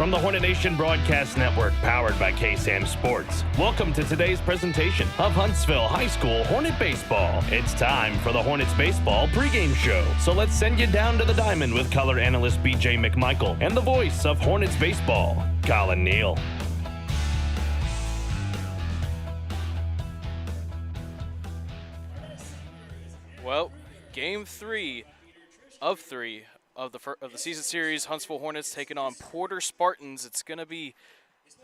from the Hornet Nation Broadcast Network, powered by KSAM Sports. Welcome to today's presentation of Huntsville High School Hornet Baseball. It's time for the Hornets Baseball pregame show. So let's send you down to the diamond with color analyst BJ McMichael and the voice of Hornets Baseball, Collin Neill. Well, game 3 of the season series, Huntsville Hornets taking on Porter Spartans. It's going to be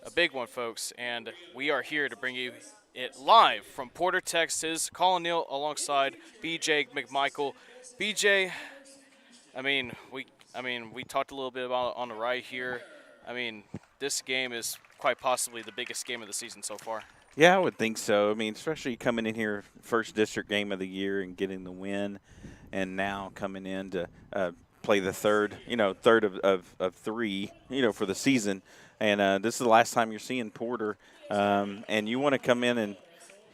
a big one, folks, and we are here to bring you it live from Porter, Texas. Collin Neill alongside BJ McMichael. BJ, we talked a little bit about it on the right here. This game is quite possibly the biggest game of the season so far. Yeah, I would think so. Especially coming in here, first district game of the year and getting the win, and now coming in to play the third of three, for the season. And this is the last time you're seeing Porter, and you want to come in and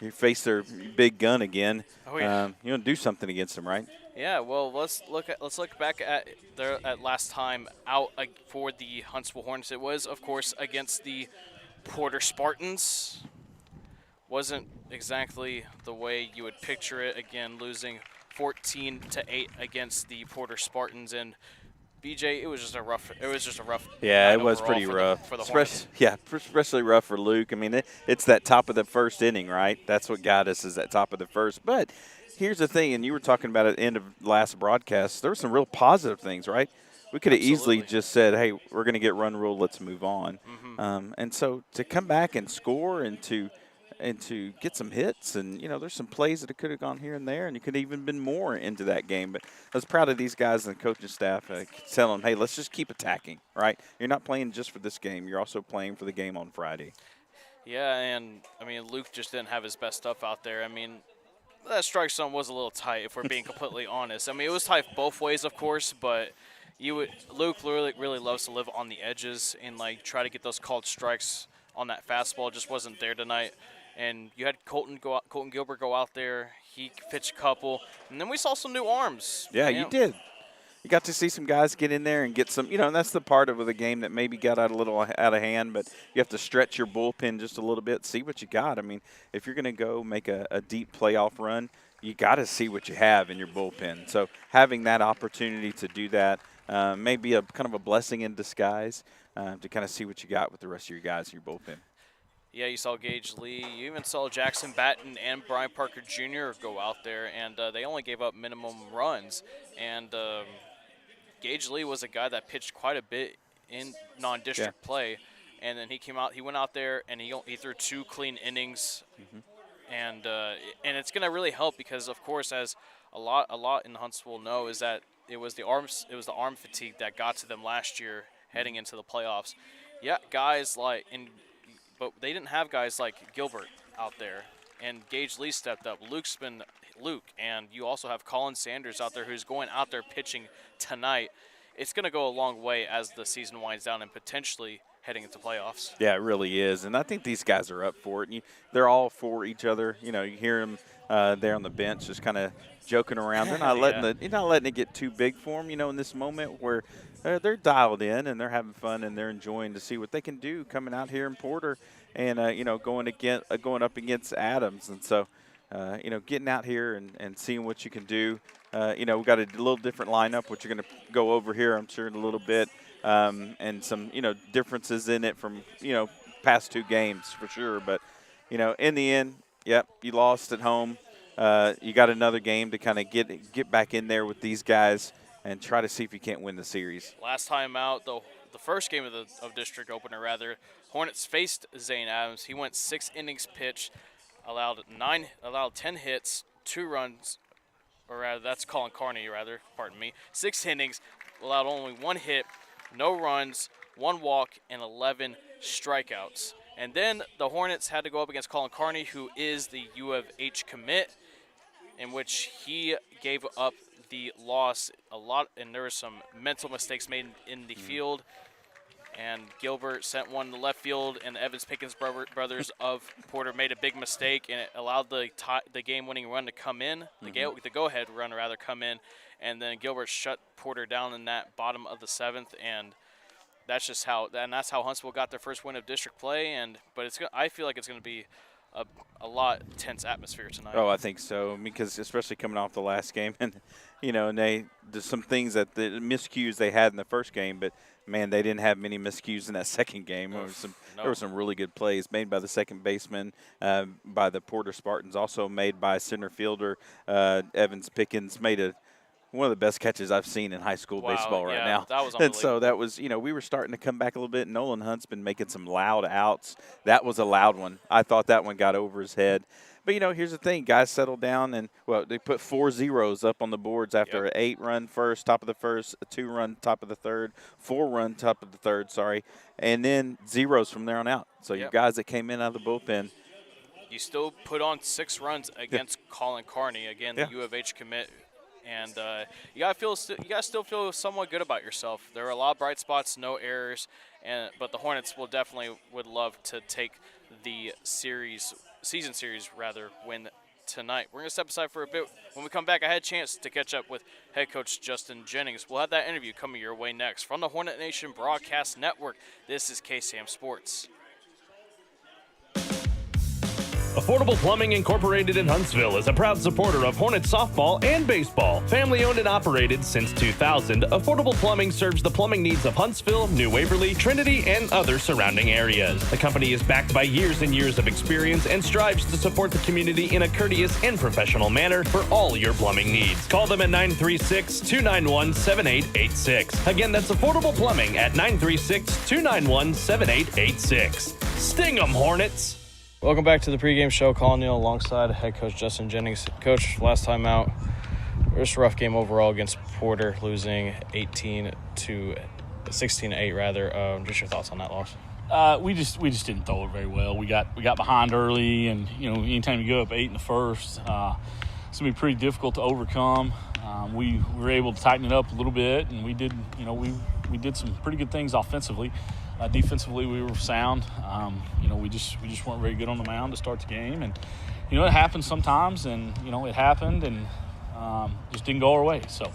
you face their big gun again. Oh, yeah. You want to do something against them, right? Yeah. Well, let's look back at last time out for the Huntsville Hornets. It was, of course, against the Porter Spartans. Wasn't exactly the way you would picture it. Again, losing 14-8 against the Porter Spartans, and BJ, it was just a rough. Yeah, it was pretty rough for the Hornets. Especially rough for Luke. It's that top of the first inning, right? That's what got us, is that top of the first. But here's the thing, and you were talking about at the end of last broadcast, there were some real positive things, right? We could have easily just said, hey, we're going to get run rule, let's move on. Mm-hmm. And so to come back and score and to get some hits, and there's some plays that could have gone here and there, and you could have even been more into that game. But I was proud of these guys and the coaching staff, telling them, hey, let's just keep attacking, right? You're not playing just for this game, you're also playing for the game on Friday. Yeah, and Luke just didn't have his best stuff out there. That strike zone was a little tight, if we're being completely honest. It was tight both ways, of course, but Luke really loves to live on the edges and try to get those called strikes on that fastball. Just wasn't there tonight. And you had Colton Gilbert go out there. He pitched a couple. And then we saw some new arms. Yeah, you did. You got to see some guys get in there and get some, and that's the part of the game that maybe got a little out of hand, but you have to stretch your bullpen just a little bit, see what you got. If you're going to go make a deep playoff run, you got to see what you have in your bullpen. So having that opportunity to do that may be a kind of a blessing in disguise to kind of see what you got with the rest of your guys in your bullpen. Yeah, you saw Gage Lee. You even saw Jackson Batten and Brian Parker Jr. go out there, and they only gave up minimum runs. And Gage Lee was a guy that pitched quite a bit in non-district play, and then he went out there and he threw 2 clean innings, and it's going to really help because, of course, as a lot in Huntsville know, is that it was the arm fatigue that got to them last year heading into the playoffs. Yeah, guys but they didn't have guys like Gilbert out there, and Gage Lee stepped up. Luke, and you also have Colin Sanders out there who's going out there pitching tonight. It's going to go a long way as the season winds down and potentially heading into playoffs. Yeah, it really is, and I think these guys are up for it. They're all for each other. You hear them there on the bench just kind of joking around. They're not letting it get too big for them. In this moment where they're dialed in and they're having fun and they're enjoying to see what they can do coming out here in Porter and going up against Adams. And so getting out here and seeing what you can do. We've got a little different lineup, which you're going to go over here, I'm sure, in a little bit, and some differences in it from past 2 games for sure. But in the end, you lost at home. You got another game to kind of get back in there with these guys and try to see if you can't win the series. Last time out, the first game of district opener, rather, Hornets faced Zane Adams. He went 6 innings pitched, allowed 10 hits, 2 runs, or rather, that's Colin Carney, pardon me. 6 innings, allowed only 1 hit, no runs, 1 walk, and 11 strikeouts. And then the Hornets had to go up against Colin Carney, who is the U of H commit, in which he gave up the loss a lot, and there were some mental mistakes made in the field. And Gilbert sent one to left field, and the Evans Pickens brothers of Porter made a big mistake, and it allowed the game-winning run to come in, the go-ahead run come in, and then Gilbert shut Porter down in that bottom of the 7th, and that's just how Huntsville got their first win of district play. But I feel like it's going to be a lot tense atmosphere tonight. Oh, I think so. Because especially coming off the last game, and there's some things that the miscues they had in the first game, but man, they didn't have many miscues in that second game. There were some really good plays made by the second baseman, by the Porter Spartans, also made by center fielder Evans Pickens. Made one of the best catches I've seen in high school baseball right now. That was and so that was, we were starting to come back a little bit. Nolan Hunt's been making some loud outs. That was a loud one. I thought that one got over his head. But, here's the thing. Guys settled down, and, they put 4 zeros up on the boards after an 8-run first, top of the first, a 2-run top of the third, 4-run top of the third, and then zeros from there on out. So your guys that came in out of the bullpen. You still put on 6 runs against Collin Carney, again, the U of H commit. And you gotta still feel somewhat good about yourself. There are a lot of bright spots, no errors, but the Hornets would love to take the season series win tonight. We're gonna step aside for a bit. When we come back, I had a chance to catch up with head coach Justin Jennings. We'll have that interview coming your way next from the Hornet Nation Broadcast Network. This is KSAM Sports. Affordable Plumbing Incorporated in Huntsville is a proud supporter of Hornets softball and baseball. Family owned and operated since 2000, Affordable Plumbing serves the plumbing needs of Huntsville, New Waverly, Trinity, and other surrounding areas. The company is backed by years and years of experience and strives to support the community in a courteous and professional manner for all your plumbing needs. Call them at 936-291-7886. Again, that's Affordable Plumbing at 936-291-7886. Sting 'em, Hornets! Welcome back to the pregame show. Collin, Neill alongside head coach Justin Jennings. Coach, last time out, it was a rough game overall against Porter, losing 16-8 rather. Just your thoughts on that loss? We just didn't throw it very well. We got behind early, and anytime you go up 8 in the first, it's gonna be pretty difficult to overcome. We were able to tighten it up a little bit, and we did some pretty good things offensively. Defensively, we were sound. We just weren't very good on the mound to start the game, and it happens sometimes, and it happened, and just didn't go our way. So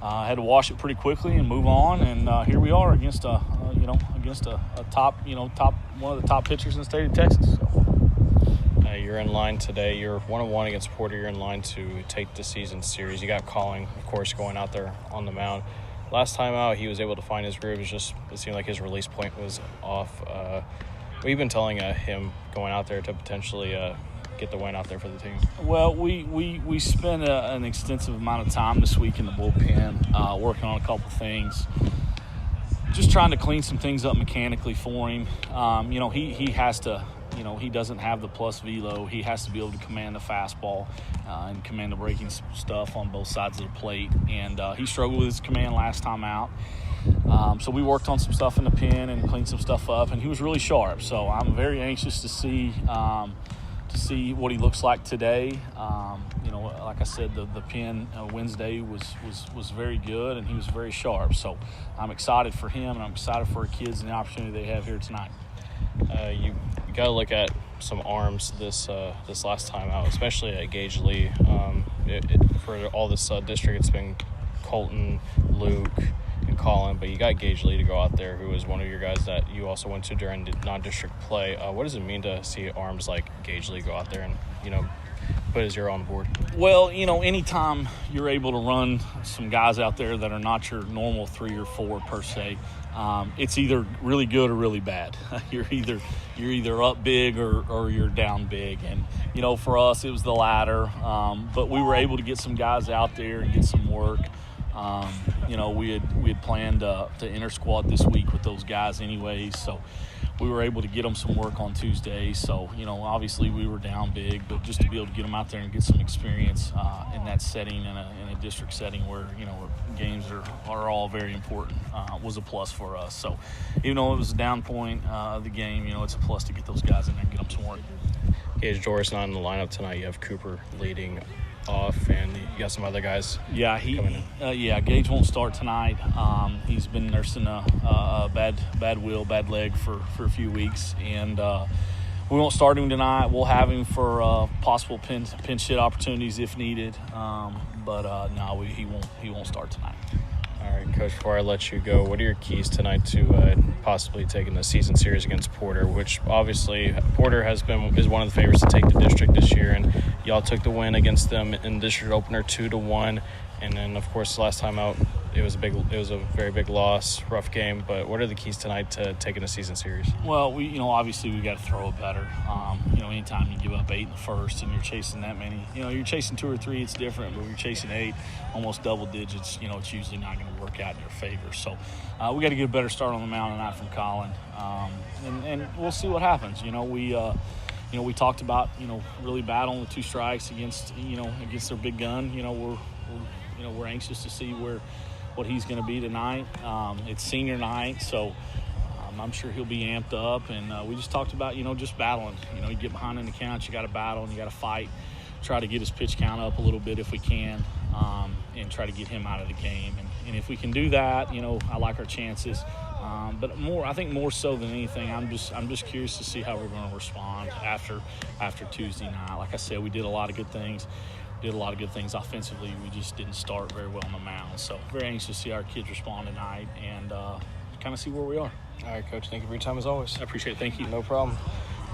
I had to wash it pretty quickly and move on, and here we are against a top one of the top pitchers in the state of Texas. So. You're in line today. You're 1-1 against Porter. You're in line to take the season series. You got Collin, of course, going out there on the mound. Last time out, he was able to find his groove. It seemed like his release point was off. We've been telling him going out there to potentially get the win out there for the team. Well, we spent an extensive amount of time this week in the bullpen working on a couple things. Just trying to clean some things up mechanically for him. He has to, he doesn't have the plus velo. He has to be able to command the fastball and command the breaking stuff on both sides of the plate. And he struggled with his command last time out. So we worked on some stuff in the pen and cleaned some stuff up, and he was really sharp. So I'm very anxious to see what he looks like today. Like I said, the pen Wednesday was very good, and he was very sharp. So I'm excited for him, and I'm excited for our kids and the opportunity they have here tonight. You got to look at some arms this last time out, especially at Gage Lee. For all this district, it's been Colton, Luke, and Collin, but you got Gage Lee to go out there, who is one of your guys that you also went to during non-district play. What does it mean to see arms like Gage Lee go out there and put his ear on the board? Well, anytime you're able to run some guys out there that are not your normal 3 or 4 per se, it's either really good or really bad. You're either up big or you're down big, and for us it was the latter. But we were able to get some guys out there and get some work. We had planned to enter squad this week with those guys anyways, so we were able to get them some work on Tuesday. So obviously we were down big, but just to be able to get them out there and get some experience in that setting, in a district setting where games are all very important, was a plus for us. So even though it was a down point of the game, it's a plus to get those guys in there and get them some work. Gage Doris not in the lineup tonight. You have Cooper leading off, and you got some other guys. Yeah, Gage won't start tonight. He's been nursing a bad leg for a few weeks, and we won't start him tonight. We'll have him for possible pinch hit opportunities if needed, but no, he won't start tonight. All right, Coach, before I let you go, what are your keys tonight to possibly taking the season series against Porter, which obviously Porter is one of the favorites to take the district this year, and y'all took the win against them in district opener 2-1, and then, of course, last time out it was a very big loss, rough game, but what are the keys tonight to taking the season series? Well, obviously we got to throw it better. Anytime you give up 8 in the first and you're chasing that many, you're chasing 2 or 3, it's different, but when you're chasing 8, almost double digits, it's usually not going to work out in your favor. So we got to get a better start on the mound tonight from Collin, and we'll see what happens. We talked about, really battling the 2 strikes against their big gun. We're anxious to see what he's going to be tonight. It's senior night, so I'm sure he'll be amped up. And we just talked about, just battling. You get behind in the count, you got to battle and you got to fight. Try to get his pitch count up a little bit if we can, and try to get him out of the game. And if we can do that, I like our chances. But I think more so than anything, I'm just curious to see how we're going to respond after Tuesday night. Like I said, we did a lot of good things. Offensively. We just didn't start very well on the mound. So very anxious to see our kids respond tonight and kind of see where we are. All right, Coach, thank you for your time as always. I appreciate it. Thank you. No problem.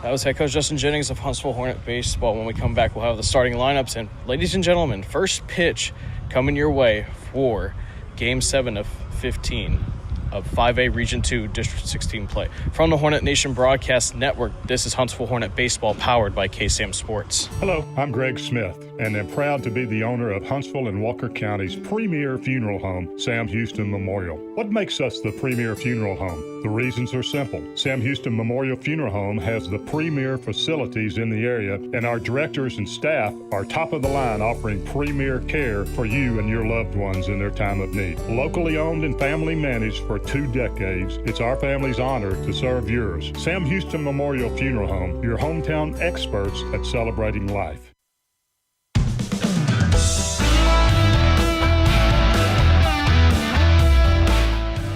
That was head coach Justin Jennings of Huntsville Hornet Baseball. When we come back, we'll have the starting lineups. And ladies and gentlemen, first pitch coming your way for Game 7 of 15 of 5A Region 2 District 16 play. From the Hornet Nation Broadcast Network, this is Huntsville Hornet Baseball, powered by KSAM Sports. Hello, I'm Greg Smith, and am proud to be the owner of Huntsville and Walker County's premier funeral home, Sam Houston Memorial. What makes us the premier funeral home? The reasons are simple. Sam Houston Memorial Funeral Home has the premier facilities in the area, and our directors and staff are top of the line, offering premier care for you and your loved ones in their time of need. Locally owned and family managed for 2 decades, it's our family's honor to serve yours. Sam Houston Memorial Funeral Home, your hometown experts at celebrating life.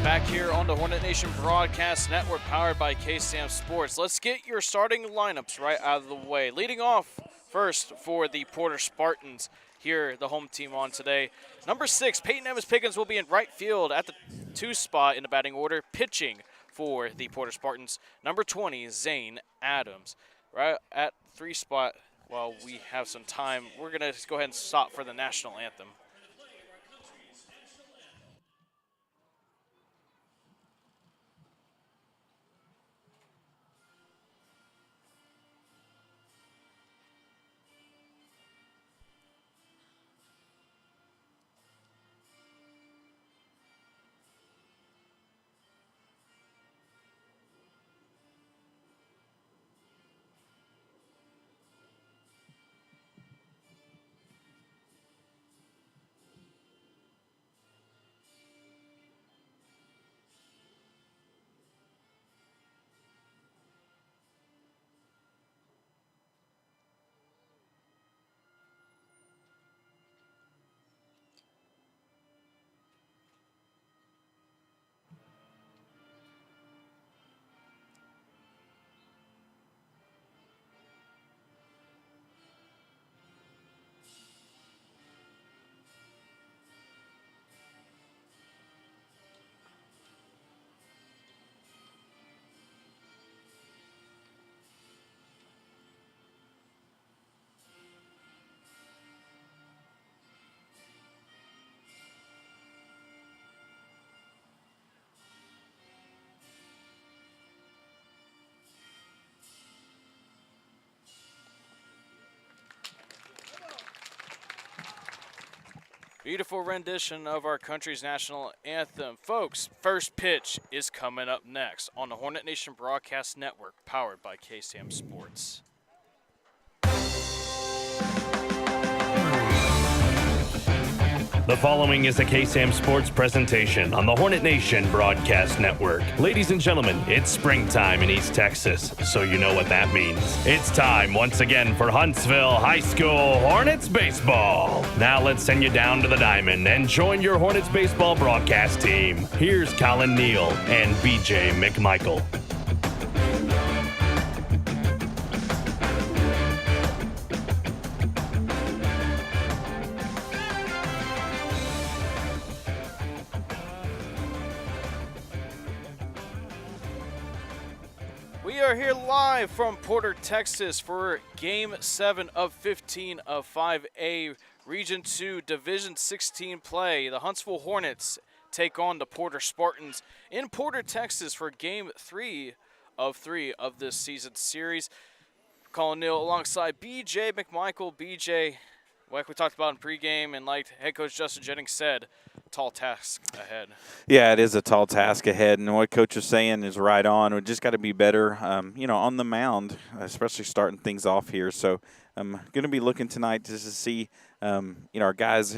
Back here on the Hornet Nation Broadcast Network, powered by KSAM Sports. Let's get your starting lineups right out of the way. Leading off first for the Porter Spartans, here the home team on today. Number 6, Peyton Evans Pickens will be in right field at the 2 spot in the batting order. Pitching for the Porter Spartans, number 20, Zane Adams. Right at 3 spot, while we have some time, we're going to go ahead and stop for the national anthem. Beautiful rendition of our country's national anthem. Folks, first pitch is coming up next on the Hornet Nation Broadcast Network, powered by KSAM Sports. The following is a KSAM Sports presentation on the Hornet Nation Broadcast Network. Ladies and gentlemen, it's springtime in East Texas, so you know what that means. It's time once again for Huntsville High School Hornets Baseball. Now let's send you down to the diamond and join your Hornets Baseball broadcast team. Here's Collin, Neill, and BJ McMichael. are here live from Porter, Texas for Game 7 of 15 of 5A Region 2 Division 16 play. The Huntsville Hornets take on the Porter Spartans in Porter, Texas for Game 3 of this season series. Collin, Neill alongside BJ McMichael. BJ, like we talked about in pregame and like head coach Justin Jennings said, tall task ahead. Yeah, it is a tall task ahead, and what Coach is saying is right on. We just got to be better, on the mound, especially starting things off here. So I'm going to be looking tonight just to see, our guys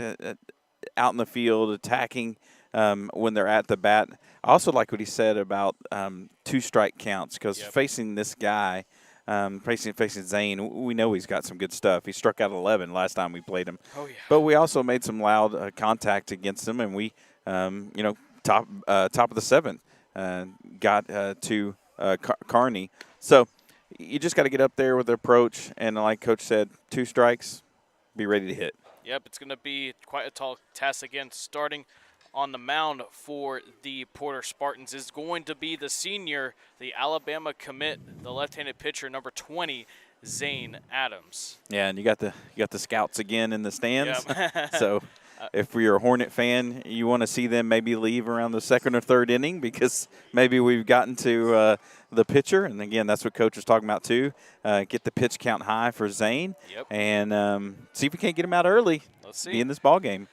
out in the field attacking when they're at the bat. I also like what he said about 2 strike counts because facing this guy, facing Zane, we know he's got some good stuff. He struck out 11 last time we played him. Oh, yeah. But we also made some loud contact against him, and we, top of the 7th, got to Kearney. So you just got to get up there with the approach, and like Coach said, 2 strikes, be ready to hit. Yep, it's going to be quite a tall task again. Starting on the mound for the Porter Spartans is going to be the senior, the Alabama commit, the left-handed pitcher, number 20, Zane Adams. Yeah, and you got the scouts again in the stands. Yep. So if you're a Hornet fan, you want to see them maybe leave around the 2nd or 3rd inning because maybe we've gotten to the pitcher. And, again, that's what Coach was talking about too. Get the pitch count high for Zane and see if we can't get him out early. Let's see. Be in this ball game.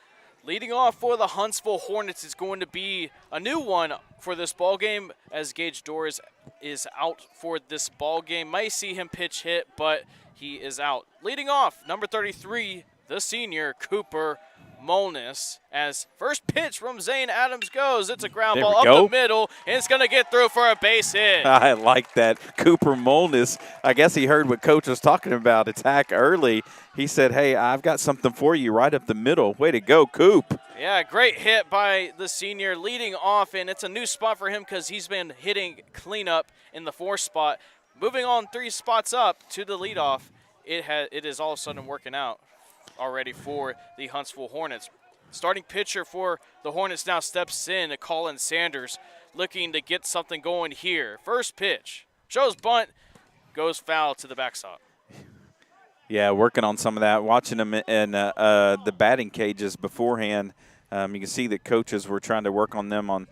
Leading off for the Huntsville Hornets is going to be a new one for this ball game as Gage Doors is out for this ball game. Might see him pitch hit, but he is out. Leading off, number 33, the senior, Cooper Molness, as first pitch from Zane Adams goes. It's a ground ball up the middle, and it's going to get through for a base hit. I like that. Cooper Molness, I guess he heard what Coach was talking about, attack early. He said, hey, I've got something for you right up the middle. Way to go, Coop. Yeah, great hit by the senior leading off, and it's a new spot for him because he's been hitting cleanup in the 4th spot. Moving on 3 spots up to the leadoff, it is all of a sudden working out already for the Huntsville Hornets. Starting pitcher for the Hornets now steps in, Collin Sanders, looking to get something going here. First pitch, shows bunt, goes foul to the backstop. Yeah, working on some of that. Watching them in the batting cages beforehand, you can see that coaches were trying to work on them on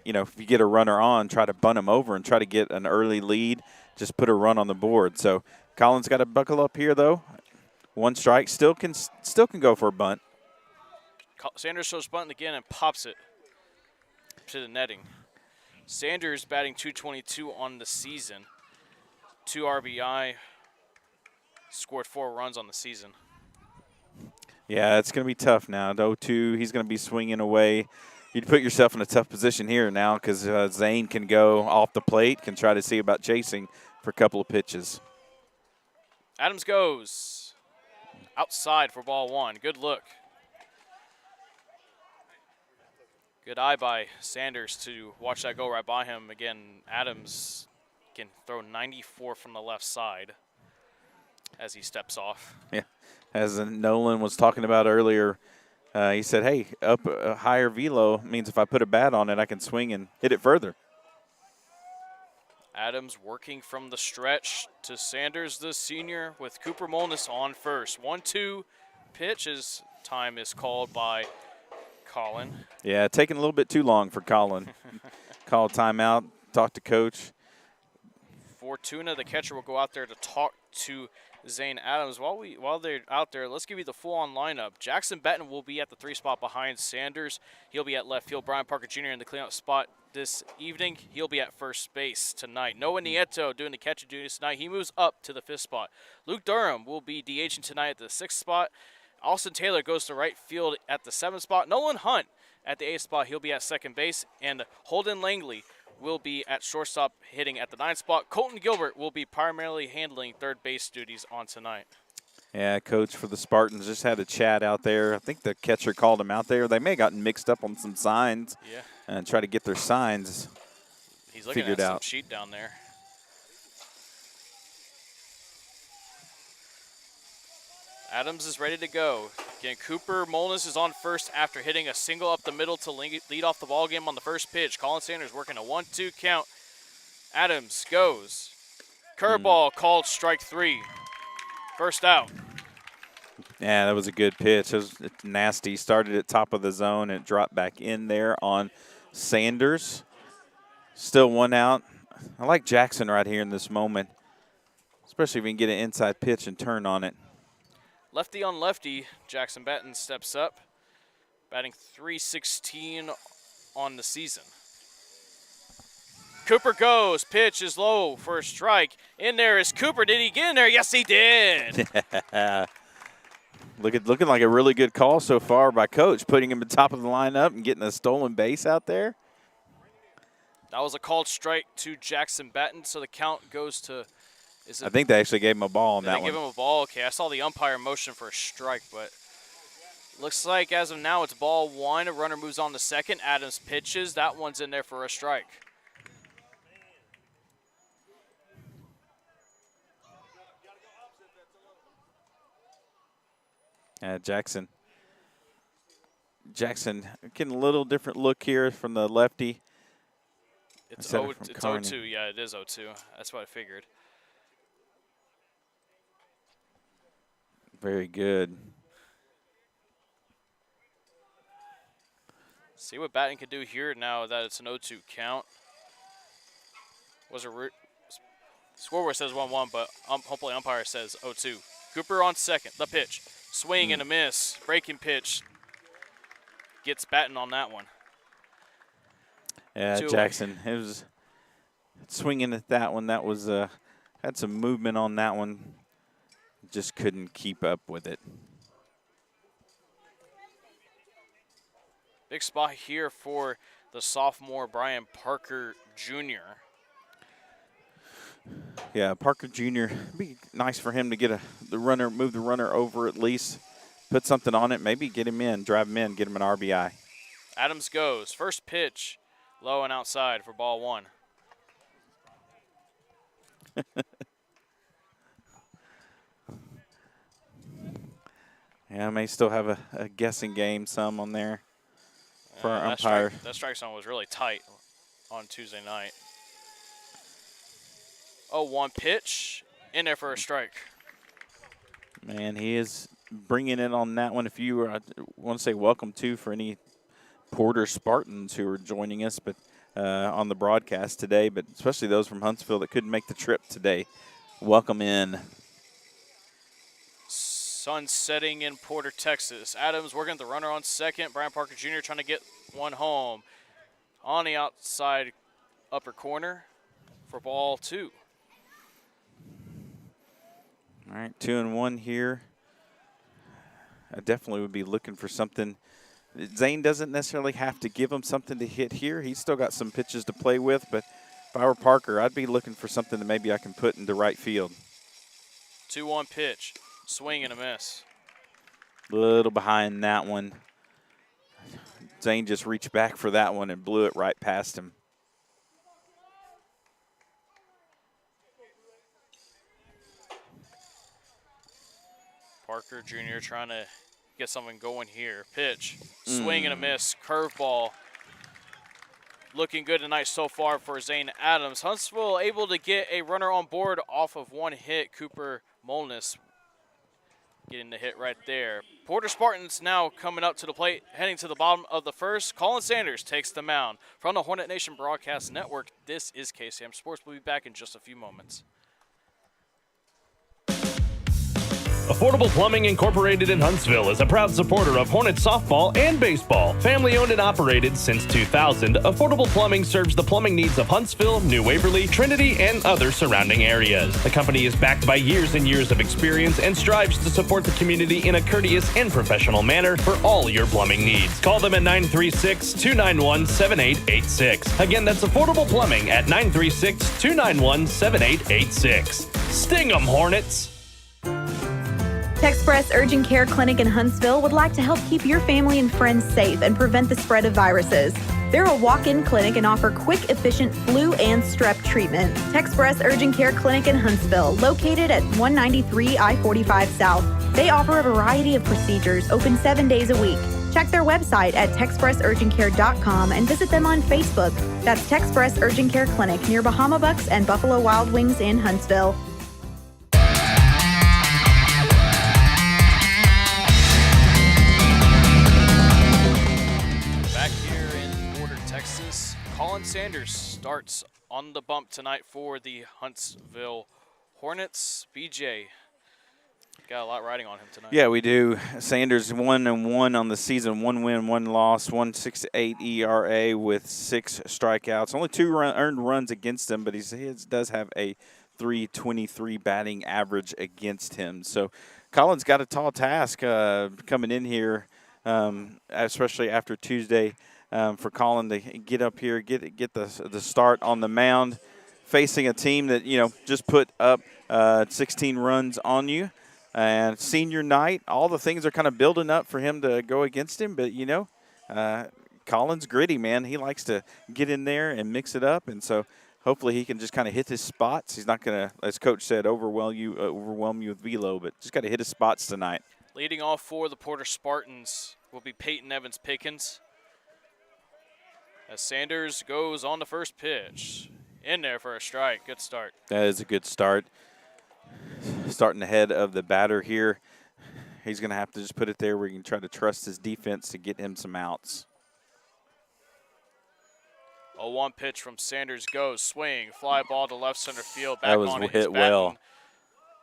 if you get a runner on, try to bunt them over and try to get an early lead, just put a run on the board. So Collin's got to buckle up here, though. 1 strike, still can go for a bunt. Sanders shows bunt again and pops it to the netting. Sanders batting .222 on the season. 2 RBI, scored 4 runs on the season. Yeah, it's going to be tough now. 0-2, he's going to be swinging away. You'd put yourself in a tough position here now because Zane can go off the plate, can try to see about chasing for a couple of pitches. Adams goes outside for ball 1. Good look. Good eye by Sanders to watch that go right by him. Again, Adams can throw 94 from the left side as he steps off. Yeah, as Nolan was talking about earlier, he said, hey, up a higher velo means if I put a bat on it, I can swing and hit it further. Adams working from the stretch to Sanders, the senior, with Cooper Molness on first. 1-2 pitch. His time is called by Collin. Yeah, taking a little bit too long for Collin. Call timeout, talk to Coach. Fortuna, the catcher, will go out there to talk to Zane Adams. While they're out there, let's give you the full-on lineup. Jackson Benton will be at the 3 spot behind Sanders. He'll be at left field. Brian Parker Jr. in the cleanup spot this evening. He'll be at first base tonight. Noah Nieto doing the catcher duties tonight. He moves up to the 5th spot. Luke Durham will be DHing tonight at the 6th spot. Austin Taylor goes to right field at the 7th spot. Nolan Hunt at the 8th spot. He'll be at second base. And Holden Langley will be at shortstop hitting at the 9th spot. Colton Gilbert will be primarily handling third base duties on tonight. Yeah, Coach for the Spartans just had a chat out there. I think the catcher called him out there. They may have gotten mixed up on some signs and try to get their signs He's looking figured at some out. sheet down there. Adams is ready to go. Again, Cooper Molness is on first after hitting a single up the middle to lead off the ball game on the first pitch. Collin Sanders working a 1-2 count. Adams goes. Curveball called strike 3. First out. Yeah, that was a good pitch. It was nasty. Started at top of the zone and dropped back in there on Sanders. Still 1 out. I like Jackson right here in this moment, especially if we can get an inside pitch and turn on it. Lefty on lefty, Jackson Batten steps up, batting .316 on the season. Cooper goes. Pitch is low for a strike. In there is Cooper. Did he get in there? Yes, he did. Looking like a really good call so far by Coach, putting him at the top of the lineup and getting a stolen base out there. That was a called strike to Jackson Batten, so the count goes to – I think they actually gave him a ball on that one. They gave him a ball. Okay, I saw the umpire motion for a strike, but looks like as of now it's ball 1. A runner moves on to second. Adams pitches. That one's in there for a strike. Jackson getting a little different look here from the lefty. It's 0-2. Yeah, it is 0-2. That's what I figured. Very good. See what Batten can do here now that it's an 0-2 count. Scoreboard says 1-1, but hopefully umpire says 0-2. Cooper on second. The pitch. Swing and a miss. Breaking pitch. Gets Batten on that one. Yeah, Jackson. It was swinging at that one. That was had some movement on that one. Just couldn't keep up with it. Big spot here for the sophomore Brian Parker Jr. Yeah, Parker Jr. It'd be nice for him to get move the runner over at least, put something on it, maybe get him in, drive him in, get him an RBI. Adams goes. First pitch, low and outside for ball 1. Yeah, I may still have a guessing game some on there for our umpire. That strike zone was really tight on Tuesday night. 0-1 pitch, in there for a strike. Man, he is bringing it on that one. If you want to say welcome to for any Porter Spartans who are joining us but on the broadcast today, but especially those from Huntsville that couldn't make the trip today, welcome in. Sun setting in Porter, Texas. Adams working the runner on second. Brian Parker Jr. trying to get one home. On the outside upper corner for ball 2. All right, 2-1 here. I definitely would be looking for something. Zane doesn't necessarily have to give him something to hit here. He's still got some pitches to play with, but if I were Parker, I'd be looking for something that maybe I can put into right field. 2-1 pitch. Swing and a miss. A little behind that one. Zane just reached back for that one and blew it right past him. Parker Jr. trying to get something going here. Pitch, swing and a miss, curveball. Looking good tonight so far for Zane Adams. Huntsville able to get a runner on board off of one hit. Cooper Molness getting the hit right there. Porter Spartans now coming up to the plate, heading to the bottom of the first. Collin Sanders takes the mound. From the Hornet Nation Broadcast Network, this is KSAM Sports. We'll be back in just a few moments. Affordable Plumbing Incorporated in Huntsville is a proud supporter of Hornets softball and baseball. Family owned and operated since 2000, Affordable Plumbing serves the plumbing needs of Huntsville, New Waverly, Trinity, and other surrounding areas. The company is backed by years and years of experience and strives to support the community in a courteous and professional manner for all your plumbing needs. Call them at 936-291-7886. Again, that's Affordable Plumbing at 936-291-7886. Sting 'em, Hornets! Texpress Urgent Care Clinic in Huntsville would like to help keep your family and friends safe and prevent the spread of viruses. They're a walk-in clinic and offer quick, efficient flu and strep treatment. Texpress Urgent Care Clinic in Huntsville, located at 193 I-45 South. They offer a variety of procedures, open 7 days a week. Check their website at TexpressUrgentCare.com and visit them on Facebook. That's Texpress Urgent Care Clinic near Bahama Bucks and Buffalo Wild Wings in Huntsville. Back here in Border, Texas, Collin Sanders starts on the bump tonight for the Huntsville Hornets. BJ, got a lot riding on him tonight. Yeah, we do. Sanders 1-1 on the season, 1 win, 1 loss, 1.68 ERA with 6 strikeouts. Only 2 earned runs against him, but he does have a .323 batting average against him. So Collin's got a tall task coming in here, especially after Tuesday, for Collin to get up here, get the start on the mound, facing a team that just put up 16 runs on you. And senior night, all the things are kind of building up for him to go against him. But, Collin's gritty, man. He likes to get in there and mix it up. And so hopefully he can just kind of hit his spots. He's not going to, as Coach said, overwhelm you with velo, but just got to hit his spots tonight. Leading off for the Porter Spartans will be Peyton Evans-Pickens. As Sanders goes on the first pitch. In there for a strike. Good start. That is a good start. Starting ahead of the batter here. He's going to have to just put it there where he can try to trust his defense to get him some outs. 0-1 pitch from Sanders goes. Swing. Fly ball to left center field. That was hit well.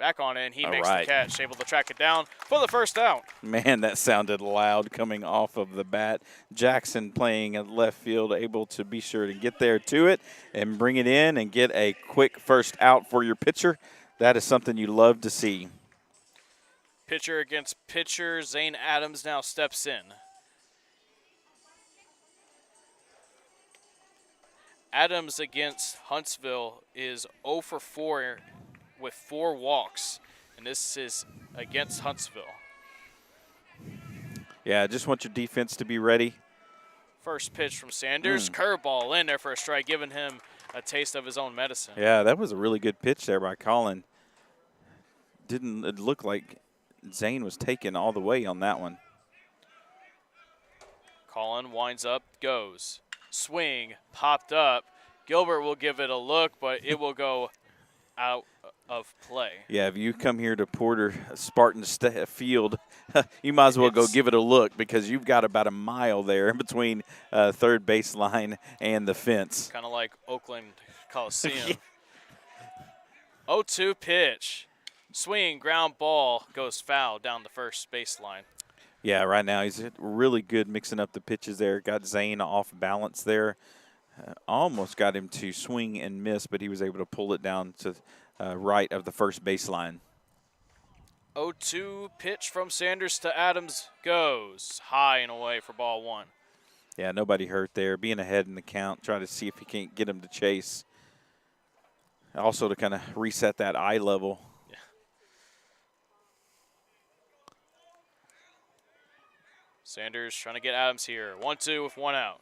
Back on in. He All makes right. the catch. Able to track it down for the first out. Man, that sounded loud coming off of the bat. Jackson playing at left field, able to be sure to get there to it and bring it in and get a quick first out for your pitcher. That is something you love to see. Pitcher against pitcher. Zane Adams now steps in. Adams against Huntsville is 0 for 4 with 4 walks, and this is against Huntsville. Yeah, I just want your defense to be ready. First pitch from Sanders. Curveball in there for a strike, giving him a taste of his own medicine. Yeah, that was a really good pitch there by Collin. Didn't it look like Zane was taken all the way on that one. Collin winds up, goes. Swing, popped up. Gilbert will give it a look, but it will go out of play. Yeah, if you come here to Porter Spartans field, you might as well go give it a look because you've got about a mile there between third baseline and the fence. Kind of like Oakland Coliseum. 0-2 pitch. Swing, ground ball, goes foul down the first baseline. Yeah, right now he's really good mixing up the pitches there. Got Zane off balance there. Almost got him to swing and miss, but he was able to pull it down to right of the first baseline. 0-2 pitch from Sanders to Adams goes high and away for ball 1. Yeah, nobody hurt there. Being ahead in the count, try to see if he can't get him to chase. Also to kind of reset that eye level. Yeah. Sanders trying to get Adams here. 1-2 with 1 out.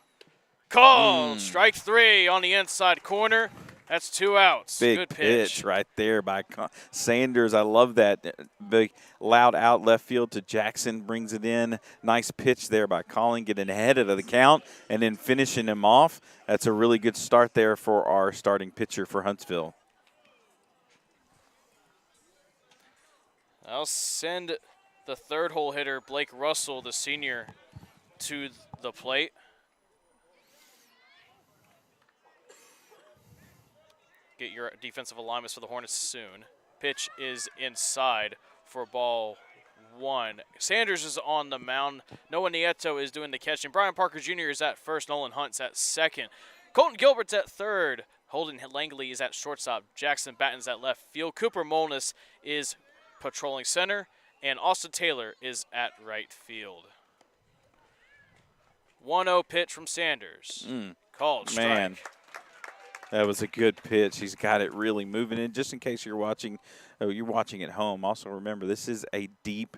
Called. Strike 3 on the inside corner. That's 2 outs. Big Good pitch right there by Sanders. I love that. Big loud out left field to Jackson. Brings it in. Nice pitch there by Collin, getting ahead of the count and then finishing him off. That's a really good start there for our starting pitcher for Huntsville. I'll send the third hole hitter, Blake Russell, the senior, to the plate. Get your defensive alignments for the Hornets soon. Pitch is inside for ball 1. Sanders is on the mound. Noah Nieto is doing the catching. Brian Parker Jr. is at first. Nolan Hunt's at second. Colton Gilbert's at third. Holden Langley is at shortstop. Jackson Batten's at left field. Cooper Molness is patrolling center. And Austin Taylor is at right field. 1-0 pitch from Sanders. Called strike. Man. That was a good pitch. He's got it really moving in. Just in case you're watching at home, also remember this is a deep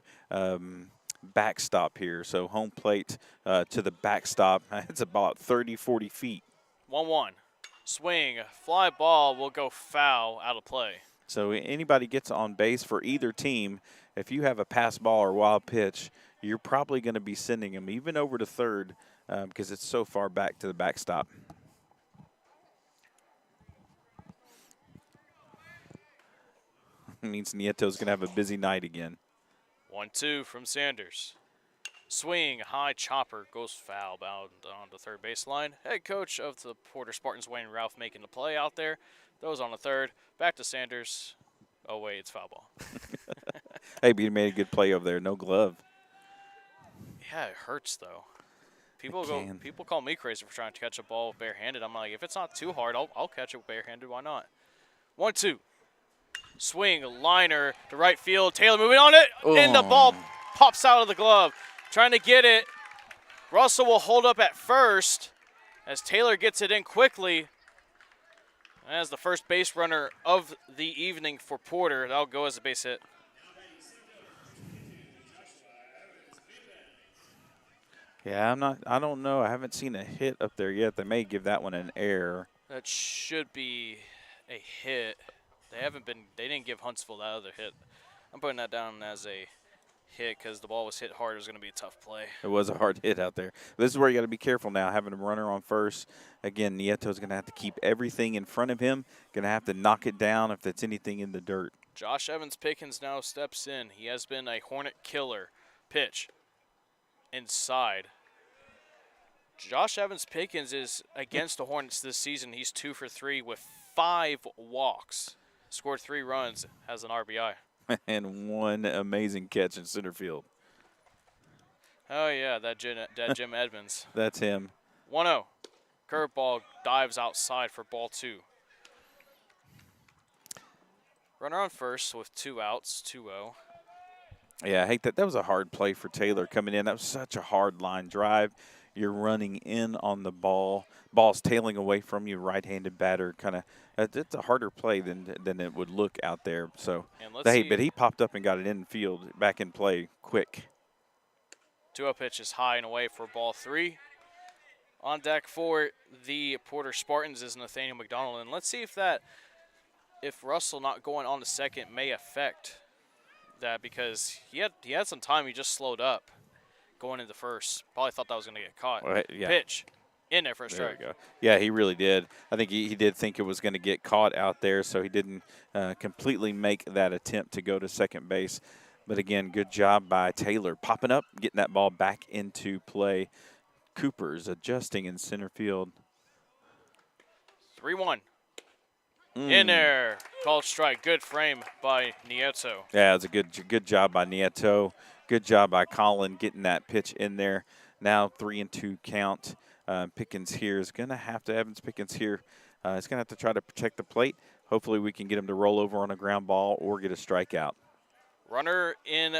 backstop here. So home plate to the backstop, it's about 30, 40 feet. 1-1. Swing. Fly ball will go foul out of play. So anybody gets on base for either team, if you have a pass ball or wild pitch, you're probably going to be sending him even over to third because it's so far back to the backstop. Means Nieto's going to have a busy night again. 1-2 from Sanders. Swing, high chopper, goes foul, bound on the third baseline. Head coach of the Porter Spartans, Wayne Ralph, making the play out there. Throws on the third. Back to Sanders. Oh, wait, it's foul ball. Hey, but he made a good play over there. No glove. Yeah, it hurts, though. People call me crazy for trying to catch a ball barehanded. I'm like, if it's not too hard, I'll catch it barehanded. Why not? 1-2. Swing, liner to right field. Taylor moving on it, and the ball pops out of the glove. Trying to get it. Russell will hold up at first as Taylor gets it in quickly. As the first base runner of the evening for Porter, that'll go as a base hit. Yeah, I don't know. I haven't seen a hit up there yet. They may give that one an error. That should be a hit. They didn't give Huntsville that other hit. I'm putting that down as a hit because the ball was hit hard. It was going to be a tough play. It was a hard hit out there. This is where you got to be careful now, having a runner on first. Again, Nieto's going to have to keep everything in front of him. Going to have to knock it down if there's anything in the dirt. Josh Evans-Pickens now steps in. He has been a Hornet killer. Pitch inside. Josh Evans-Pickens is against the Hornets this season. He's 2 for 3 with 5 walks. Scored 3 runs, has an RBI. And one amazing catch in center field. Oh, yeah, that Jim Edmonds. That's him. 1-0. Curveball dives outside for ball 2. Runner on first with 2 outs, 2-0. Yeah, I hate that. That was a hard play for Taylor coming in. That was such a hard line drive. You're running in on the ball. Ball's tailing away from you, right-handed batter. Kind of, it's a harder play than it would look out there. So, but he popped up and got it in field, back in play quick. 2-0 pitch is high and away for ball 3. On deck for the Porter Spartans is Nathaniel McDonald, and let's see if Russell not going on to second may affect that because he had some time. He just slowed up. Going into first. Probably thought that was going to get caught. Well, yeah. Pitch. In there for a strike. There we go. Yeah, he really did. I think he did think it was going to get caught out there, so he didn't completely make that attempt to go to second base. But, again, good job by Taylor. Popping up, getting that ball back into play. Cooper's adjusting in center field. 3-1. In there. Called strike. Good frame by Nieto. Yeah, it was a good job by Nieto. Good job by Collin getting that pitch in there. Now 3-2 count. Pickens here is going to have to, Evans-Pickens here, is going to have to try to protect the plate. Hopefully we can get him to roll over on a ground ball or get a strikeout. Runner in.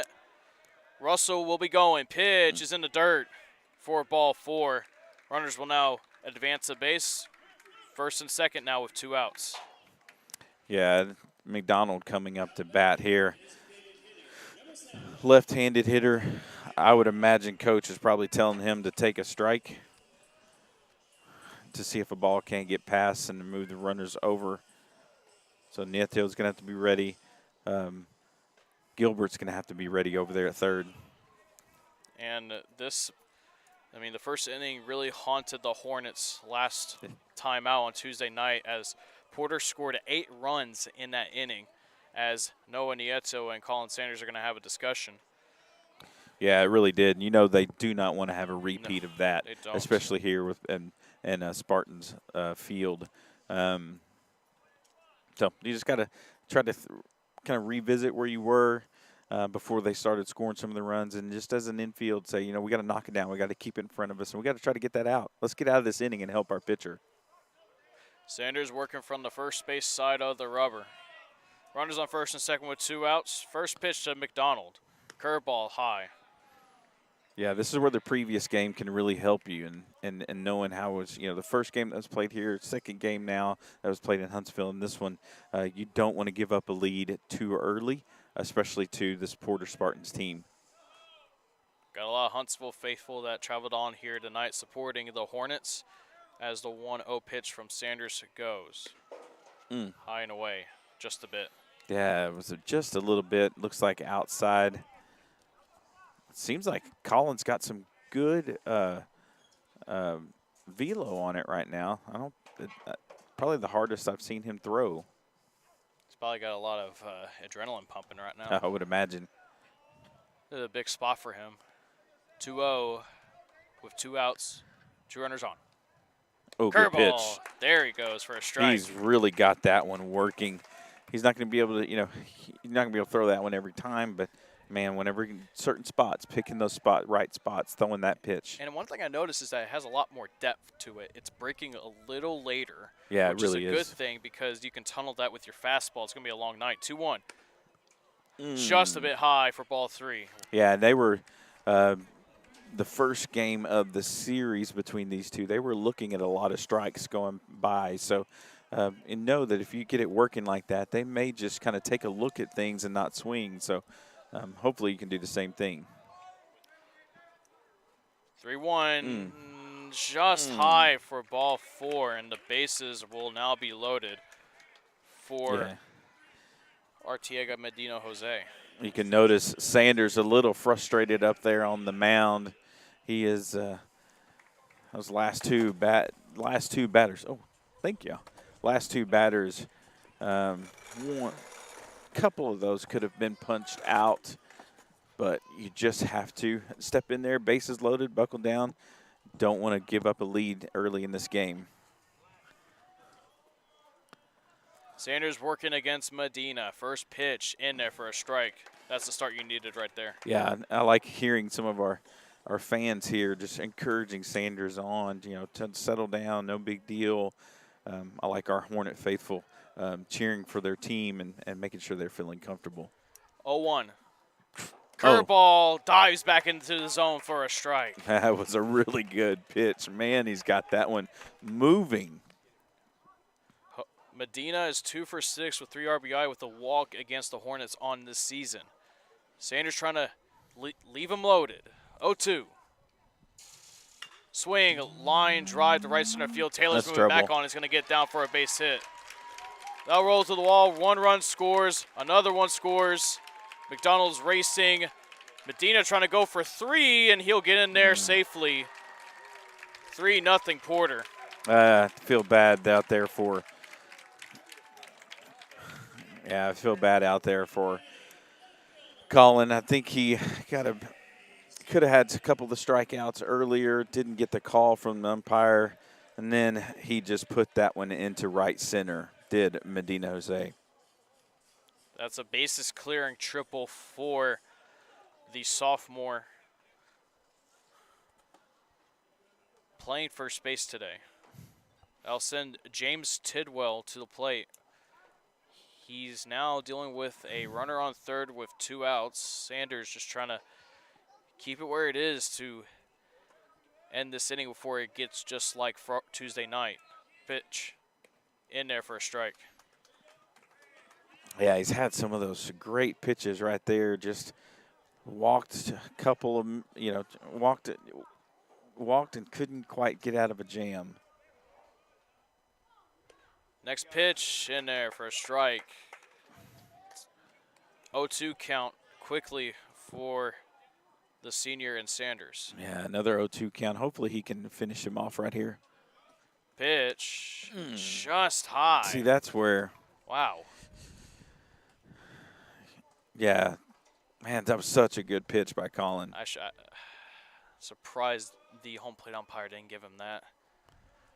Russell will be going. Pitch is in the dirt for ball 4. Runners will now advance the base. First and second now with 2 outs. Yeah, McDonald coming up to bat here. Left-handed hitter. I would imagine coach is probably telling him to take a strike to see if a ball can't get past and move the runners over. So Nieto's going to have to be ready. Gilbert's going to have to be ready over there at third. And the first inning really haunted the Hornets last time out on Tuesday night as Porter scored 8 runs in that inning. As Noah Nieto and Collin Sanders are going to have a discussion. Yeah, it really did. You know they do not want to have a repeat of that, especially here with and Spartans field. So you just got to try to kind of revisit where you were before they started scoring some of the runs, and just as an infield say, we got to knock it down. We got to keep it in front of us, and we got to try to get that out. Let's get out of this inning and help our pitcher. Sanders working from the first base side of the rubber. Runners on first and second with 2 outs. First pitch to McDonald. Curveball high. Yeah, this is where the previous game can really help you and knowing how it was, the first game that was played here, second game now that was played in Huntsville, and this one, you don't want to give up a lead too early, especially to this Porter Spartans team. Got a lot of Huntsville faithful that traveled on here tonight supporting the Hornets as the 1-0 pitch from Sanders goes. High and away, just a bit. Yeah, it was just a little bit. Looks like outside. seems like Collin's got some good velo on it right now. Probably the hardest I've seen him throw. He's probably got a lot of adrenaline pumping right now. I would imagine. This is a big spot for him. 2-0 with 2 outs, 2 runners on. Oh, good pitch. Curveball. There he goes for a strike. He's really got that one working. He's not going to be able to, he's not going to be able to throw that one every time, but man, whenever certain spots, picking those right spots, throwing that pitch. And one thing I noticed is that it has a lot more depth to it. It's breaking a little later. Yeah, which it really is a good thing because you can tunnel that with your fastball. It's going to be a long night. 2-1. Just a bit high for ball 3. Yeah, they were the first game of the series between these two. They were looking at a lot of strikes going by. So, and know that if you get it working like that, they may just kind of take a look at things and not swing. So, hopefully you can do the same thing. 3-1, just high for ball 4, and the bases will now be loaded for Arteaga Medina Jose. You can notice Sanders a little frustrated up there on the mound. He is those last two batters. Oh, thank you. Last 2 batters. Couple of those could have been punched out, but you just have to step in there, bases loaded, buckle down. Don't want to give up a lead early in this game. Sanders working against Medina. First pitch in there for a strike. That's the start you needed right there. Yeah, I like hearing some of our fans here just encouraging Sanders on, to settle down, no big deal. I like our Hornet faithful cheering for their team and making sure they're feeling comfortable. 0-1. Curveball dives back into the zone for a strike. That was a really good pitch. Man, he's got that one moving. Medina is 2 for 6 with 3 RBI with a walk against the Hornets on this season. Sanders trying to leave him loaded. 0-2. Swing, line, drive to right center field. Taylor's moving back on. He's going to get down for a base hit. That rolls to the wall. 1 run scores. Another one scores. McDonald's racing. Medina trying to go for 3, and he'll get in there safely. 3-0 Porter. I feel bad out there for. Yeah, I feel bad out there for Collin. I think he could have had a couple of the strikeouts earlier, didn't get the call from the umpire, and then he just put that one into right center, did Medina Jose. That's a bases clearing triple for the sophomore playing first base today. I'll send James Tidwell to the plate. He's now dealing with a runner on third with 2 outs. Sanders just trying to keep it where it is to end this inning before it gets just like Tuesday night. Pitch in there for a strike. Yeah, he's had some of those great pitches right there. Just walked a couple of, walked and couldn't quite get out of a jam. Next pitch in there for a strike. 0-2 count quickly for the senior and Sanders. Yeah, another 0-2 count. Hopefully he can finish him off right here. Pitch just high. See, that's where. Wow. Yeah. Man, that was such a good pitch by Collin. I surprised the home plate umpire didn't give him that.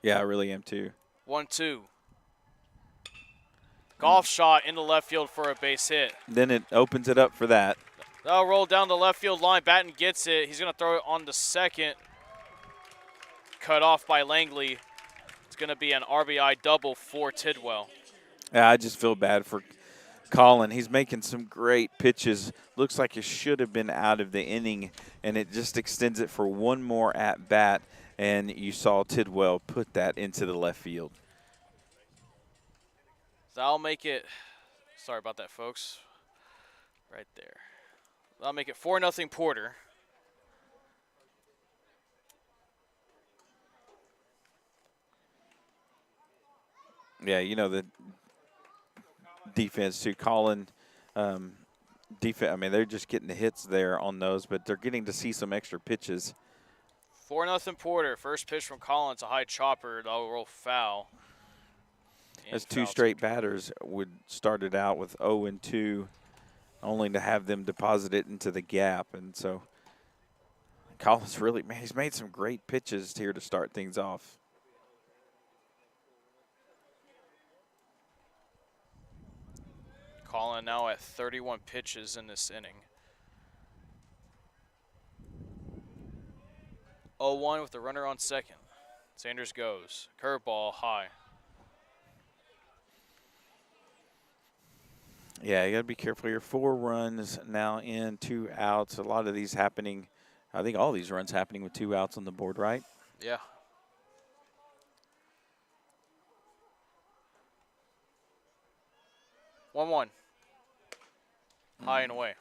Yeah, I really am too. 1-2. Golf shot into left field for a base hit. Then it opens it up for that. That'll roll down the left field line. Batten gets it. He's going to throw it on the second. Cut off by Langley. It's going to be an RBI double for Tidwell. Yeah, I just feel bad for Collin. He's making some great pitches. Looks like it should have been out of the inning, and it just extends it for one more at bat. And you saw Tidwell put that into the left field. That'll make it, sorry about that, folks, right there. That'll make it 4-0 Porter. Yeah, the defense too. Collin defense, I mean, they're just getting the hits there on those, but they're getting to see some extra pitches. 4-0 Porter. First pitch from Collin. It's a high chopper. That'll roll foul. As two straight batters would start it out with 0-2, only to have them deposit it into the gap. And so Collin's really, man, he's made some great pitches here to start things off. Collin now at 31 pitches in this inning. 0-1 with the runner on second. Sanders goes. Curveball high. Yeah, you got to be careful here. 4 runs now in, 2 outs. A lot of these happening, I think all these runs happening with 2 outs on the board, right? Yeah. One. High and away.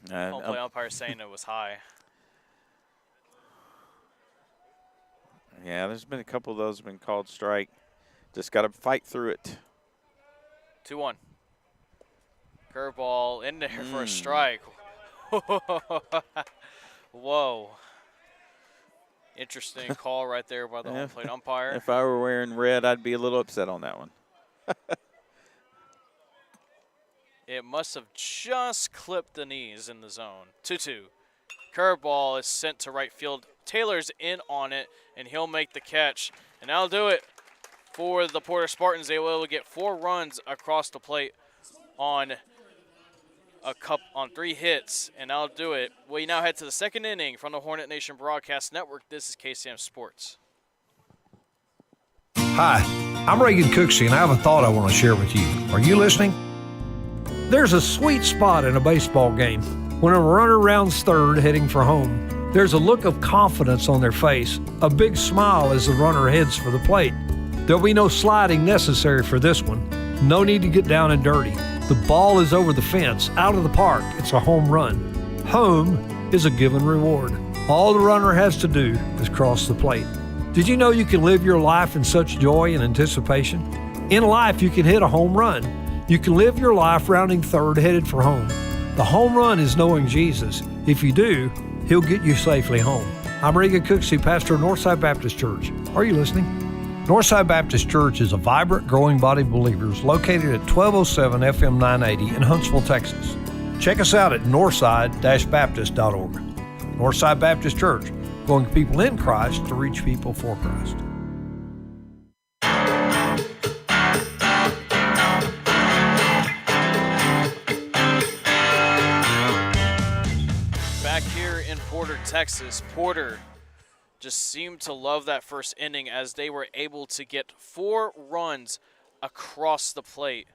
Home plate umpire saying it was high. Yeah, there's been a couple of those been called strike. Just got to fight through it. 2-1. Curveball in there for a strike. Whoa. Interesting call right there by the home plate umpire. If I were wearing red, I'd be a little upset on that one. It must have just clipped the knees in the zone. 2-2. Curveball is sent to right field. Taylor's in on it, and he'll make the catch. And that'll do it for the Porter Spartans. They will get 4 runs across the plate on 3 hits, and that'll do it. We now head to the second inning from the Hornet Nation Broadcast Network. This is KSAM Sports. Hi, I'm Reagan Cooksey, and I have a thought I want to share with you. Are you listening? There's a sweet spot in a baseball game when a runner rounds third heading for home. There's a look of confidence on their face, a big smile as the runner heads for the plate. There'll be no sliding necessary for this one. No need to get down and dirty. The ball is over the fence, out of the park. It's a home run. Home is a given reward. All the runner has to do is cross the plate. Did you know you can live your life in such joy and anticipation? In life, you can hit a home run. You can live your life rounding third headed for home. The home run is knowing Jesus. If you do, He'll get you safely home. I'm Reagan Cooksey, pastor of Northside Baptist Church. Are you listening? Northside Baptist Church is a vibrant, growing body of believers located at 1207 FM 980 in Huntsville, Texas. Check us out at northside-baptist.org. Northside Baptist Church, going people in Christ to reach people for Christ. Back here in Porter, Texas, Porter just seemed to love that first inning as they were able to get 4 runs across the plate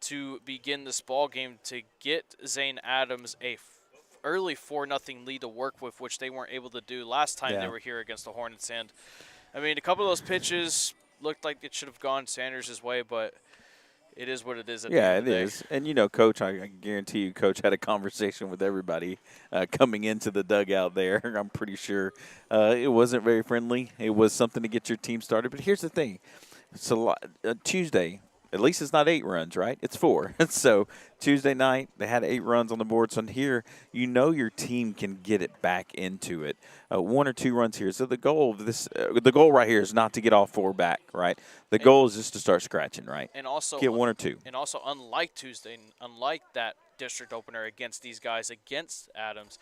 to begin this ball game to get Zane Adams a early 4-0 lead to work with, which they weren't able to do last time they were here against the Hornets. And I mean, a couple of those pitches looked like it should have gone Sanders' way, but it is what it is. Yeah, it is. And, you know, Coach, I guarantee you, Coach had a conversation with everybody coming into the dugout there. I'm pretty sure it wasn't very friendly. It was something to get your team started. But here's the thing. It's a lot, Tuesday, at least it's not 8 runs, right? It's 4. So Tuesday night, they had 8 runs on the board. So here, you know your team can get it back into it. 1 or 2 runs here. So the goal of this, the goal right here is not to get all 4 back, right? The goal is just to start scratching, right? And also get 1 or 2. And also, unlike Tuesday, unlike that district opener against these guys, against Adams,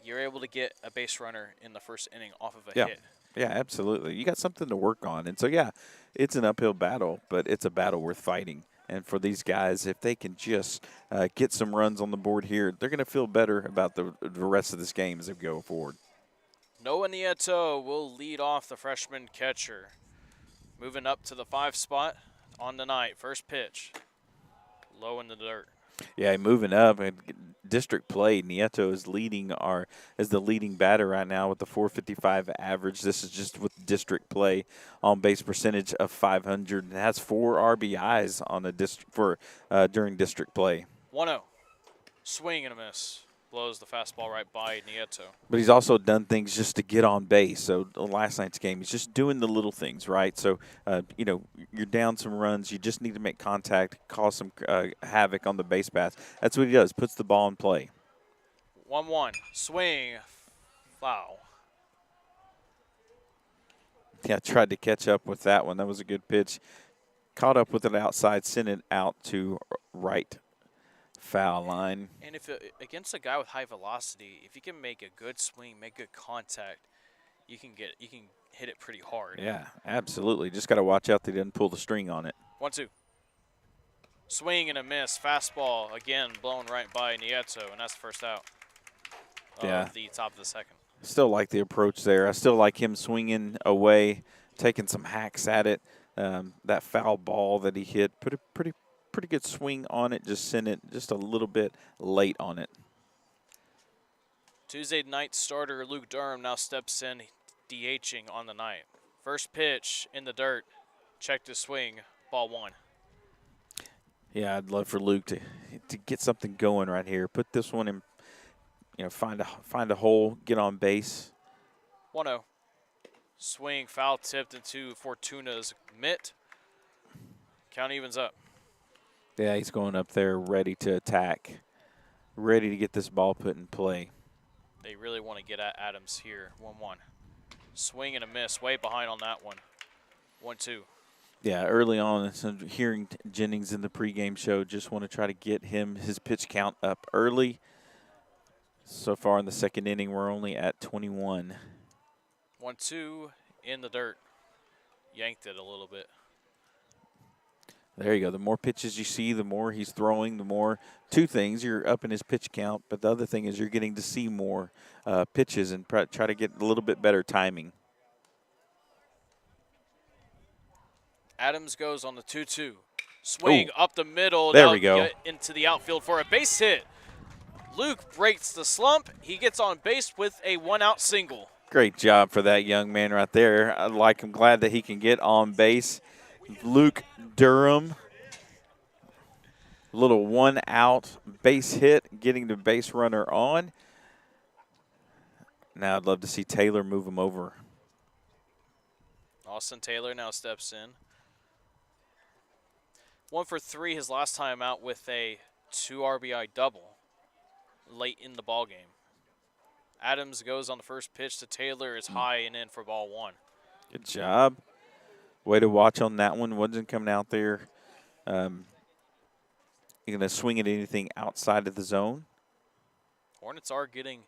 you're able to get a base runner in the first inning off of a hit. Yeah, absolutely. You got something to work on. And so, yeah, it's an uphill battle, but it's a battle worth fighting. And for these guys, if they can just get some runs on the board here, they're going to feel better about the rest of this game as they go forward. Noah Nieto will lead off the freshman catcher. Moving up to the 5 spot on the night. First pitch, low in the dirt. Yeah, moving up and district play. Nieto is the leading batter right now with the .455 average. This is just with district play, on base percentage of .500. And has 4 RBIs on during district play. 1-0, swing and a miss. blows the fastball right by Nieto. But he's also done things just to get on base. So last night's game, he's just doing the little things, right? So, you're down some runs. You just need to make contact, cause some havoc on the base paths. That's what he does, puts the ball in play. 1-1. Swing. Foul. Yeah, tried to catch up with that one. That was a good pitch. Caught up with it outside, sent it out to right foul line. And if against a guy with high velocity, if you can make a good swing, make good contact, you can hit it pretty hard. Yeah, absolutely. Just got to watch out that he doesn't pull the string on it. 1-2. Swing and a miss. Fastball again blown right by Nieto, and that's the first out. Yeah. The top of the second. Still like the approach there. I still like him swinging away, taking some hacks at it. That foul ball that he hit, put a pretty good swing on it, just sent it just a little bit late on it. Tuesday night starter Luke Durham now steps in, DHing on the night. First pitch in the dirt, check to swing, ball 1. Yeah, I'd love for Luke to get something going right here. Put this one in, find a hole, get on base. 1-0. Swing, foul tipped into Fortuna's mitt. Count evens up. Yeah, he's going up there ready to attack, ready to get this ball put in play. They really want to get at Adams here. 1-1. Swing and a miss, way behind on that one. 1-2. Yeah, early on, hearing Jennings in the pregame show, just want to try to get his pitch count up early. So far in the second inning, we're only at 21. 1-2 in the dirt. Yanked it a little bit. There you go. The more pitches you see, the more he's throwing, the more two things. You're up in his pitch count, but the other thing is you're getting to see more pitches and try to get a little bit better timing. Adams goes on the 2-2. Swing up the middle. There now we go. Into the outfield for a base hit. Luke breaks the slump. He gets on base with a 1-out single. Great job for that young man right there. I'm glad that he can get on base. Luke Durham, little 1-out base hit, getting the base runner on. Now I'd love to see Taylor move him over. Austin Taylor now steps in. 1 for 3 his last time out with a 2 RBI double late in the ball game. Adams goes on the first pitch to Taylor, is high and in for ball 1. Good job. Way to watch on that one. Wasn't coming out there. You're going to swing at anything outside of the zone. Hornets are getting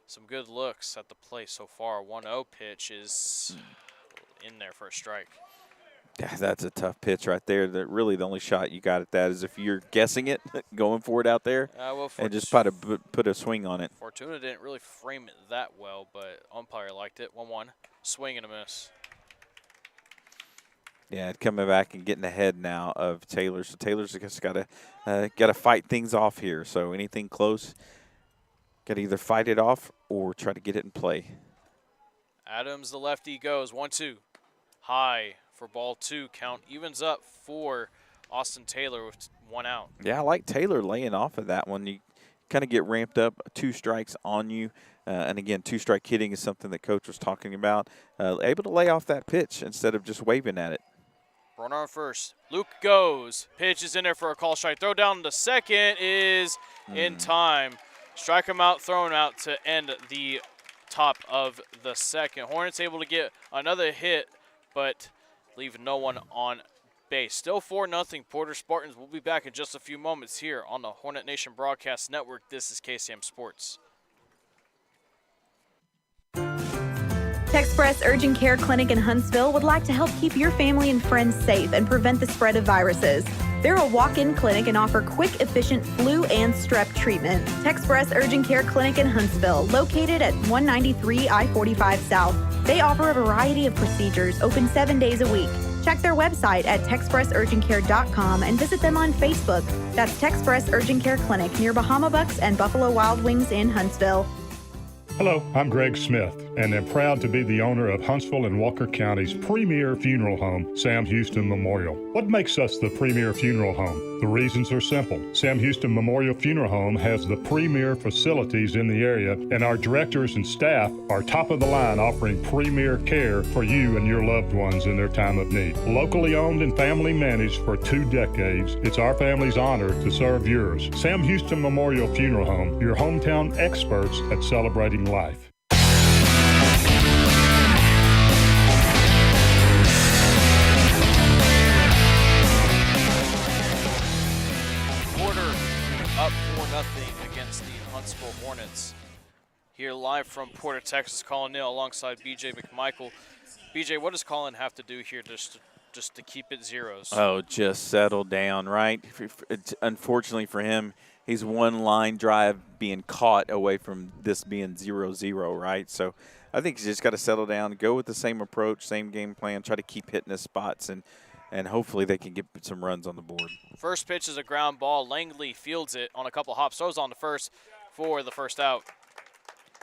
some good looks at the plate so far. 1-0 pitch is in there for a strike. Yeah, that's a tough pitch right there. That really the only shot you got at that is if you're guessing it, going for it out there, and just put a swing on it. Fortuna didn't really frame it that well, but umpire liked it. 1-1. Swing and a miss. Yeah, coming back and getting ahead now of Taylor. So Taylor's just got to fight things off here. So anything close, got to either fight it off or try to get it in play. Adams, the lefty, goes 1-2. High for ball 2. Count evens up for Austin Taylor with 1 out. Yeah, I like Taylor laying off of that one. You kind of get ramped up, 2 strikes on you. And again, 2-strike hitting is something that Coach was talking about. Able to lay off that pitch instead of just waving at it. Runner on first. Luke goes. Pitch is in there for a call strike. Throw down to second is in time. Strike him out, throw him out to end the top of the second. Hornets able to get another hit, but leave no one on base. Still 4-0 Porter Spartans. We'll be back in just a few moments here on the Hornet Nation Broadcast Network. This is KSAM Sports. Texpress Urgent Care Clinic in Huntsville would like to help keep your family and friends safe and prevent the spread of viruses. They're a walk-in clinic and offer quick, efficient flu and strep treatment. Texpress Urgent Care Clinic in Huntsville, located at 193 I-45 South. They offer a variety of procedures, open 7 days a week. Check their website at texpressurgentcare.com and visit them on Facebook. That's Texpress Urgent Care Clinic near Bahama Bucks and Buffalo Wild Wings in Huntsville. Hello, I'm Greg Smith. and am proud to be the owner of Huntsville and Walker County's premier funeral home, Sam Houston Memorial. What makes us the premier funeral home? The reasons are simple. Sam Houston Memorial Funeral Home has the premier facilities in the area, and our directors and staff are top of the line, offering premier care for you and your loved ones in their time of need. Locally owned and family managed for 2 decades, it's our family's honor to serve yours. Sam Houston Memorial Funeral Home, your hometown experts at celebrating life. Up 4-0 against the Huntsville Hornets. Here live from Porter, Texas, Collin Neill alongside BJ McMichael. BJ, what does Collin have to do here just to keep it zeros? Oh, just settle down, right? Unfortunately for him, he's one line drive being caught away from this being 0-0, right? So I think he's just got to settle down, go with the same approach, same game plan, try to keep hitting his spots, and hopefully they can get some runs on the board. First pitch is a ground ball. Langley fields it on a couple hops, throws on the first for the first out.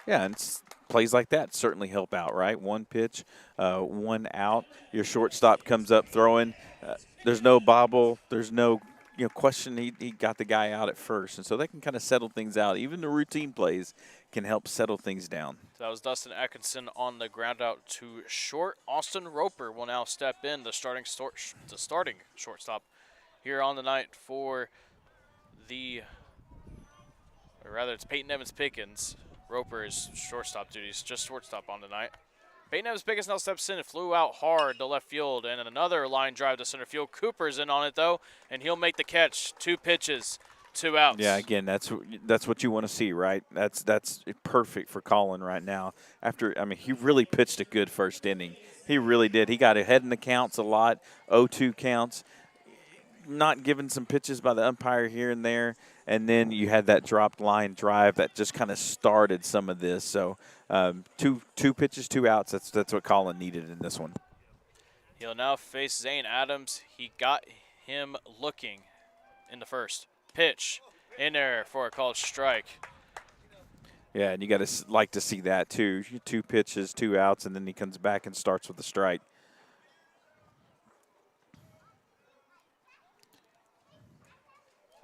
Yeah, and plays like that certainly help out, right? One pitch, 1 out. Your shortstop comes up throwing. There's no bobble. There's no question. He got the guy out at first, and so they can kind of settle things out. Even the routine plays can help settle things down. So that was Dustin Atkinson on the ground out to short. Austin Roper will now step in, the starting shortstop here on the night for it's Peyton Evans-Pickens. Roper is shortstop duties, just shortstop on the night. Peyton Evans-Pickens now steps in and flew out hard to left field, and another line drive to center field. Cooper's in on it, though, and he'll make the catch. 2 pitches, 2 outs. Yeah, again, that's what you want to see, right? That's perfect for Collin right now. He really pitched a good first inning. He really did. He got ahead in the counts a lot, 0-2 counts, not given some pitches by the umpire here and there, and then you had that dropped line drive that just kind of started some of this. So two pitches, 2 outs, that's what Collin needed in this one. He'll now face Zane Adams. He got him looking in the first. Pitch in there for a called strike. Yeah, and you got to like to see that too. 2 pitches, 2 outs, and then he comes back and starts with a strike.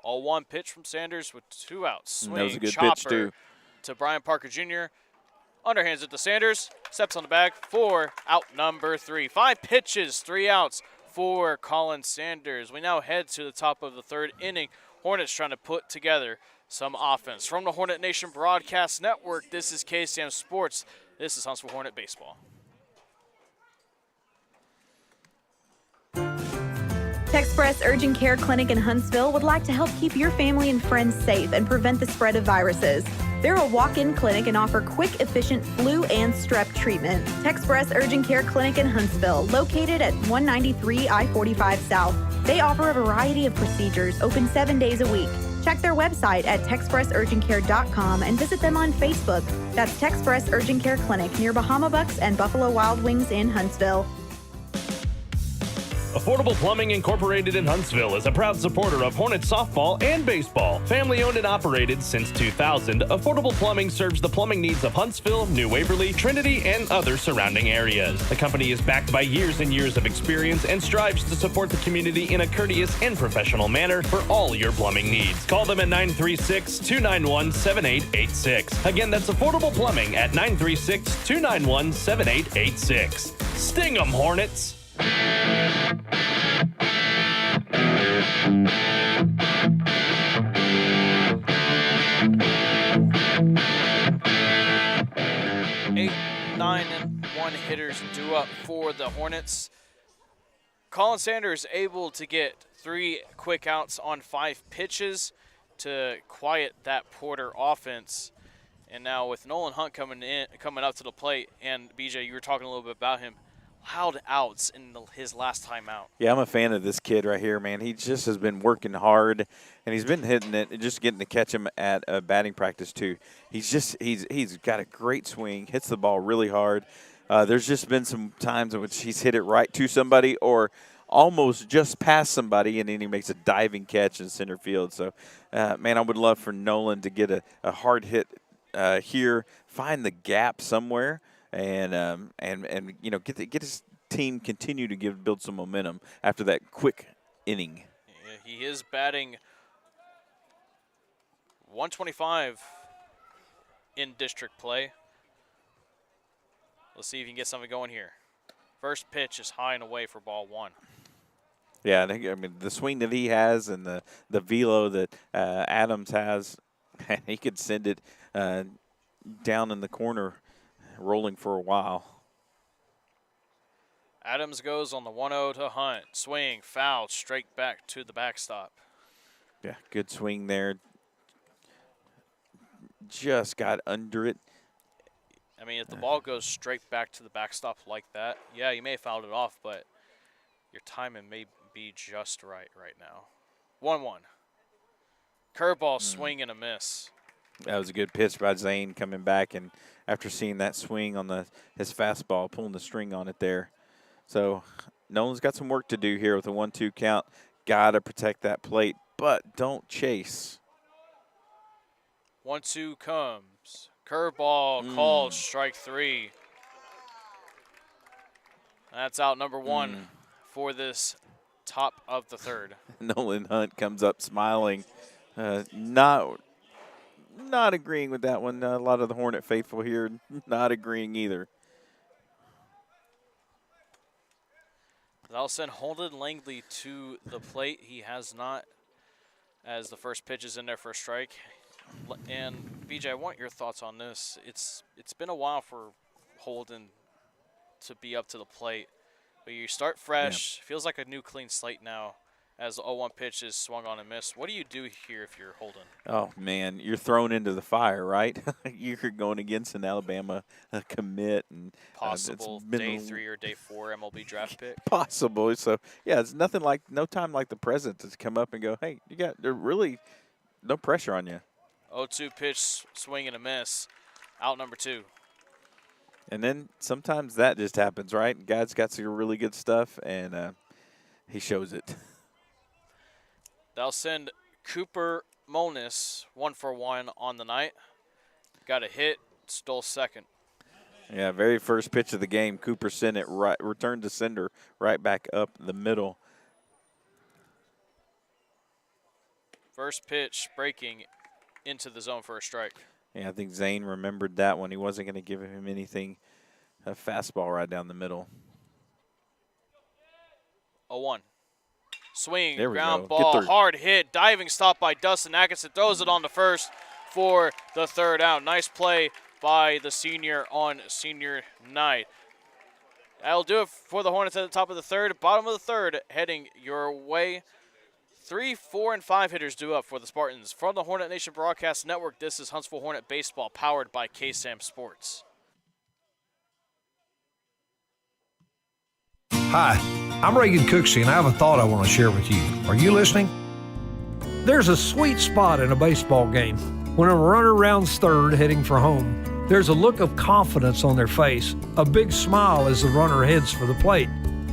All 1 pitch from Sanders with 2 outs. Swing, that was a good chopper pitch too. To Brian Parker Jr. Underhands it to Sanders. Steps on the bag for out number 3. 5 pitches, 3 outs for Collin Sanders. We now head to the top of the 3rd inning. Hornets trying to put together some offense. From the Hornet Nation Broadcast Network, this is KSAM Sports. This is Huntsville Hornet Baseball. Texpress Urgent Care Clinic in Huntsville would like to help keep your family and friends safe and prevent the spread of viruses. They're a walk-in clinic and offer quick, efficient flu and strep treatment. Texpress Urgent Care Clinic in Huntsville, located at 193 I-45 South. They offer a variety of procedures, open 7 days a week. Check their website at texpressurgentcare.com and visit them on Facebook. That's Texpress Urgent Care Clinic near Bahama Bucks and Buffalo Wild Wings in Huntsville. Affordable Plumbing Incorporated in Huntsville is a proud supporter of Hornets softball and baseball. Family owned and operated since 2000, Affordable Plumbing serves the plumbing needs of Huntsville, New Waverly, Trinity, and other surrounding areas. The company is backed by years and years of experience and strives to support the community in a courteous and professional manner for all your plumbing needs. Call them at 936-291-7886. Again, that's Affordable Plumbing at 936-291-7886. Sting 'em, Hornets! 8, 9, and 1 hitters due up for the Hornets. Collin Sanders able to get 3 quick outs on 5 pitches to quiet that Porter offense. And now with Nolan Hunt coming up to the plate, and BJ, you were talking a little bit about him. Loud outs in his last time out. Yeah, I'm a fan of this kid right here, man. He just has been working hard, and he's been hitting it and just getting to catch him at batting practice too. He's got a great swing, hits the ball really hard. There's just been some times in which he's hit it right to somebody or almost just past somebody, and then he makes a diving catch in center field. So, man, I would love for Nolan to get a hard hit here, find the gap somewhere, and you know, get his team continue to build some momentum after that quick inning. Yeah, he is batting 125 in district play. Let's see if he can get something going here. First pitch is high and away for ball 1. Yeah, I mean the swing that he has and the velo that Adams has, he could send it down in the corner, rolling for a while. Adams goes on the 1-0 to Hunt. Swing, foul, straight back to the backstop. Yeah, good swing there. Just got under it. I mean, if the ball goes straight back to the backstop like that, yeah, you may have fouled it off, but your timing may be just right now. 1-1. Curveball, swing and a miss. That was a good pitch by Zane coming back, and after seeing that swing on his fastball, pulling the string on it there. So Nolan's got some work to do here with a 1-2 count. Got to protect that plate, but don't chase. 1-2 comes. Curveball called, strike 3. That's out number 1 for this top of the 3rd. Nolan Hunt comes up smiling, not agreeing with that one. A lot of the Hornet faithful here not agreeing either. That'll send Holden Langley to the plate. He has not, as the first pitch is in there for a strike. And BJ, I want your thoughts on this. It's been a while for Holden to be up to the plate, but you start fresh. Yeah. Feels like a new clean slate now, as the 0-1 pitch is swung on and missed. What do you do here if you're Holden? Oh man, you're thrown into the fire, right? You're going against an Alabama commit and possible day 3 or day 4 MLB draft pick. Possible. So yeah, it's no time like the present to come up and go, hey, there's really no pressure on you. 0-2 pitch, swing and a miss. Out number 2. And then sometimes that just happens, right? Guy's got some really good stuff, and he shows it. They'll send Cooper Molness 1-for-1 on the night. Got a hit, stole second. Yeah, very first pitch of the game, Cooper sent it right, returned to sender right back up the middle. First pitch breaking into the zone for a strike. Yeah, I think Zane remembered that one. He wasn't going to give him anything, a fastball right down the middle. 0-1. Swing, there we ground go. ball, hard hit, diving stop by Dustin Atkinson. Throws it on the first for the 3rd out. Nice play by the senior on senior night. That'll do it for the Hornets at the top of the 3rd. Bottom of the 3rd, heading your way. 3, 4, and 5 hitters due up for the Spartans. From the Hornet Nation Broadcast Network, this is Huntsville Hornet Baseball, powered by KSAM Sports. Hi, I'm Reagan Cooksey, and I have a thought I want to share with you. Are you listening? There's a sweet spot in a baseball game. When a runner rounds 3rd heading for home, there's a look of confidence on their face, a big smile as the runner heads for the plate.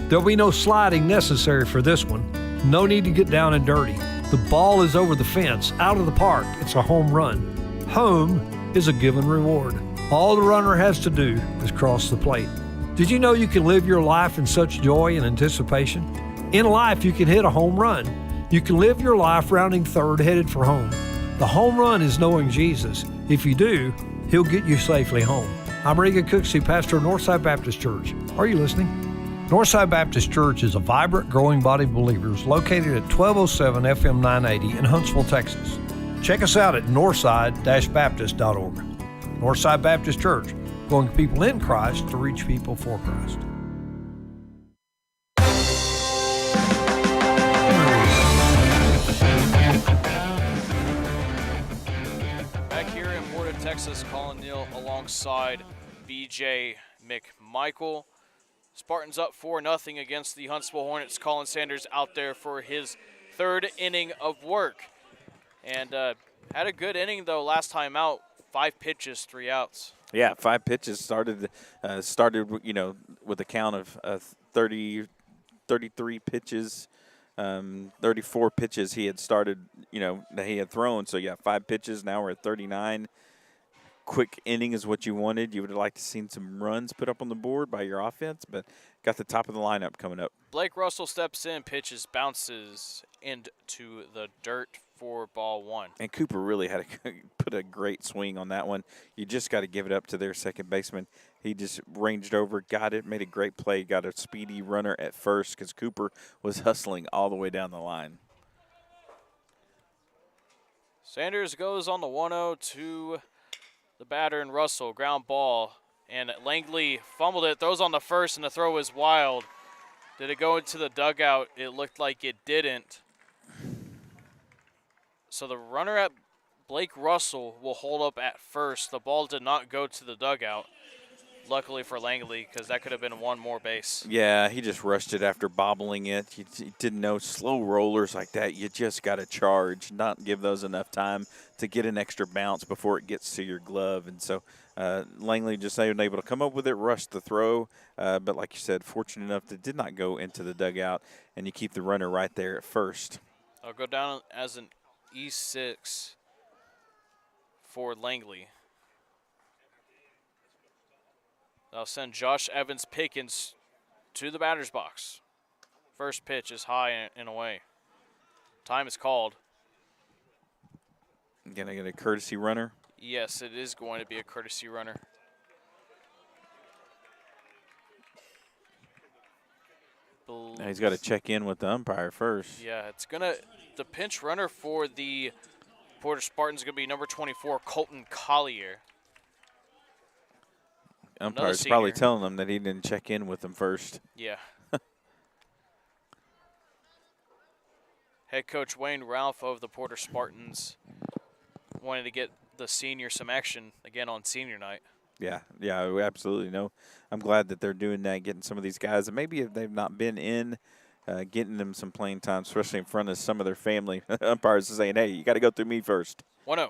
There'll be no sliding necessary for this one. No need to get down and dirty. The ball is over the fence, out of the park. It's a home run. Home is a given reward. All the runner has to do is cross the plate. Did you know you can live your life in such joy and anticipation? In life, you can hit a home run. You can live your life rounding 3rd headed for home. The home run is knowing Jesus. If you do, he'll get you safely home. I'm Reagan Cooksey, pastor of Northside Baptist Church. Are you listening? Northside Baptist Church is a vibrant, growing body of believers located at 1207 FM 980 in Huntsville, Texas. Check us out at northside-baptist.org. Northside Baptist Church, going people in Christ to reach people for Christ. Back here in Florida, Texas, Collin, Neill alongside BJ McMichael. Spartans up 4-0 against the Huntsville Hornets. Collin Sanders out there for his 3rd inning of work. And had a good inning, though, last time out. 5 pitches, 3 outs. Yeah, 5 pitches started with a count of 33 pitches, 34 pitches he had started, that he had thrown. So, yeah, 5 pitches. Now we're at 39. quick inning is what you wanted. You would have liked to seen some runs put up on the board by your offense, but got the top of the lineup coming up. Blake Russell steps in, pitches, bounces into the dirt for ball 1. And Cooper really had to put a great swing on that one. You just got to give it up to their second baseman. He just ranged over, got it, made a great play, got a speedy runner at first because Cooper was hustling all the way down the line. Sanders goes on the 1-0 to the batter and Russell. Ground ball. And Langley fumbled it, throws on the first, and the throw is wild. Did it go into the dugout? It looked like it didn't. So the runner at Blake Russell will hold up at first. The ball did not go to the dugout. Luckily for Langley, because that could have been one more base. Yeah, he just rushed it after bobbling it. You didn't know slow rollers like that. You just got to charge, not give those enough time to get an extra bounce before it gets to your glove. And so Langley just able to come up with it, rush the throw. But like you said, fortunate enough that it did not go into the dugout, and you keep the runner right there at first. I'll go down as an E6 for Langley. I'll send Josh Evans Pickens to the batter's box. First pitch is high and away. Time is called. Gonna get a courtesy runner. Yes, it is going to be a courtesy runner. Now he's got to check in with the umpire first. Yeah, it's the pinch runner for the Porter Spartans is gonna be number 24, Colton Collier. Umpire's probably telling them that he didn't check in with them first. Yeah. Head coach Wayne Ralph of the Porter Spartans wanted to get the senior some action again on senior night. Yeah, we absolutely know. I'm glad that they're doing that, getting some of these guys, and maybe if they've not been in, getting them some playing time, especially in front of some of their family. Umpires are saying, hey, you got to go through me first. 1-0.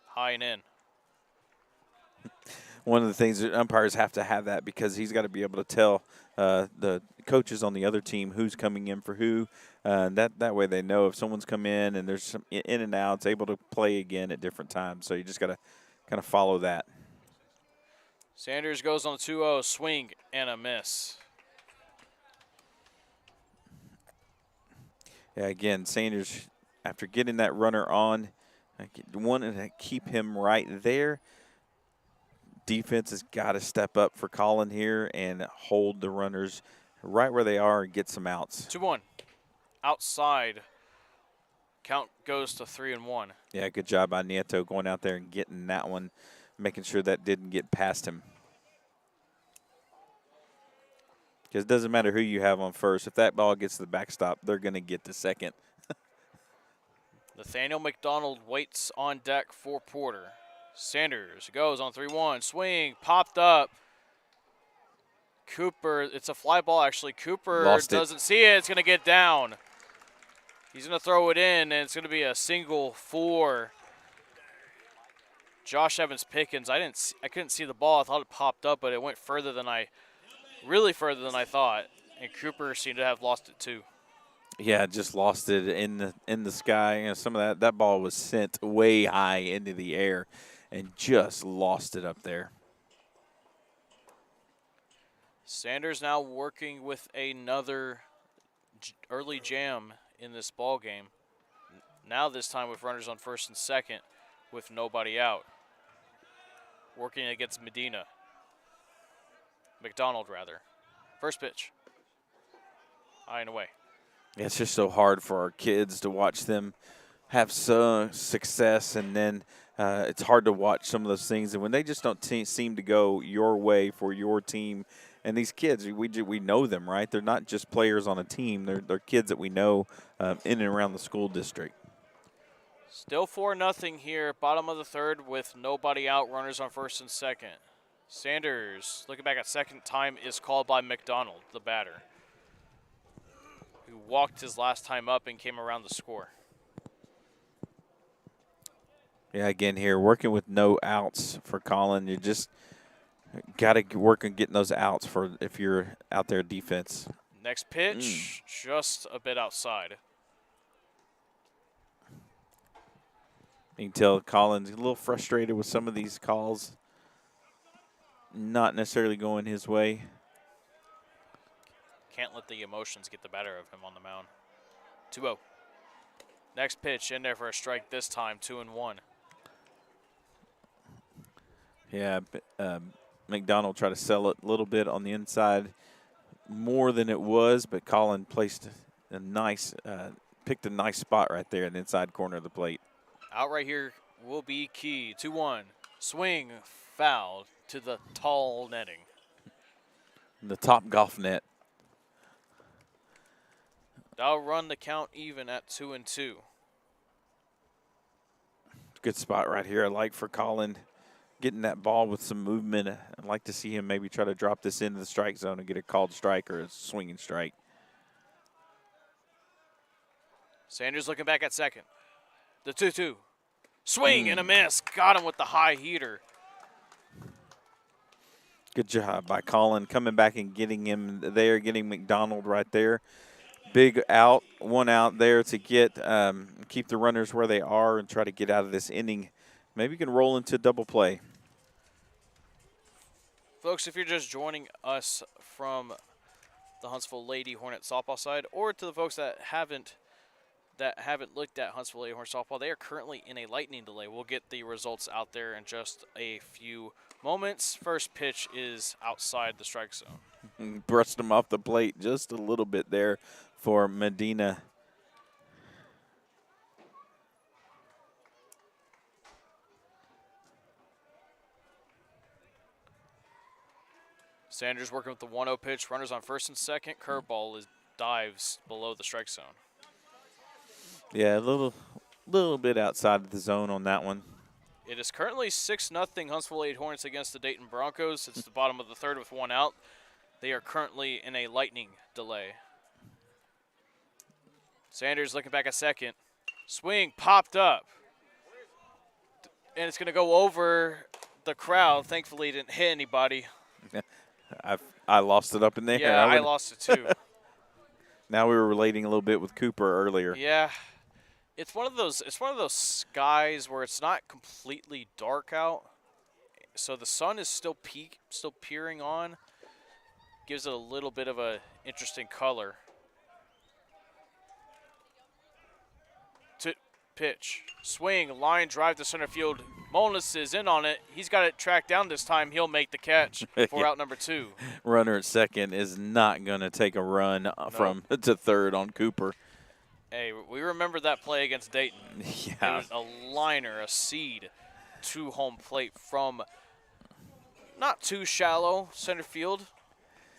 High and in. One of the things that umpires have to have that because he's got to be able to tell the coaches on the other team who's coming in for who. That way they know if someone's come in and there's some in and outs, able to play again at different times. So you just got to kind of follow that. Sanders goes on the 2-0, swing and a miss. Yeah, again, Sanders, after getting that runner on, wanted to keep him right there. Defense has got to step up for Collin here and hold the runners right where they are and get some outs. 2-1. Outside. Count goes to 3-1. Yeah, good job by Nieto going out there and getting that one, making sure that didn't get past him. Because it doesn't matter who you have on first. If that ball gets to the backstop, they're going to get to second. Nathaniel McDonald waits on deck for Porter. Sanders goes on 3-1, swing, popped up. Cooper, it's a fly ball actually. Cooper doesn't see it, it's going to get down. He's going to throw it in, and it's going to be a single for Josh Evans Pickens. I couldn't see the ball. I thought it popped up, but it went really further than I thought. And Cooper seemed to have lost it too. Yeah, just lost it in the sky. You know, some of that ball was sent way high into the air and just lost it up there. Sanders now working with another early jam in this ball game. Now this time with runners on first and second with nobody out. Working against McDonald rather. First pitch. High and away. Yeah, it's just so hard for our kids to watch them have some success, and then it's hard to watch some of those things. And when they just don't seem to go your way for your team, and these kids, we know them, right? They're not just players on a team. They're kids that we know in and around the school district. Still 4-0 here, bottom of the third with nobody out, runners on first and second. Sanders, looking back at second time, is called by McDonald, the batter, who walked his last time up and came around the score. Yeah, again here, working with no outs for Collin. You just got to work on getting those outs for if you're out there defense. Next pitch, just a bit outside. You can tell Collin's a little frustrated with some of these calls, not necessarily going his way. Can't let the emotions get the better of him on the mound. 2-0. Next pitch in there for a strike this time, 2-1. Yeah, McDonald tried to sell it a little bit on the inside, more than it was, but Collin placed a nice, picked a nice spot right there in the inside corner of the plate. Out right here will be key. 2-1. Swing, foul to the tall netting. The top golf net. That'll run the count even at 2-2. Good spot right here. I like for Collin getting that ball with some movement. I'd like to see him maybe try to drop this into the strike zone and get a called strike or a swinging strike. Sanders looking back at second. The 2-2. Swing and a miss. Got him with the high heater. Good job by Collin coming back and getting him there, getting McDonald right there. Big out, one out there to get keep the runners where they are and try to get out of this inning. Maybe you can roll into double play. Folks, if you're just joining us from the Huntsville Lady Hornet softball side, or to the folks that haven't looked at Huntsville Lady Hornet softball, they are currently in a lightning delay. We'll get the results out there in just a few moments. First pitch is outside the strike zone. Brushed him off the plate just a little bit there for Medina. Sanders working with the 1-0 pitch. Runners on first and second. Curveball dives below the strike zone. Yeah, a little bit outside of the zone on that one. It is currently 6-0 Huntsville Lady Hornets against the Dayton Broncos. It's the bottom of the third with one out. They are currently in a lightning delay. Sanders looking back at second. Swing popped up. And it's going to go over the crowd. Thankfully, it didn't hit anybody. I lost it up in there. Yeah, I lost it too. Now we were relating a little bit with Cooper earlier. Yeah. It's one of those skies where it's not completely dark out. So the sun is still peering on. Gives it a little bit of a interesting color. Pitch. Swing, line drive to center field. Molness is in on it. He's got it tracked down this time. He'll make the catch for out number 2. Runner at second is not going to take a run from to third on Cooper. Hey, we remember that play against Dayton. Yeah. It was a liner, a seed to home plate from not too shallow center field,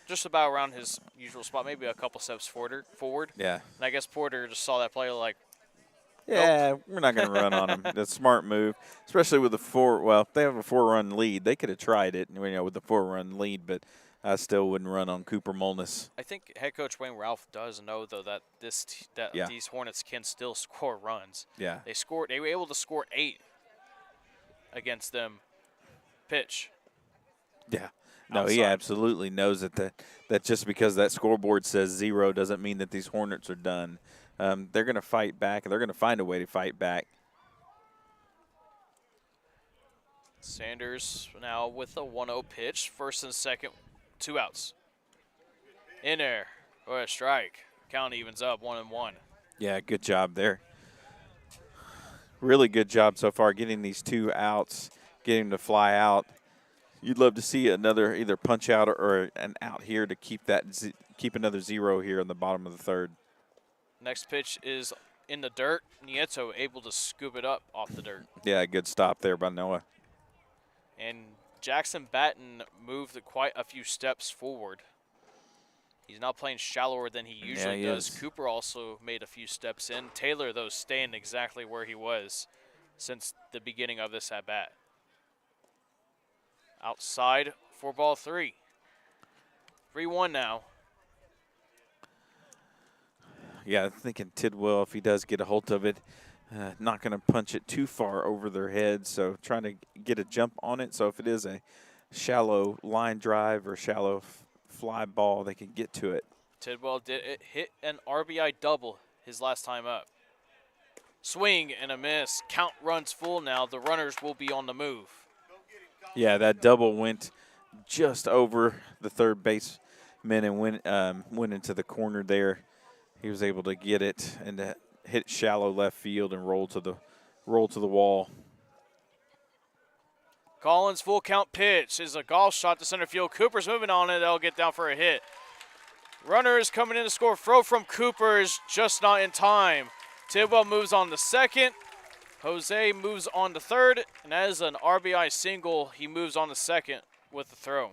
just about around his usual spot, maybe a couple steps forward. Yeah. And I guess Porter just saw that play like, yeah, nope. We're not going to run on him. That's a smart move, especially with if they have a 4-run lead, they could have tried it, with the 4-run lead, but I still wouldn't run on Cooper Molness. I think head coach Wayne Ralph does know, though, that these Hornets can still score runs. Yeah. They were able to score 8 against them. Pitch. Yeah. No, Outside. he absolutely knows that just because that scoreboard says 0 doesn't mean that these Hornets are done. They're going to fight back. They're going to find a way to fight back. Sanders now with a 1-0 pitch. First and second, 2 outs. In there for a strike. Count evens up 1-1. Yeah, good job there. Really good job so far getting these 2 outs, getting them to fly out. You'd love to see another either punch out or an out here to keep another 0 here in the bottom of the third. Next pitch is in the dirt. Nieto able to scoop it up off the dirt. Yeah, good stop there by Noah. And Jackson Batten moved quite a few steps forward. He's now playing shallower than he usually does. Cooper also made a few steps in. Taylor, though, staying exactly where he was since the beginning of this at-bat. Outside for ball 3. 3-1 now. Yeah, I'm thinking Tidwell, if he does get a hold of it, not going to punch it too far over their head, so trying to get a jump on it. So if it is a shallow line drive or shallow fly ball, they can get to it. Tidwell hit an RBI double his last time up. Swing and a miss. Count runs full now. The runners will be on the move. Yeah, that double went just over the third baseman and went into the corner there. He was able to get it and hit shallow left field and roll to the wall. Collin's full count pitch is a golf shot to center field. Cooper's moving on it. They'll get down for a hit. Runner is coming in to score. Throw from Cooper is just not in time. Tidwell moves on to second. Jose moves on to third. And as an RBI single, he moves on to second with the throw.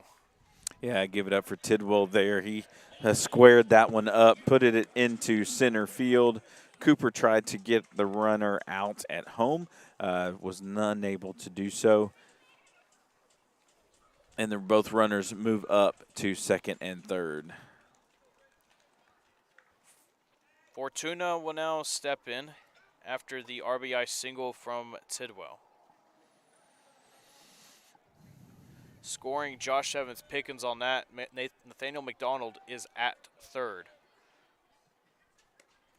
Yeah, I give it up for Tidwell there. He squared that one up, put it into center field. Cooper tried to get the runner out at home, was unable to do so. And then both runners move up to second and third. Fortuna will now step in after the RBI single from Tidwell. Scoring Josh Evans Pickens on that. Nathaniel McDonald is at third.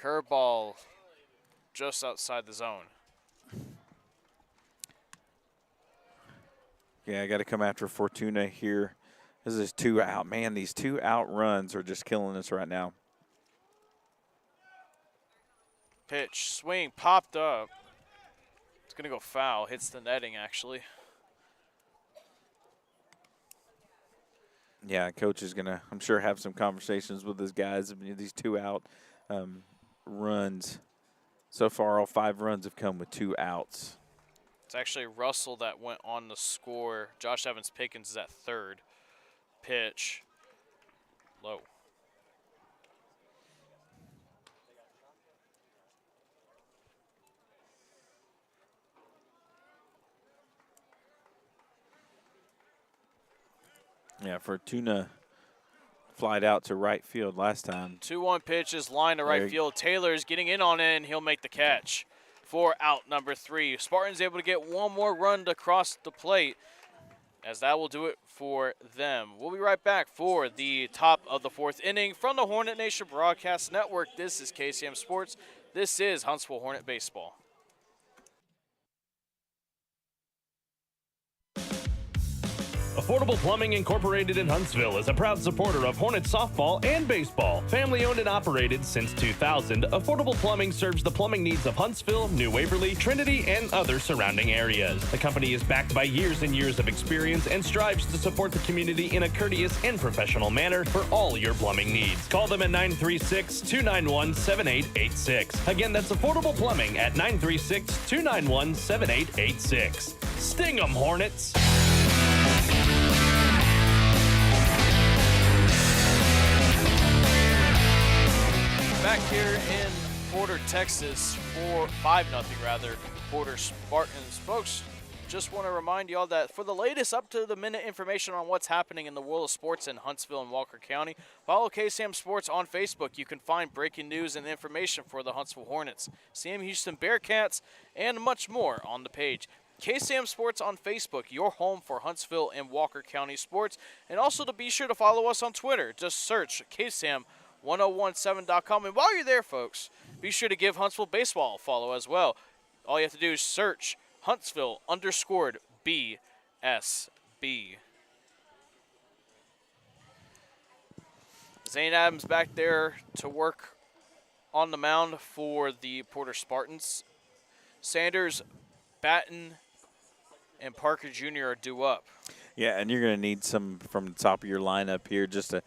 Curveball just outside the zone. Yeah, I got to come after Fortuna here. This is 2 out. Man, these 2 out runs are just killing us right now. Pitch, swing, popped up. It's going to go foul. Hits the netting, actually. Yeah, coach is going to, I'm sure, have some conversations with his guys. I mean, these 2 out runs. So far, all 5 runs have come with 2 outs. It's actually Russell that went on the score. Josh Evans Pickens is at third. Pitch, low. Yeah, Fortuna flied out to right field last time. 2-1 pitch is line to right field. Taylor's getting in on it, and he'll make the catch. For out number 3. Spartans able to get one more run to cross the plate, as that will do it for them. We'll be right back for the top of the 4th inning from the Hornet Nation Broadcast Network. This is KSAM Sports. This is Huntsville Hornet Baseball. Affordable Plumbing Incorporated in Huntsville is a proud supporter of Hornet softball and baseball. Family owned and operated since 2000, Affordable Plumbing serves the plumbing needs of Huntsville, New Waverly, Trinity, and other surrounding areas. The company is backed by years and years of experience and strives to support the community in a courteous and professional manner for all your plumbing needs. Call them at 936-291-7886. Again, that's Affordable Plumbing at 936-291-7886. Sting 'em, Hornets! Back here in Porter, Texas, 5-0 Porter Spartans. Folks, just want to remind y'all that for the latest up-to-the-minute information on what's happening in the world of sports in Huntsville and Walker County, follow KSAM Sports on Facebook. You can find breaking news and information for the Huntsville Hornets, Sam Houston Bearcats, and much more on the page. KSAM Sports on Facebook, your home for Huntsville and Walker County sports. And also to be sure to follow us on Twitter. Just search KSAM1017.com. And while you're there, folks, be sure to give Huntsville Baseball a follow as well. All you have to do is search Huntsville_BSB. Zane Adams back there to work on the mound for the Porter Spartans. Sanders, Batten, and Parker Jr. are due up. Yeah, and you're going to need some from the top of your lineup here just to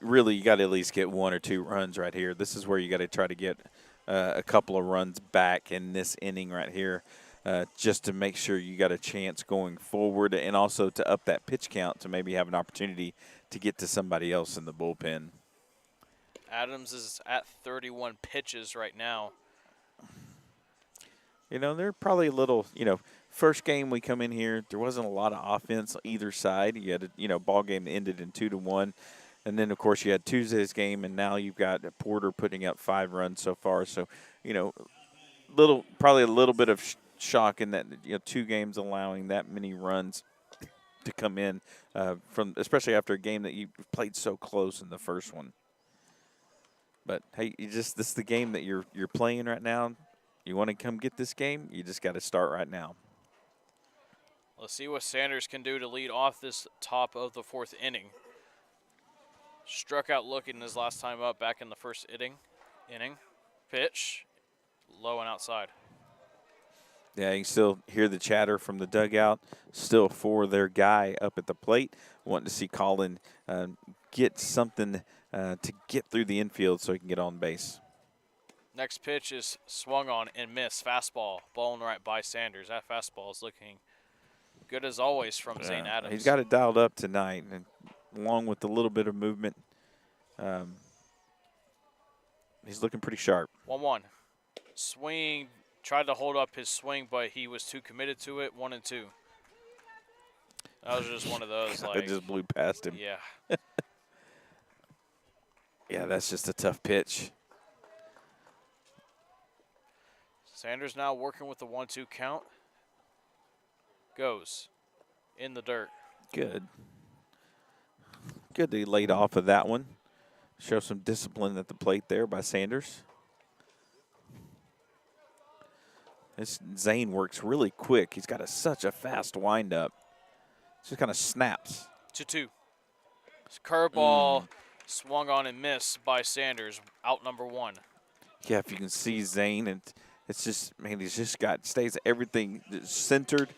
really, you got to at least get 1 or 2 runs right here. This is where you got to try to get a couple of runs back in this inning right here just to make sure you got a chance going forward, and also to up that pitch count to maybe have an opportunity to get to somebody else in the bullpen. Adams is at 31 pitches right now. You know, they're probably a little, first game we come in here, there wasn't a lot of offense either side. You had a, ball game ended in 2-1. And then, of course, you had Tuesday's game, and now you've got Porter putting up 5 runs so far. So, probably a little bit of shock in that, 2 games allowing that many runs to come in, especially after a game that you played so close in the first one. But, hey, this is the game that you're playing right now. You want to come get this game, you just got to start right now. Let's see what Sanders can do to lead off this top of the 4th inning. Struck out looking his last time up back in the first inning. Pitch, low and outside. Yeah, you can still hear the chatter from the dugout. Still for their guy up at the plate. Wanting to see Collin get something to get through the infield so he can get on base. Next pitch is swung on and missed. Fastball, ball right by Sanders. That fastball is looking good as always from Zane Adams. He's got it dialed up tonight, and along with a little bit of movement, he's looking pretty sharp. 1-1. Swing, tried to hold up his swing, but he was too committed to it. 1-2. That was just one of those. It just blew past him. Yeah. Yeah, that's just a tough pitch. Sanders now working with the 1-2 count. Goes in the dirt. Good. Good that he laid off of that one. Show some discipline at the plate there by Sanders. This Zane works really quick. He's got such a fast windup. Just kind of snaps. 2-2. Curveball swung on and missed by Sanders. Out number 1. Yeah, if you can see Zane, and it's just, man, he's just stays everything centered,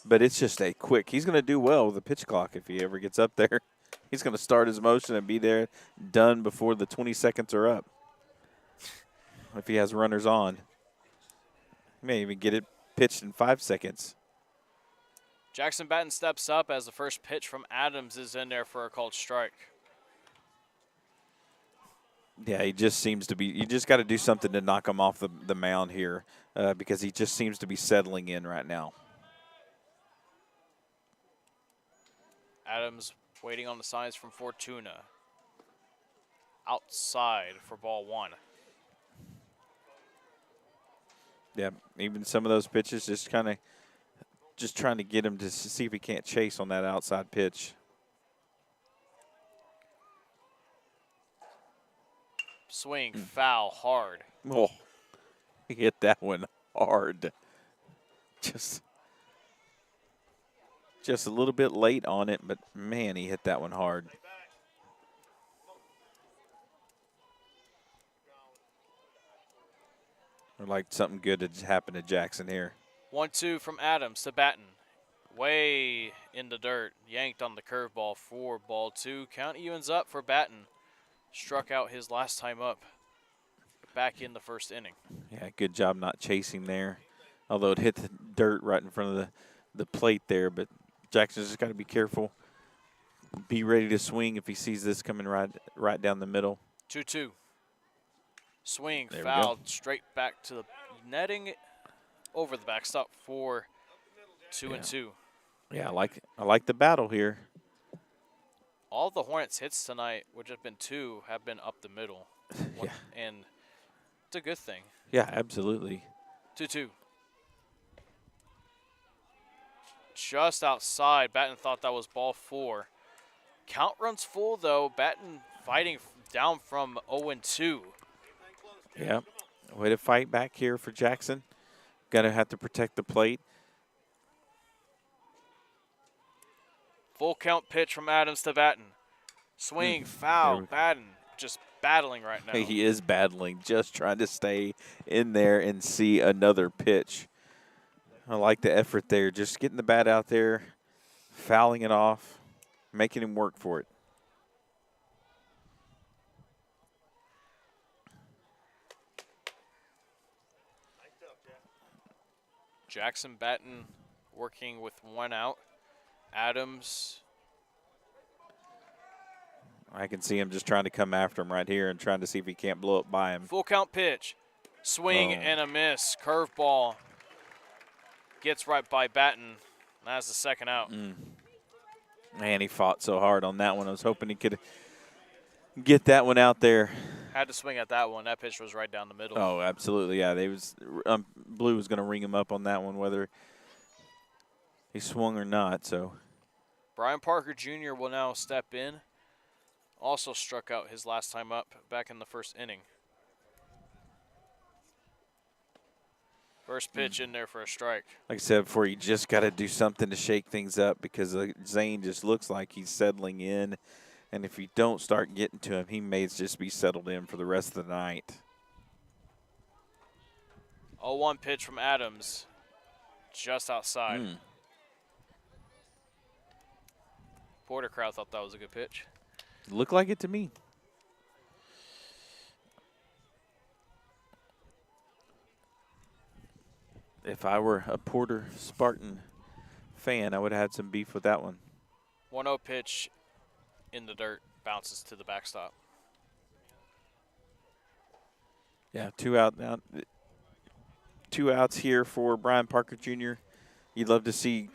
but it's just a quick. He's going to do well with the pitch clock if he ever gets up there. He's going to start his motion and be there, done before the 20 seconds are up. If he has runners on. He may even get it pitched in 5 seconds. Jackson Batten steps up as the first pitch from Adams is in there for a called strike. Yeah, he just seems to be – you just got to do something to knock him off the mound here because he just seems to be settling in right now. Adams waiting on the signs from Fortuna. Outside for ball 1. Yeah, even some of those pitches just kind of just trying to get him to see if he can't chase on that outside pitch. Swing, foul, hard. Oh, he hit that one hard. Just a little bit late on it, but, man, he hit that one hard. Or like something good to happen to Jackson here. 1-2 from Adams to Batten. Way in the dirt. Yanked on the curveball for ball 2. Count evens up for Batten. Struck out his last time up back in the first inning. Yeah, good job not chasing there. Although it hit the dirt right in front of the plate there. But Jackson's just got to be careful. Be ready to swing if he sees this coming right down the middle. 2-2. Swing, There fouled straight back to the netting over the backstop for 2-2. Yeah, I like the battle here. All of the Hornets' hits tonight, which have been 2, have been up the middle. Yeah. And it's a good thing. Yeah, absolutely. 2-2. Just outside. Batten thought that was ball 4. Count runs full, though. Batten fighting down from 0-2. Yeah, way to fight back here for Jackson. Got to have to protect the plate. Full count pitch from Adams to Batten. Swing, foul, Batten just battling right now. He is battling, just trying to stay in there and see another pitch. I like the effort there, just getting the bat out there, fouling it off, making him work for it. Jackson Batten working with 1 out. Adams. I can see him just trying to come after him right here and trying to see if he can't blow it by him. Full count pitch. Swing and a miss. Curveball. Gets right by Batten. That's the second out. Man, he fought so hard on that one. I was hoping he could get that one out there. Had to swing at that one. That pitch was right down the middle. Oh, absolutely. Yeah, Blue was going to ring him up on that one, whether he swung or not. So Brian Parker Jr. will now step in. Also struck out his last time up back in the first inning. First pitch in there for a strike. Like I said before, you just got to do something to shake things up because Zane just looks like he's settling in. And if you don't start getting to him, he may just be settled in for the rest of the night. 0-1 pitch from Adams, just outside. Porter crowd thought that was a good pitch. Looked like it to me. If I were a Porter Spartan fan, I would have had some beef with that one. 1-0 pitch in the dirt, bounces to the backstop. Yeah, 2 out now. 2 outs here for Brian Parker Jr. You'd love to see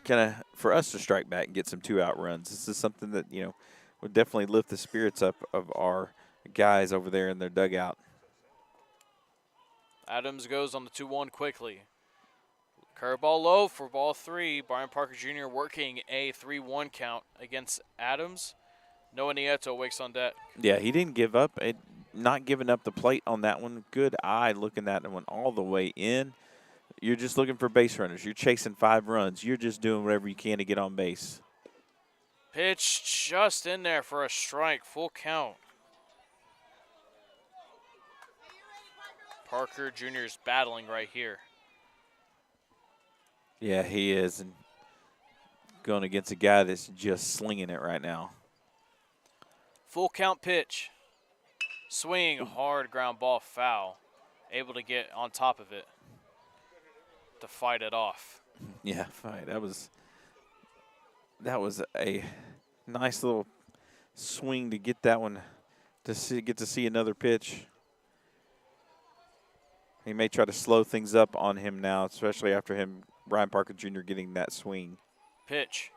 for us to strike back and get some 2-out runs. This is something that, would definitely lift the spirits up of our guys over there in their dugout. Adams goes on the 2-1 quickly. Curveball low for ball 3. Brian Parker Jr. working a 3-1 count against Adams. Noah Nieto wakes on deck. Yeah, he didn't give up. Not giving up the plate on that one. Good eye looking at that one all the way in. You're just looking for base runners. You're chasing 5 runs. You're just doing whatever you can to get on base. Pitch just in there for a strike. Full count. Parker Jr. is battling right here. Yeah, he is. And going against a guy that's just slinging it right now. Full count pitch. Swing, hard ground ball, foul. Able to get on top of it to fight it off. Yeah, fight. That was a nice little swing to get that one get to see another pitch. He may try to slow things up on him now, especially after Brian Parker Jr. getting that swing. Pitch.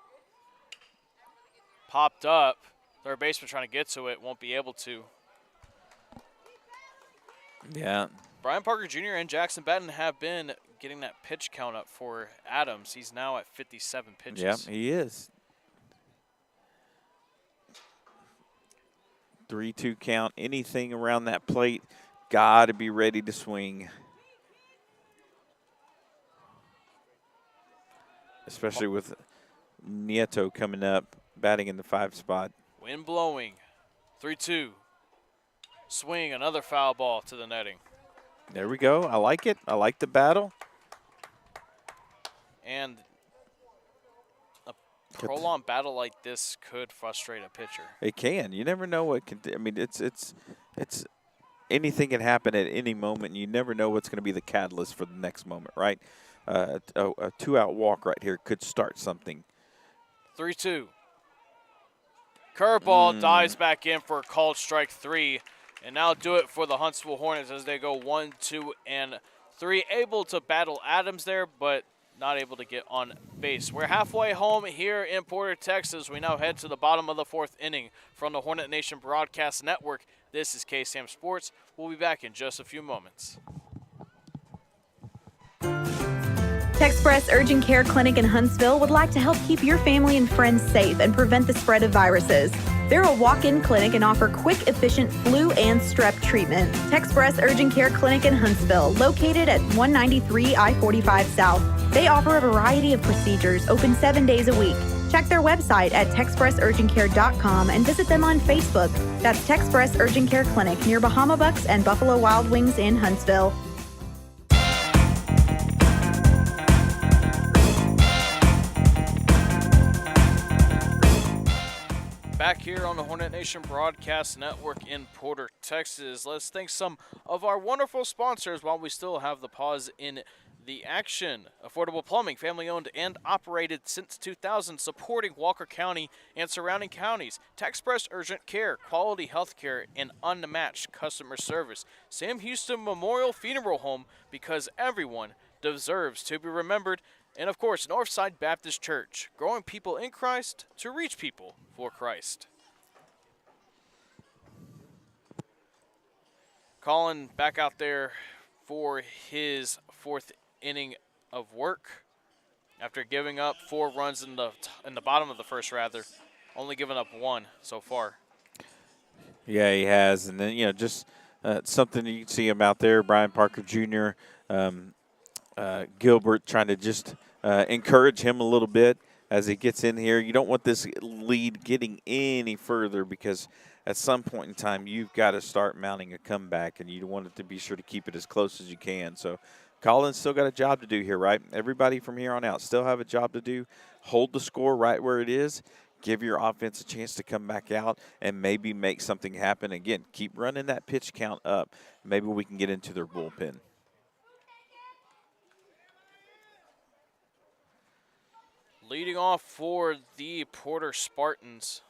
Popped up. Third baseman trying to get to it, won't be able to. Yeah. Brian Parker Jr. and Jackson Batten have been getting that pitch count up for Adams. He's now at 57 pitches. Yeah, he is. 3-2 count. Anything around that plate, got to be ready to swing. Especially with Nieto coming up, batting in the 5 spot. Wind blowing. 3-2. Swing, another foul ball to the netting. There we go. I like it. I like the battle. And a prolonged battle like this could frustrate a pitcher. It can. You never know what can. I mean, it's anything can happen at any moment. And you never know what's going to be the catalyst for the next moment, right? A 2-out walk right here could start something. 3-2. Curveball dives back in for a called strike 3. And now do it for the Huntsville Hornets as they go 1, 2, and 3. Able to battle Adams there, but not able to get on base. We're halfway home here in Porter, Texas. We now head to the bottom of the 4th inning from the Hornet Nation Broadcast Network. This is KSAM Sports. We'll be back in just a few moments. Texpress Urgent Care Clinic in Huntsville would like to help keep your family and friends safe and prevent the spread of viruses. They're a walk-in clinic and offer quick, efficient flu and strep treatment. Texpress Urgent Care Clinic in Huntsville, located at 193 I-45 South. They offer a variety of procedures, open 7 days a week. Check their website at texpressurgentcare.com and visit them on Facebook. That's Texpress Urgent Care Clinic near Bahama Bucks and Buffalo Wild Wings in Huntsville. Back here on the Hornet Nation Broadcast Network in Porter, Texas. Let's thank some of our wonderful sponsors while we still have the pause in the action. Affordable Plumbing, family-owned and operated since 2000, supporting Walker County and surrounding counties. Texpress Urgent Care, quality health care, and unmatched customer service. Sam Houston Memorial Funeral Home, because everyone deserves to be remembered. And, of course, Northside Baptist Church, growing people in Christ to reach people for Christ. Collin back out there for his 4th inning of work after giving up 4 runs in the bottom of the first, rather. Only giving up 1 so far. Yeah, he has. And then, just something you can see him out there, Brian Parker Jr., Gilbert trying to just encourage him a little bit as he gets in here. You don't want this lead getting any further because at some point in time you've got to start mounting a comeback, and you want it to be sure to keep it as close as you can. So Collin's still got a job to do here, right? Everybody from here on out still have a job to do. Hold the score right where it is. Give your offense a chance to come back out and maybe make something happen. Again, keep running that pitch count up. Maybe we can get into their bullpen. Leading off for the Porter Spartans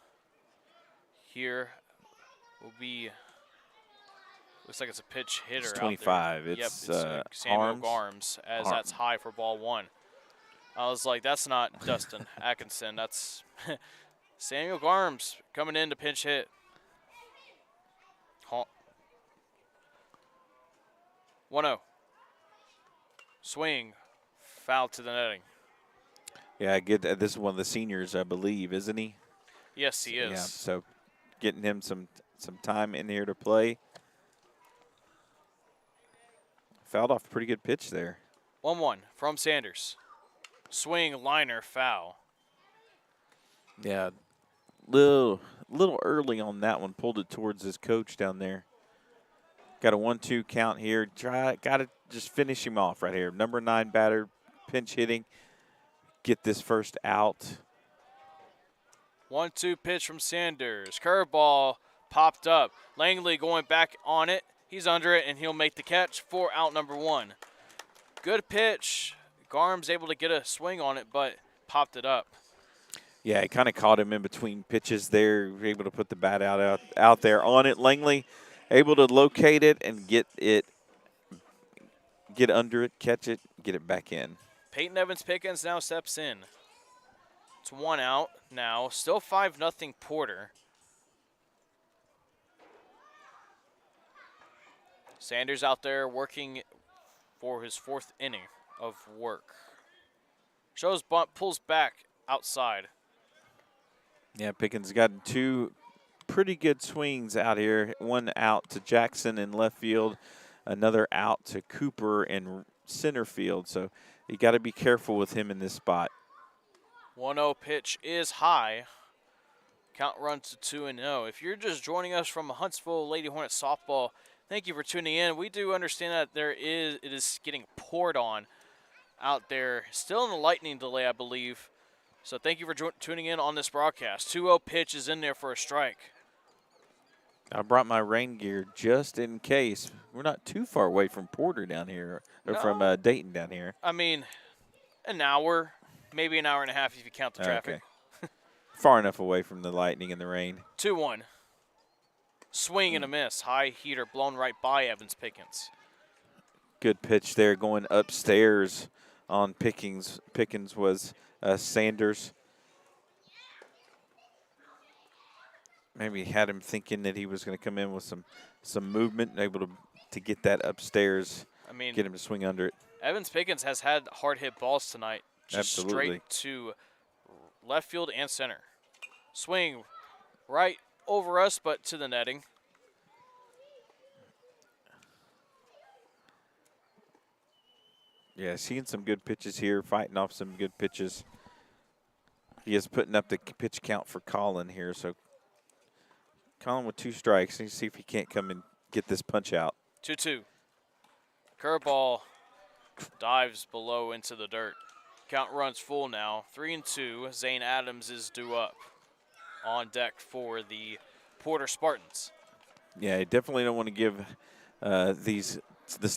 here will be, looks like it's a pitch hitter. It's 25. Out there. It's Samuel Garms, as that's high for ball one. I was like, that's not Dustin Atkinson. That's Samuel Garms coming in to pinch hit. 1-0. Swing. Foul to the netting. Yeah, I get that. This is one of the seniors, I believe, isn't he? Yes, he is. Yeah, so getting him some time in here to play. Fouled off a pretty good pitch there. 1-1 from Sanders. Swing, liner, foul. Yeah, little early on that one. Pulled it towards his coach down there. Got a 1-2 count here. Got to just finish him off right here. Number 9 batter, pinch hitting. Get this first out. 1-2 pitch from Sanders. Curveball popped up. Langley going back on it. He's under it, and he'll make the catch for out number 1. Good pitch. Garm's able to get a swing on it, but popped it up. Yeah, it kind of caught him in between pitches there. Able to put the bat out there on it. Langley able to locate it and get under it, catch it, get it back in. Peyton Evans-Pickens now steps in. It's 1 out now. Still 5-0 Porter. Sanders out there working for his 4th inning of work. Shows bunt, pulls back outside. Yeah, Pickens got 2 pretty good swings out here. 1 out to Jackson in left field, another out to Cooper in center field. So you got to be careful with him in this spot. 1-0 pitch is high. Count runs to 2-0. If you're just joining us from Huntsville Lady Hornet softball, thank you for tuning in. We do understand that it is getting poured on out there. Still in the lightning delay, I believe. So thank you for tuning in on this broadcast. 2-0 pitch is in there for a strike. I brought my rain gear just in case. We're not too far away from Porter down here, or from Dayton down here. I mean, an hour, maybe an hour and a half if you count the traffic. Okay. Far enough away from the lightning and the rain. 2-1. Swing and a miss. High heater blown right by Evans-Pickens. Good pitch there going upstairs on Pickens. Pickens was Sanders. Maybe had him thinking that he was going to come in with some movement and able to get that upstairs. I mean, get him to swing under it. Evans-Pickens has had hard hit balls tonight. Just Absolutely. Straight to left field and center. Swing right over us, but to the netting. Yeah, seeing some good pitches here, fighting off some good pitches. He is putting up the pitch count for Collin here, so Collin with 2 strikes. Let's see if he can't come and get this punch out. 2-2. Curveball dives below into the dirt. Count runs full now. 3-2. Zane Adams is due up on deck for the Porter Spartans. Yeah, I definitely don't want to give this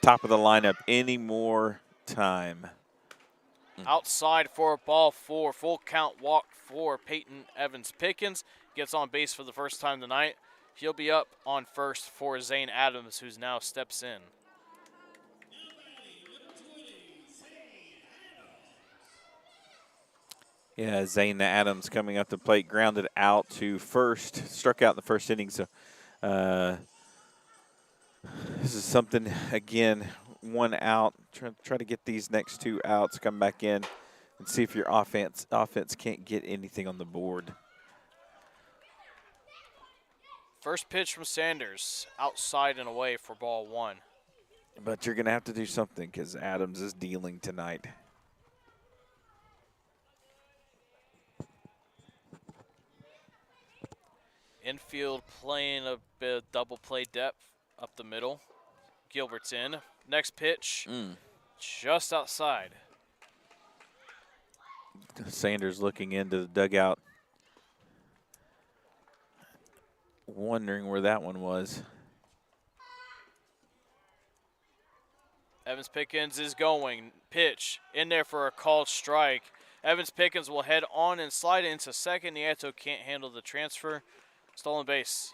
top of the lineup any more time. Outside for ball 4. Full count walk for Peyton Evans-Pickens. Gets on base for the first time tonight. He'll be up on first for Zane Adams, who's now steps in. Yeah, Zane Adams coming up the plate, grounded out to first, struck out in the first inning. So this is something, again, 1 out. Try to get these next 2 outs, come back in and see if your offense can't get anything on the board. First pitch from Sanders, outside and away for ball 1. But you're going to have to do something because Adams is dealing tonight. Infield playing a bit of double play depth up the middle. Gilbert's in. Next pitch, just outside. Sanders looking into the dugout, wondering where that one was. Evans Pickens is going. Pitch in there for a called strike. Evans Pickens will head on and slide into second. Nieto can't handle the transfer. Stolen base.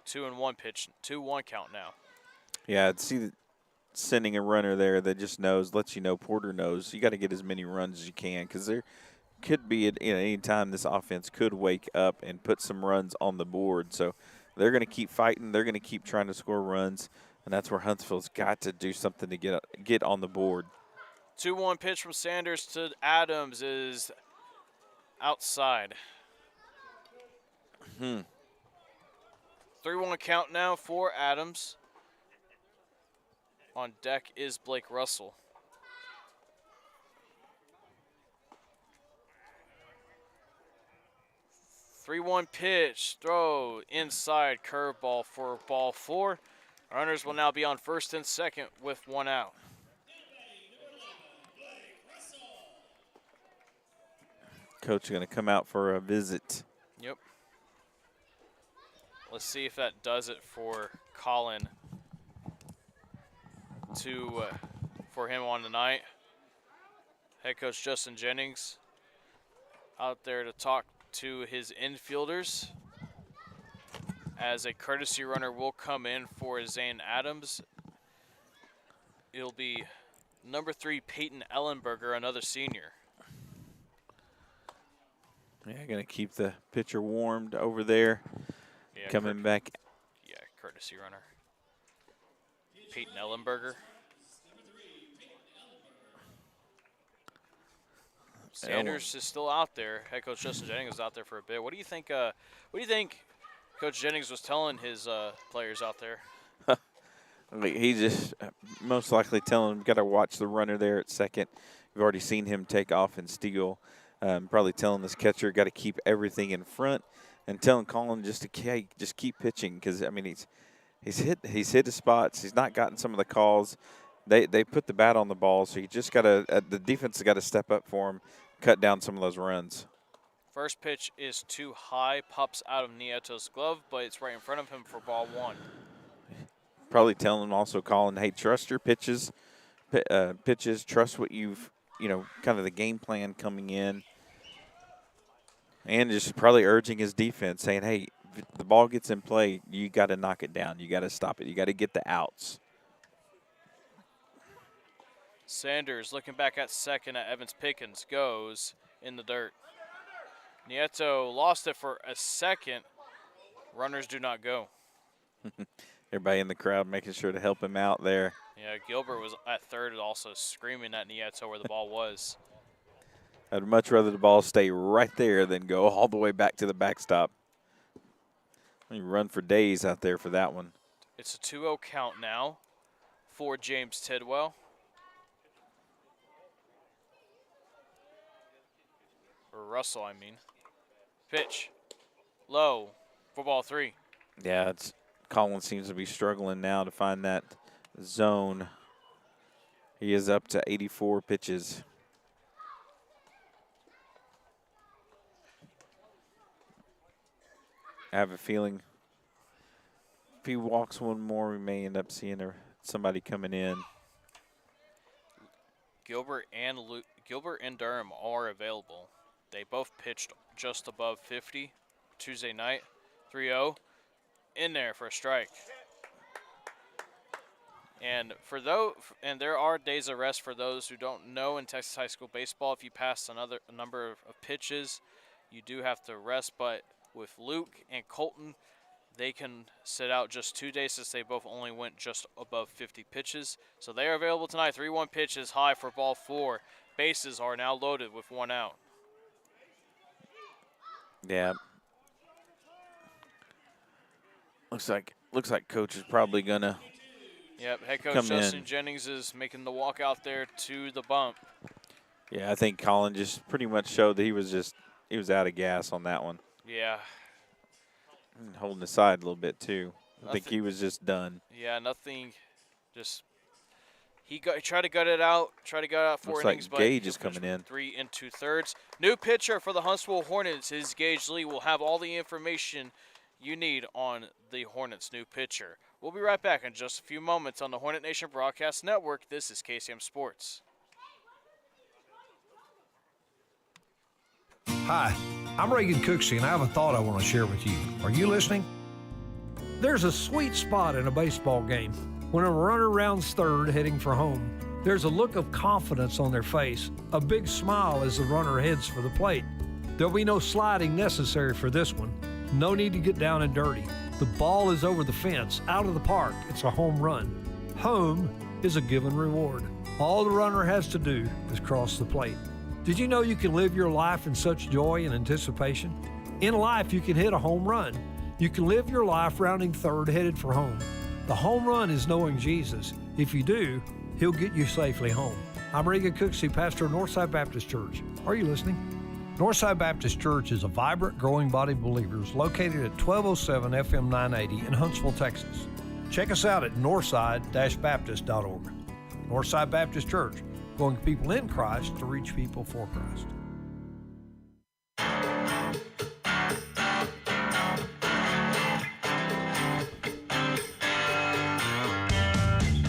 2-1 pitch. 2-1 count now. Yeah, I'd see sending a runner there that just knows, lets you know, Porter knows you got to get as many runs as you can because there could be at any time this offense could wake up and put some runs on the board. So they're going to keep fighting. They're going to keep trying to score runs, and that's where Huntsville's got to do something to get on the board. 2-1 pitch from Sanders to Adams is outside. 3-1 count now for Adams. On deck is Blake Russell. Three-one pitch, throw inside, curveball for ball 4. Runners will now be on first and second with 1 out. Coach going to come out for a visit. Yep. Let's see if that does it for Collin for him on the night. Head coach Justin Jennings out there to talk to his infielders as a courtesy runner will come in for Zane Adams. It'll be number 3 Peyton Ellenberger, another senior. Yeah, going to keep the pitcher warmed over there. Yeah, Coming back. Yeah, courtesy runner. Peyton Ellenberger. Sanders is still out there. Head coach Justin Jennings is out there for a bit. What do you think? What do you think Coach Jennings was telling his players out there? He just most likely telling them, got to watch the runner there at second. We've already seen him take off and steal. Probably telling this catcher, got to keep everything in front, and telling Collin just keep pitching because I mean he's hit his spots. He's not gotten some of the calls. They put the bat on the ball, so you just got to the defense has got to step up for him, cut down some of those runs. First pitch is too high, pops out of Nieto's glove, but it's right in front of him for ball 1. Probably telling him also, Collin, hey, trust your pitches, trust what you've, kind of the game plan coming in. And just probably urging his defense, saying, hey, if the ball gets in play, you got to knock it down. You got to stop it. You got to get the outs. Sanders looking back at second at Evans Pickens, goes in the dirt. Nieto lost it for a second. Runners do not go. Everybody in the crowd making sure to help him out there. Yeah, Gilbert was at third also screaming at Nieto where the ball was. I'd much rather the ball stay right there than go all the way back to the backstop. You run for days out there for that one. It's a 2-0 count now for James Tidwell. Or Russell, I mean. Pitch. Low for ball 3. Yeah, Collin seems to be struggling now to find that zone. He is up to 84 pitches. I have a feeling if he walks one more, we may end up seeing somebody coming in. Gilbert and Durham are available. They both pitched just above 50 Tuesday night. 3-0 in there for a strike. And there are days of rest for those who don't know in Texas high school baseball. If you pass a number of pitches, you do have to rest. But with Luke and Colton, they can sit out just 2 days since they both only went just above 50 pitches. So they are available tonight. 3-1 pitch is high for ball 4. Bases are now loaded with 1 out. Yeah. Looks like Coach is probably gonna Yep, head coach come Justin in. Jennings is making the walk out there to the bump. Yeah, I think Collin just pretty much showed that he was out of gas on that one. Yeah. And holding the side a little bit too. I think Nothing- he was just done. Yeah, nothing. Just he tried to gut it out. Tried to gut it out 4 Looks like innings, but Gage he'll is coming finish with in. 3 2/3. New pitcher for the Huntsville Hornets is Gage Lee. We'll have all the information you need on the Hornets' new pitcher. We'll be right back in just a few moments on the Hornet Nation Broadcast Network. This is KSAM Sports. Hi, I'm Reagan Cooksey, and I have a thought I want to share with you. Are you listening? There's a sweet spot in a baseball game when a runner rounds third heading for home. There's a look of confidence on their face, a big smile as the runner heads for the plate. There'll be no sliding necessary for this one. No need to get down and dirty. The ball is over the fence, out of the park. It's a home run. Home is a given reward. All the runner has to do is cross the plate. Did you know you can live your life in such joy and anticipation? In life, you can hit a home run. You can live your life rounding third headed for home. The home run is knowing Jesus. If you do, he'll get you safely home. I'm Reagan Cooksey, pastor of Northside Baptist Church. Are you listening? Northside Baptist Church is a vibrant, growing body of believers located at 1207 FM 980 in Huntsville, Texas. Check us out at northside-baptist.org. Northside Baptist Church, growing people in Christ to reach people for Christ.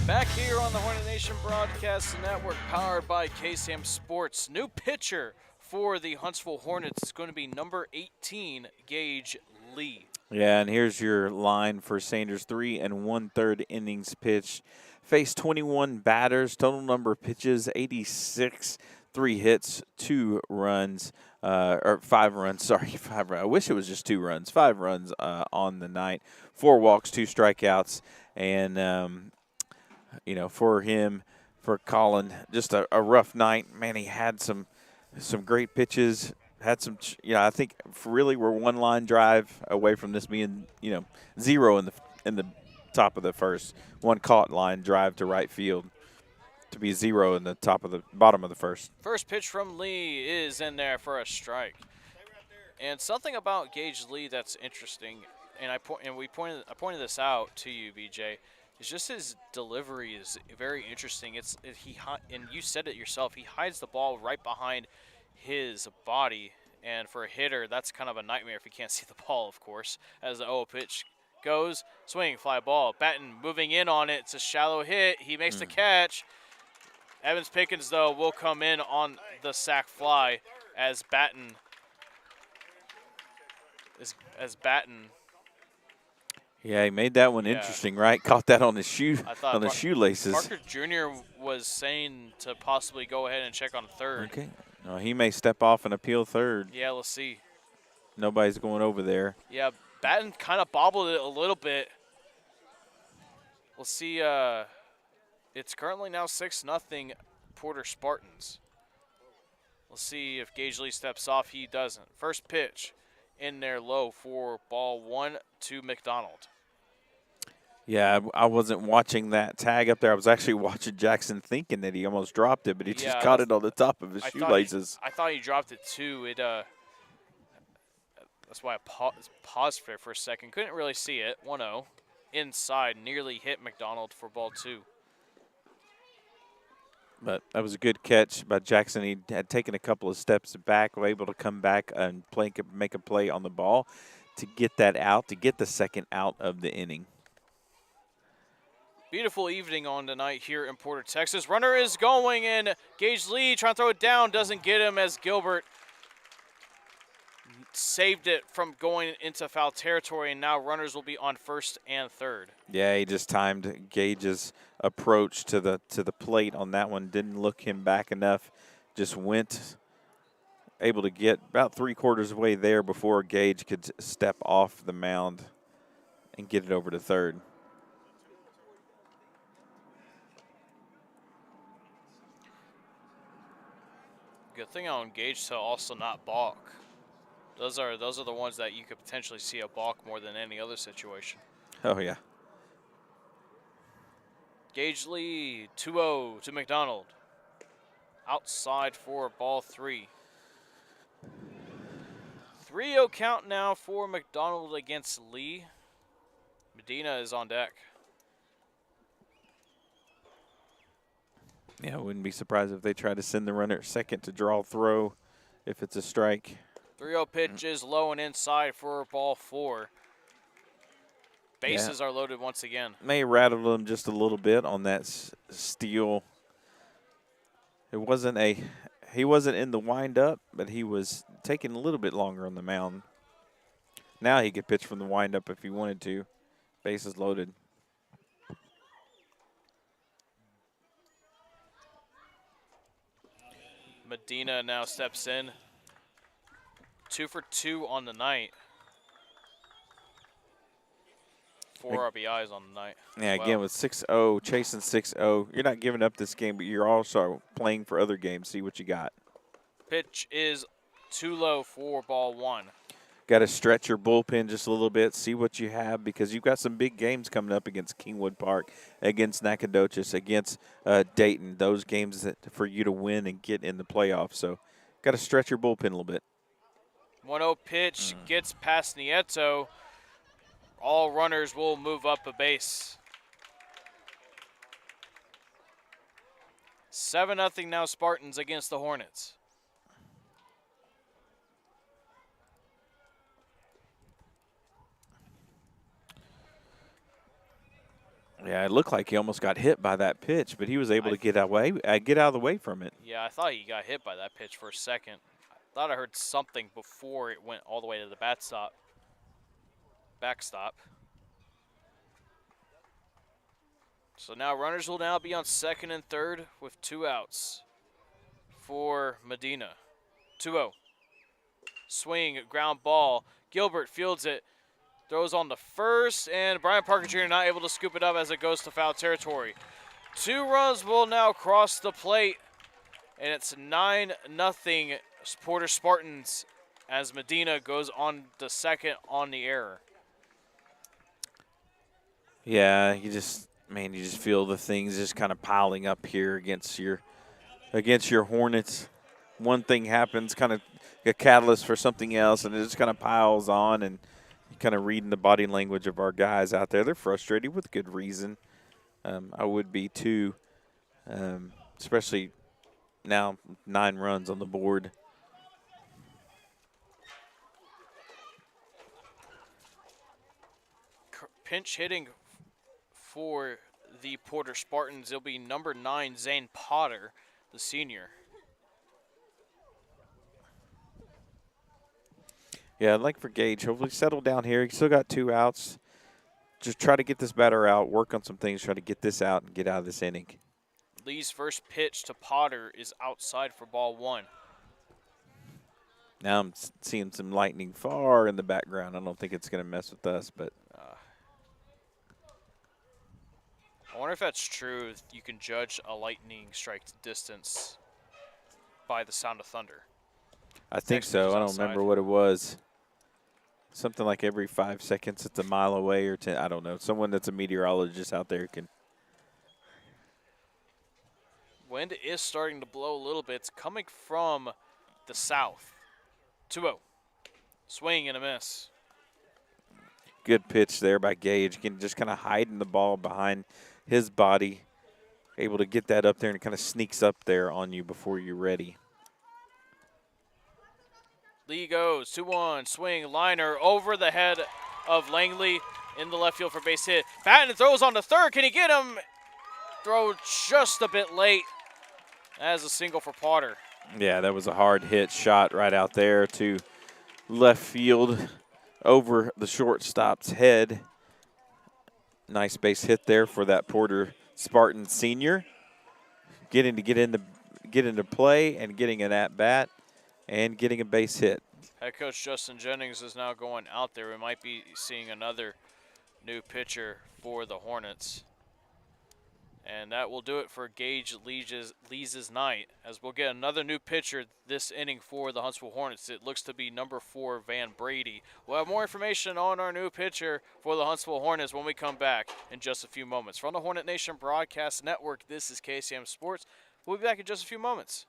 Back here on the Hornet Nation Broadcast Network, powered by KSAM Sports. New pitcher for the Huntsville Hornets is going to be number 18, Gage Lee. Yeah, and here's your line for Sanders. 3 1/3 innings pitched. Faced 21 batters. Total number of pitches, 86. 3 hits, 2 runs, or 5 runs. Sorry, 5 runs. I wish it was just 2 runs. 5 runs on the night. 4 walks, 2 strikeouts. And, for him, for Collin, just a rough night. Man, he had some great pitches. Had some, I think really we're 1 line drive away from this being, 0 in the top of the first. 1 caught line drive to right field to be 0 in the bottom of the first. First pitch from Lee is in there for a strike. And something about Gage Lee that's interesting, and I pointed this out to you, BJ. It's just his delivery is very interesting. And you said it yourself. He hides the ball right behind his body, and for a hitter, that's kind of a nightmare if you can't see the ball, of course. As the 0 pitch goes, swinging fly ball. Batten moving in on it. It's a shallow hit. He makes the catch. Evans Pickens, though, will come in on the sac fly as Batten. Yeah, he made that one interesting, right? Caught that on his shoelaces. Parker Jr. was saying to possibly go ahead and check on third. Okay. No, he may step off and appeal third. Yeah, let's see. Nobody's going over there. Yeah, Batten kind of bobbled it a little bit. We'll see. It's currently now 6-0 Porter Spartans. We'll see if Gage Lee steps off. He doesn't. First pitch in there low for ball 1 to McDonald. Yeah, I wasn't watching that tag up there. I was actually watching Jackson thinking that he almost dropped it, but he just caught it on the top of his shoelaces. I thought he dropped it too. That's why I paused for a second. Couldn't really see it. 1-0. Inside, nearly hit McDonald for ball 2. But that was a good catch by Jackson. He had taken a couple of steps back, was able to come back and make a play on the ball to get that out, to get the second out of the inning. Beautiful evening on tonight here in Porter, Texas. Runner is going in. Gage Lee trying to throw it down. Doesn't get him as Gilbert saved it from going into foul territory, and now runners will be on first and third. Yeah, he just timed Gage's approach to the plate on that one. Didn't look him back enough. Just went, able to get about 3/4 of the way there before Gage could step off the mound and get it over to third. Good thing on Gage to also not balk. Those are the ones that you could potentially see a balk more than any other situation. Oh, yeah. Gage Lee, 2-0 to McDonald. Outside for ball 3. 3-0 count now for McDonald against Lee. Medina is on deck. Yeah, I wouldn't be surprised if they try to send the runner at second to draw throw if it's a strike. 3-0 pitch is low and inside for ball 4. Bases are loaded once again. May rattle him just a little bit on that steal. It wasn't he wasn't in the windup, but he was taking a little bit longer on the mound. Now he could pitch from the windup if he wanted to. Bases loaded. Medina now steps in. 2 for 2 on the night. 4 RBIs on the night. Yeah, again with 6-0, chasing 6-0. You're not giving up this game, but you're also playing for other games. See what you got. Pitch is too low for ball 1. Got to stretch your bullpen just a little bit, see what you have, because you've got some big games coming up against Kingwood Park, against Nacogdoches, against Dayton. Those games that for you to win and get in the playoffs. So got to stretch your bullpen a little bit. 1-0 pitch gets past Nieto. All runners will move up a base. 7-0 now Spartans against the Hornets. Yeah, it looked like he almost got hit by that pitch, but he was able to get out of the way from it. Yeah, I thought he got hit by that pitch for a second. I thought I heard something before it went all the way to the backstop. So now runners will now be on second and third with 2 outs for Medina. 2-0. Swing, ground ball. Gilbert fields it. Throws on the first, and Brian Parker Jr. not able to scoop it up as it goes to foul territory. 2 runs will now cross the plate, and it's 9-0 Porter Spartans as Medina goes on the second on the error. Yeah, you just feel the things just kind of piling up here against your Hornets. One thing happens, kind of a catalyst for something else, and it just kind of piles on, and kind of reading the body language of our guys out there. They're frustrated with good reason. I would be too, especially now 9 runs on the board. Pinch hitting for the Porter Spartans. It'll be number 9, Zane Potter, the senior. Yeah, I'd like for Gage, hopefully settle down here. He's still got 2 outs. Just try to get this batter out, work on some things, try to get this out and get out of this inning. Lee's first pitch to Potter is outside for ball 1. Now I'm seeing some lightning far in the background. I don't think it's going to mess with us, but I wonder if that's true. You can judge a lightning strike distance by the sound of thunder. I think so. I don't remember what it was. Something like every 5 seconds, it's a mile away or 10. I don't know. Someone that's a meteorologist out there can. Wind is starting to blow a little bit. It's coming from the south. 2-0. Swing and a miss. Good pitch there by Gage. Just kind of hiding the ball behind his body. Able to get that up there and it kind of sneaks up there on you before you're ready. Lee goes 2-1, swing, liner over the head of Langley in the left field for base hit. Patton throws on the third. Can he get him? Throw just a bit late. That is a single for Potter. Yeah, that was a hard hit shot right out there to left field over the shortstop's head. Nice base hit there for that Porter Spartan senior. Get into play and getting an at-bat. And getting a base hit. Head coach Justin Jennings is now going out there. We might be seeing another new pitcher for the Hornets. And that will do it for Gage Lees' night, as we'll get another new pitcher this inning for the Huntsville Hornets. It looks to be number 4, Van Brady. We'll have more information on our new pitcher for the Huntsville Hornets when we come back in just a few moments. From the Hornet Nation Broadcast Network, this is KSAM Sports. We'll be back in just a few moments.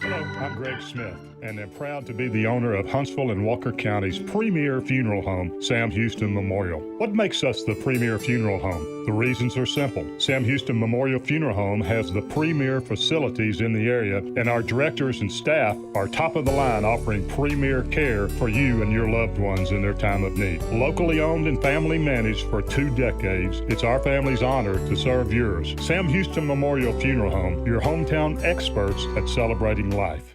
Hello, I'm Greg Smith, and am proud to be the owner of Huntsville and Walker County's premier funeral home, Sam Houston Memorial. What makes us the premier funeral home? The reasons are simple. Sam Houston Memorial Funeral Home has the premier facilities in the area, and our directors and staff are top of the line, offering premier care for you and your loved ones in their time of need. Locally owned and family managed for 2 decades, it's our family's honor to serve yours. Sam Houston Memorial Funeral Home, your hometown experts at celebrating life.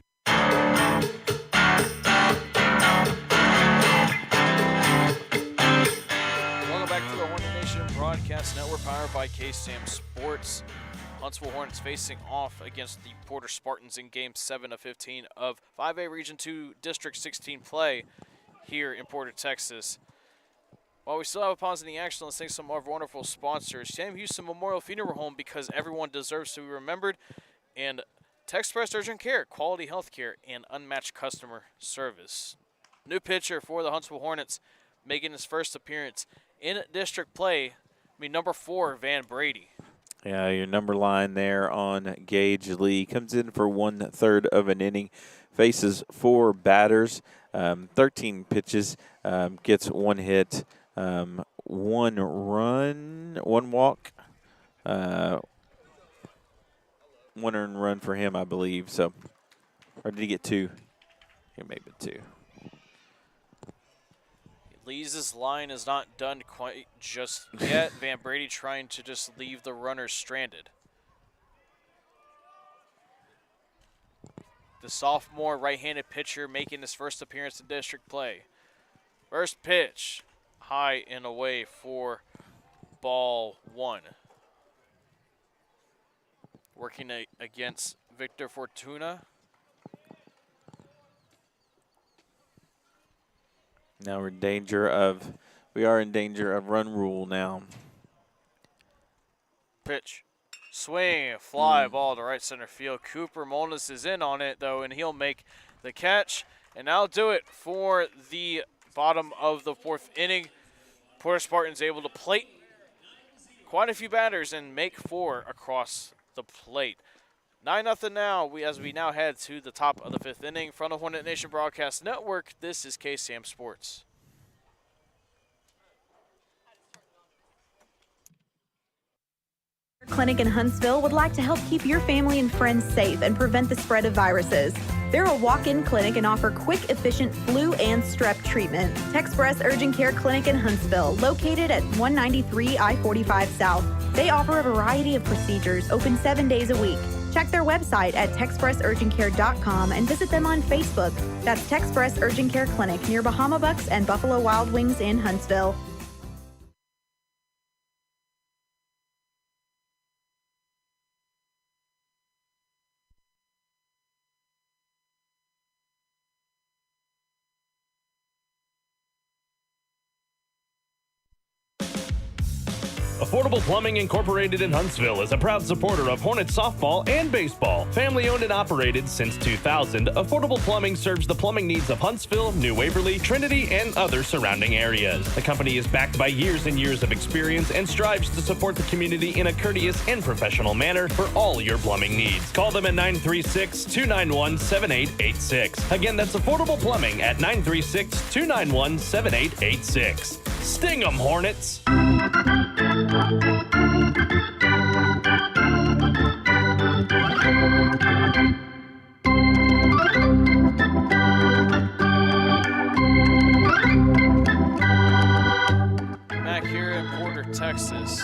Welcome back to the Hornet Nation Broadcast Network, powered by KSAM Sports. Huntsville Hornets facing off against the Porter Spartans in Game 7 of 15 of 5A Region 2 District 16 play here in Porter, Texas. While we still have a pause in the action, let's thank some of our wonderful sponsors. Sam Houston Memorial Funeral Home, because everyone deserves to be remembered, and Texpress Urgent Care, quality health care, and unmatched customer service. New pitcher for the Huntsville Hornets, making his first appearance in district play, number 4, Van Brady. Yeah, your number line there on Gage Lee comes in for 1/3 of an inning, faces 4 batters, 13 pitches, gets 1 hit, 1 run, 1 walk, 1 earned run for him, I believe. So, or did he get 2? He maybe 2. Lee's line is not done quite just yet. Van Brady trying to just leave the runners stranded. The sophomore right-handed pitcher making his first appearance in district play. First pitch, high and away for ball 1. Working against Victor Fortuna. Now we are in danger of run rule now. Pitch, swing, fly ball to right center field. Cooper Molness is in on it though, and he'll make the catch. And that'll do it for the bottom of the 4th inning. Porter Spartans able to plate quite a few batters and make 4 across the plate. 9-0 now, as we now head to the top of the 5th inning. From the Hornet Nation Broadcast Network, this is KSAM Sports. Clinic in Huntsville would like to help keep your family and friends safe and prevent the spread of viruses. They're a walk-in clinic and offer quick, efficient flu and strep treatment. Texpress Urgent Care Clinic in Huntsville, located at 193 I-45 South. They offer a variety of procedures, open 7 days a week. Check their website at texpressurgentcare.com and visit them on Facebook. That's Texpress Urgent Care Clinic near Bahama Bucks and Buffalo Wild Wings in Huntsville. Affordable Plumbing Incorporated in Huntsville is a proud supporter of Hornets softball and baseball. Family owned and operated since 2000, Affordable Plumbing serves the plumbing needs of Huntsville, New Waverly, Trinity, and other surrounding areas. The company is backed by years and years of experience and strives to support the community in a courteous and professional manner for all your plumbing needs. Call them at 936-291-7886. Again, that's Affordable Plumbing at 936-291-7886. Sting 'em, Hornets! Back here in Porter, Texas.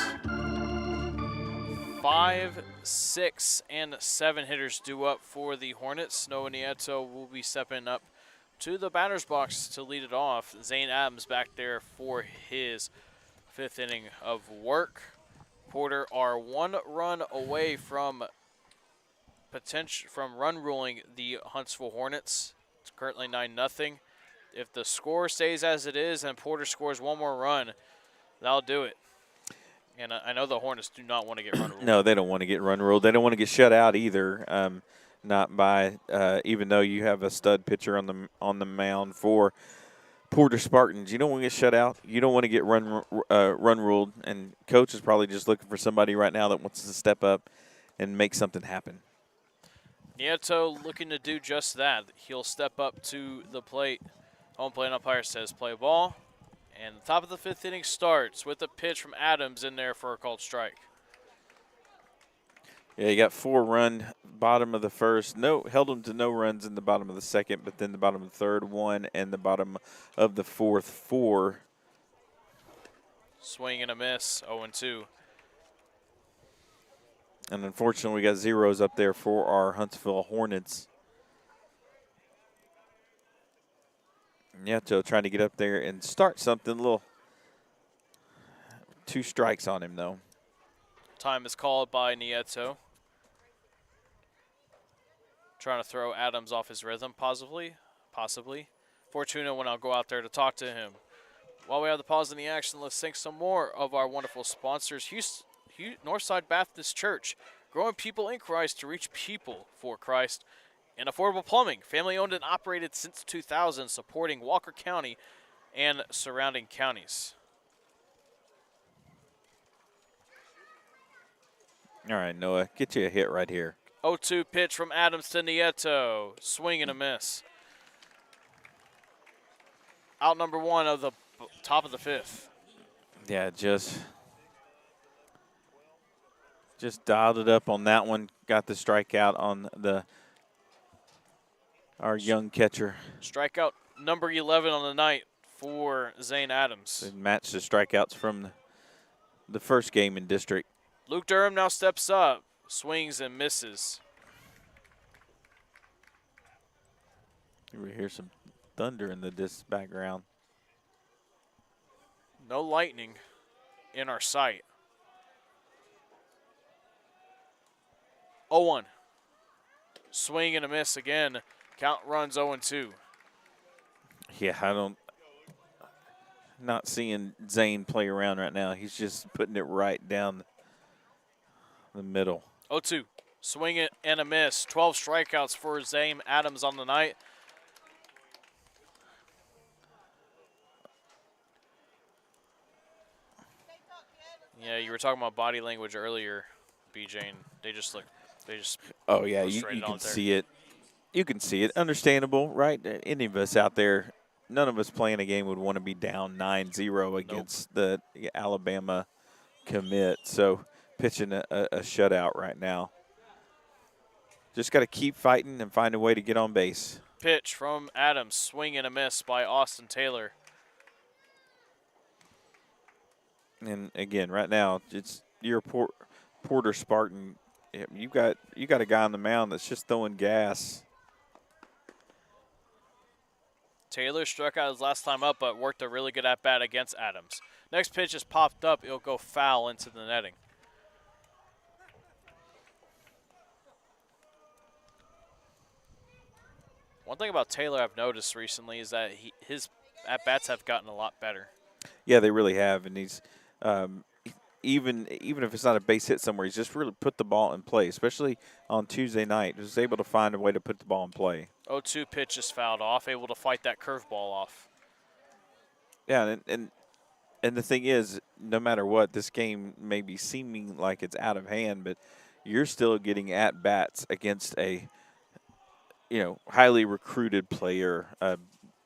5, 6, and 7 hitters due up for the Hornets. Noah Nieto will be stepping up to the batter's box to lead it off. Zane Adams back there for his 5th inning of work. Porter are 1 run away from run ruling the Huntsville Hornets. It's currently 9-0. If the score stays as it is and Porter scores 1 more run, That'll do it. And I know the Hornets do not want to get run ruled. No, they don't want to get run ruled. They don't want to get shut out either. Not by even though you have a stud pitcher on the mound for Porter Spartans. You don't want to get shut out. You don't want to get run ruled. And coach is probably just looking for somebody right now that wants to step up and make something happen. Nieto looking to do just that. He'll step up to the plate. Home plate umpire says play ball. And the top of the 5th inning starts with a pitch from Adams in there for a called strike. Yeah, you got 4-run bottom of the first. Held them to no runs in the bottom of the second, but then the bottom of the third, 1, and the bottom of the fourth, 4. Swing and a miss, 0-2. And unfortunately, we got zeros up there for our Huntsville Hornets. Nieto trying to get up there and start something. 2 strikes on him, though. Time is called by Nieto. Trying to throw Adams off his rhythm, possibly. Fortuna will now go out there to talk to him. While we have the pause in the action, let's thank some more of our wonderful sponsors. Northside Baptist Church, growing people in Christ to reach people for Christ. And Affordable Plumbing, family owned and operated since 2000, supporting Walker County and surrounding counties. All right, Noah, get you a hit right here. 0-2 pitch from Adams to Nieto. Swing and a miss. Out number 1 of the top of the 5th. Yeah, just dialed it up on that one. Got the strikeout on our young catcher. Strikeout number 11 on the night for Zane Adams. It matched the strikeouts from the first game in district. Luke Durham now steps up, swings and misses. We hear some thunder in the background. No lightning in our sight. 0-1. Swing and a miss again. Count runs 0-2. Yeah, not seeing Zane play around right now. He's just putting it right down the middle. 0-2. Swing it and a miss. 12 strikeouts for Zane Adams on the night. Yeah, you were talking about body language earlier, BJ, and they just oh yeah, you can see it. You can see it. Understandable, right? Any of us out there, none of us playing a game would want to be down 9-0 against the Alabama commit. So pitching a shutout right now. Just got to keep fighting and find a way to get on base. Pitch from Adams, swing and a miss by Austin Taylor. And again, right now, it's your Porter Spartan. You got a guy on the mound that's just throwing gas. Taylor struck out his last time up, but worked a really good at-bat against Adams. Next pitch is popped up. It'll go foul into the netting. One thing about Taylor I've noticed recently is that his at-bats have gotten a lot better. Yeah, they really have, and he's even if it's not a base hit somewhere, he's just really put the ball in play, especially on Tuesday night. He was able to find a way to put the ball in play. 0-2 pitch is fouled off, able to fight that curveball off. Yeah, and the thing is, no matter what, this game may be seeming like it's out of hand, but you're still getting at-bats against a highly recruited player, a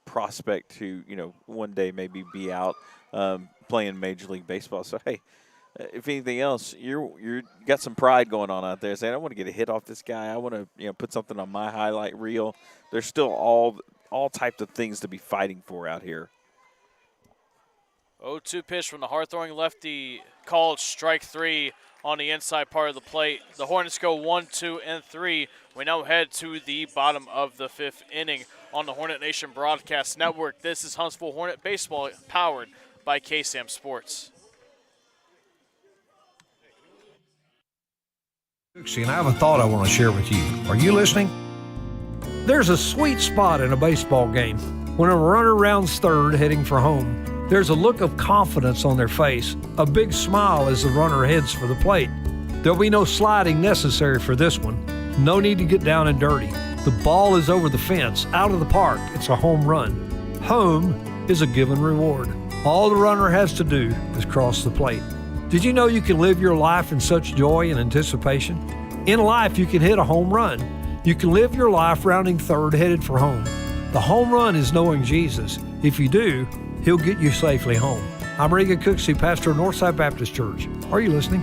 prospect who, one day maybe be out playing Major League Baseball. So, hey, if anything else, you got some pride going on out there saying, I want to get a hit off this guy. I want to, put something on my highlight reel. There's still all types of things to be fighting for out here. 0-2 pitch from the hard-throwing lefty, called strike 3 on the inside part of the plate. The Hornets go 1, 2, and 3. We now head to the bottom of the 5th inning on the Hornet Nation Broadcast Network. This is Huntsville Hornet Baseball, powered by KSAM Sports. And I have a thought I want to share with you. Are you listening? There's a sweet spot in a baseball game when a runner rounds third heading for home. There's a look of confidence on their face, a big smile as the runner heads for the plate. There'll be no sliding necessary for this one. No need to get down and dirty. The ball is over the fence, out of the park. It's a home run. Home is a given reward. All the runner has to do is cross the plate. Did you know you can live your life in such joy and anticipation? In life, you can hit a home run. You can live your life rounding third, headed for home. The home run is knowing Jesus. If you do, He'll get you safely home. I'm Regan Cooksey, pastor of Northside Baptist Church. Are you listening?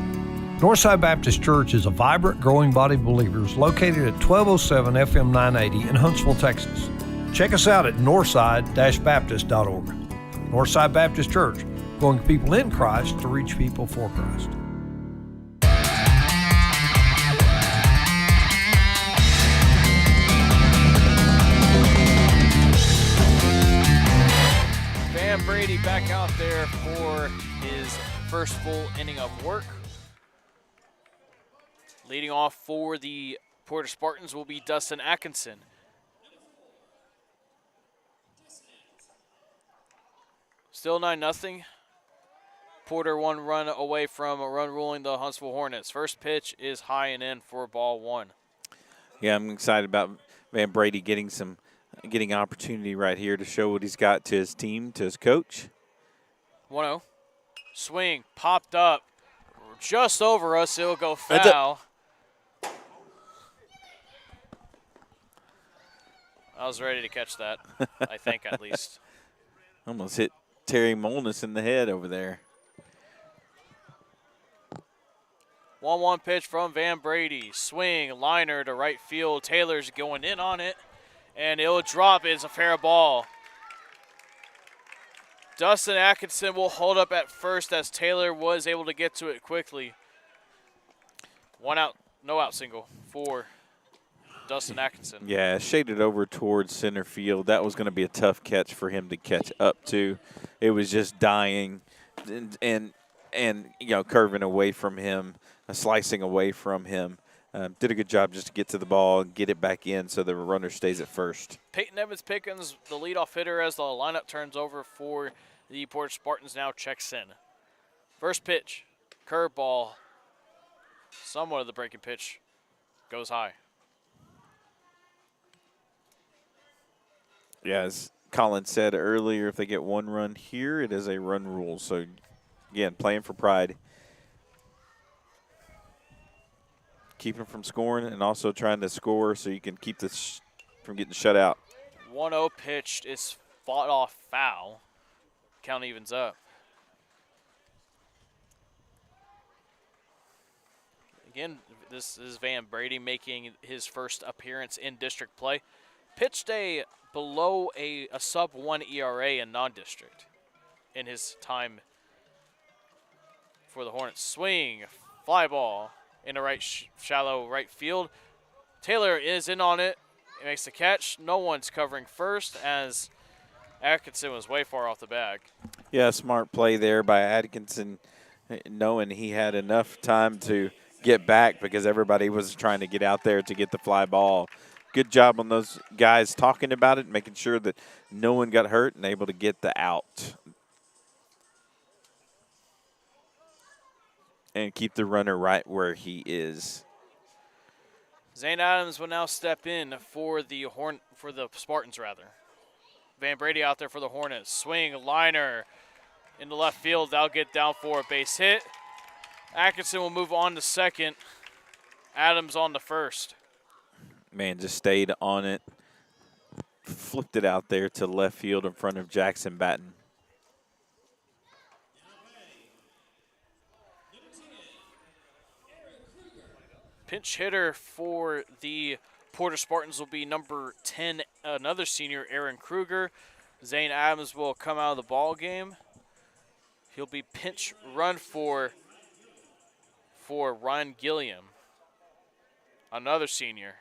Northside Baptist Church is a vibrant, growing body of believers located at 1207 FM 980 in Huntsville, Texas. Check us out at northside-baptist.org. Northside Baptist Church, growing people in Christ to reach people for Christ. Van Brady back out there for his first full inning of work. Leading off for the Porter Spartans will be Dustin Atkinson. Still 9-0. Porter 1 run away from a run ruling the Huntsville Hornets. First pitch is high and in for ball 1. Yeah, I'm excited about Van Brady getting an opportunity right here to show what he's got to his team, to his coach. 1-0. Swing, popped up, just over us. It'll go foul. I was ready to catch that, I think, at least. Almost hit Terry Molness in the head over there. 1-1 pitch from Van Brady. Swing, liner to right field. Taylor's going in on it, and it'll drop. It's a fair ball. Dustin Atkinson will hold up at first as Taylor was able to get to it quickly. 1 out, no out single for Dustin Atkinson. Yeah, shaded over towards center field. That was going to be a tough catch for him to catch up to. It was just dying and you know, curving away from him, slicing away from him. Did a good job just to get to the ball and get it back in so the runner stays at first. Peyton Evans-Pickens, the leadoff hitter, as the lineup turns over for the Porter Spartans, now checks in. First pitch, curveball, somewhat of the breaking pitch, goes high. Yeah, as Collin said earlier, if they get 1 run here, it is a run rule. So, again, playing for pride. Keeping from scoring and also trying to score so you can keep this from getting shut out. 1-0 pitched is fought off foul. Count evens up. Again, this is Van Brady making his first appearance in district play. Pitched below a sub-1 ERA in non-district in his time for the Hornets. Swing, fly ball in the shallow right field. Taylor is in on it. He makes the catch. No one's covering first as Atkinson was way far off the bag. Yeah, smart play there by Atkinson, knowing he had enough time to get back because everybody was trying to get out there to get the fly ball. Good job on those guys talking about it, making sure that no one got hurt and able to get the out. And keep the runner right where he is. Zane Adams will now step in for the Spartans rather. Van Brady out there for the Hornets. Swing, liner in the left field. That'll get down for a base hit. Atkinson will move on to second. Adams on to first. Man, just stayed on it. Flipped it out there to left field in front of Jackson Batten. Pinch hitter for the Porter Spartans will be number 10, another senior, Aaron Kruger. Zane Adams will come out of the ball game. He'll be pinch run for Ryan Gilliam, another senior.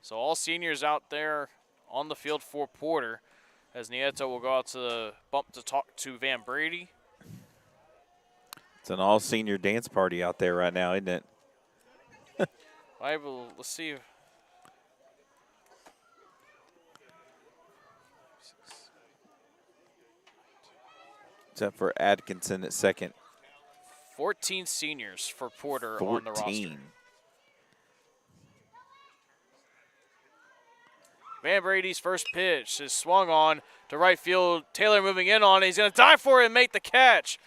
So all seniors out there on the field for Porter, as Nieto will go out to the bump to talk to Van Brady. It's an all-senior dance party out there right now, isn't it? Let's see. except for Atkinson at second. 14 seniors for Porter on the roster. Van Brady's first pitch is swung on to right field. Taylor moving in on it. He's going to dive for it and make the catch.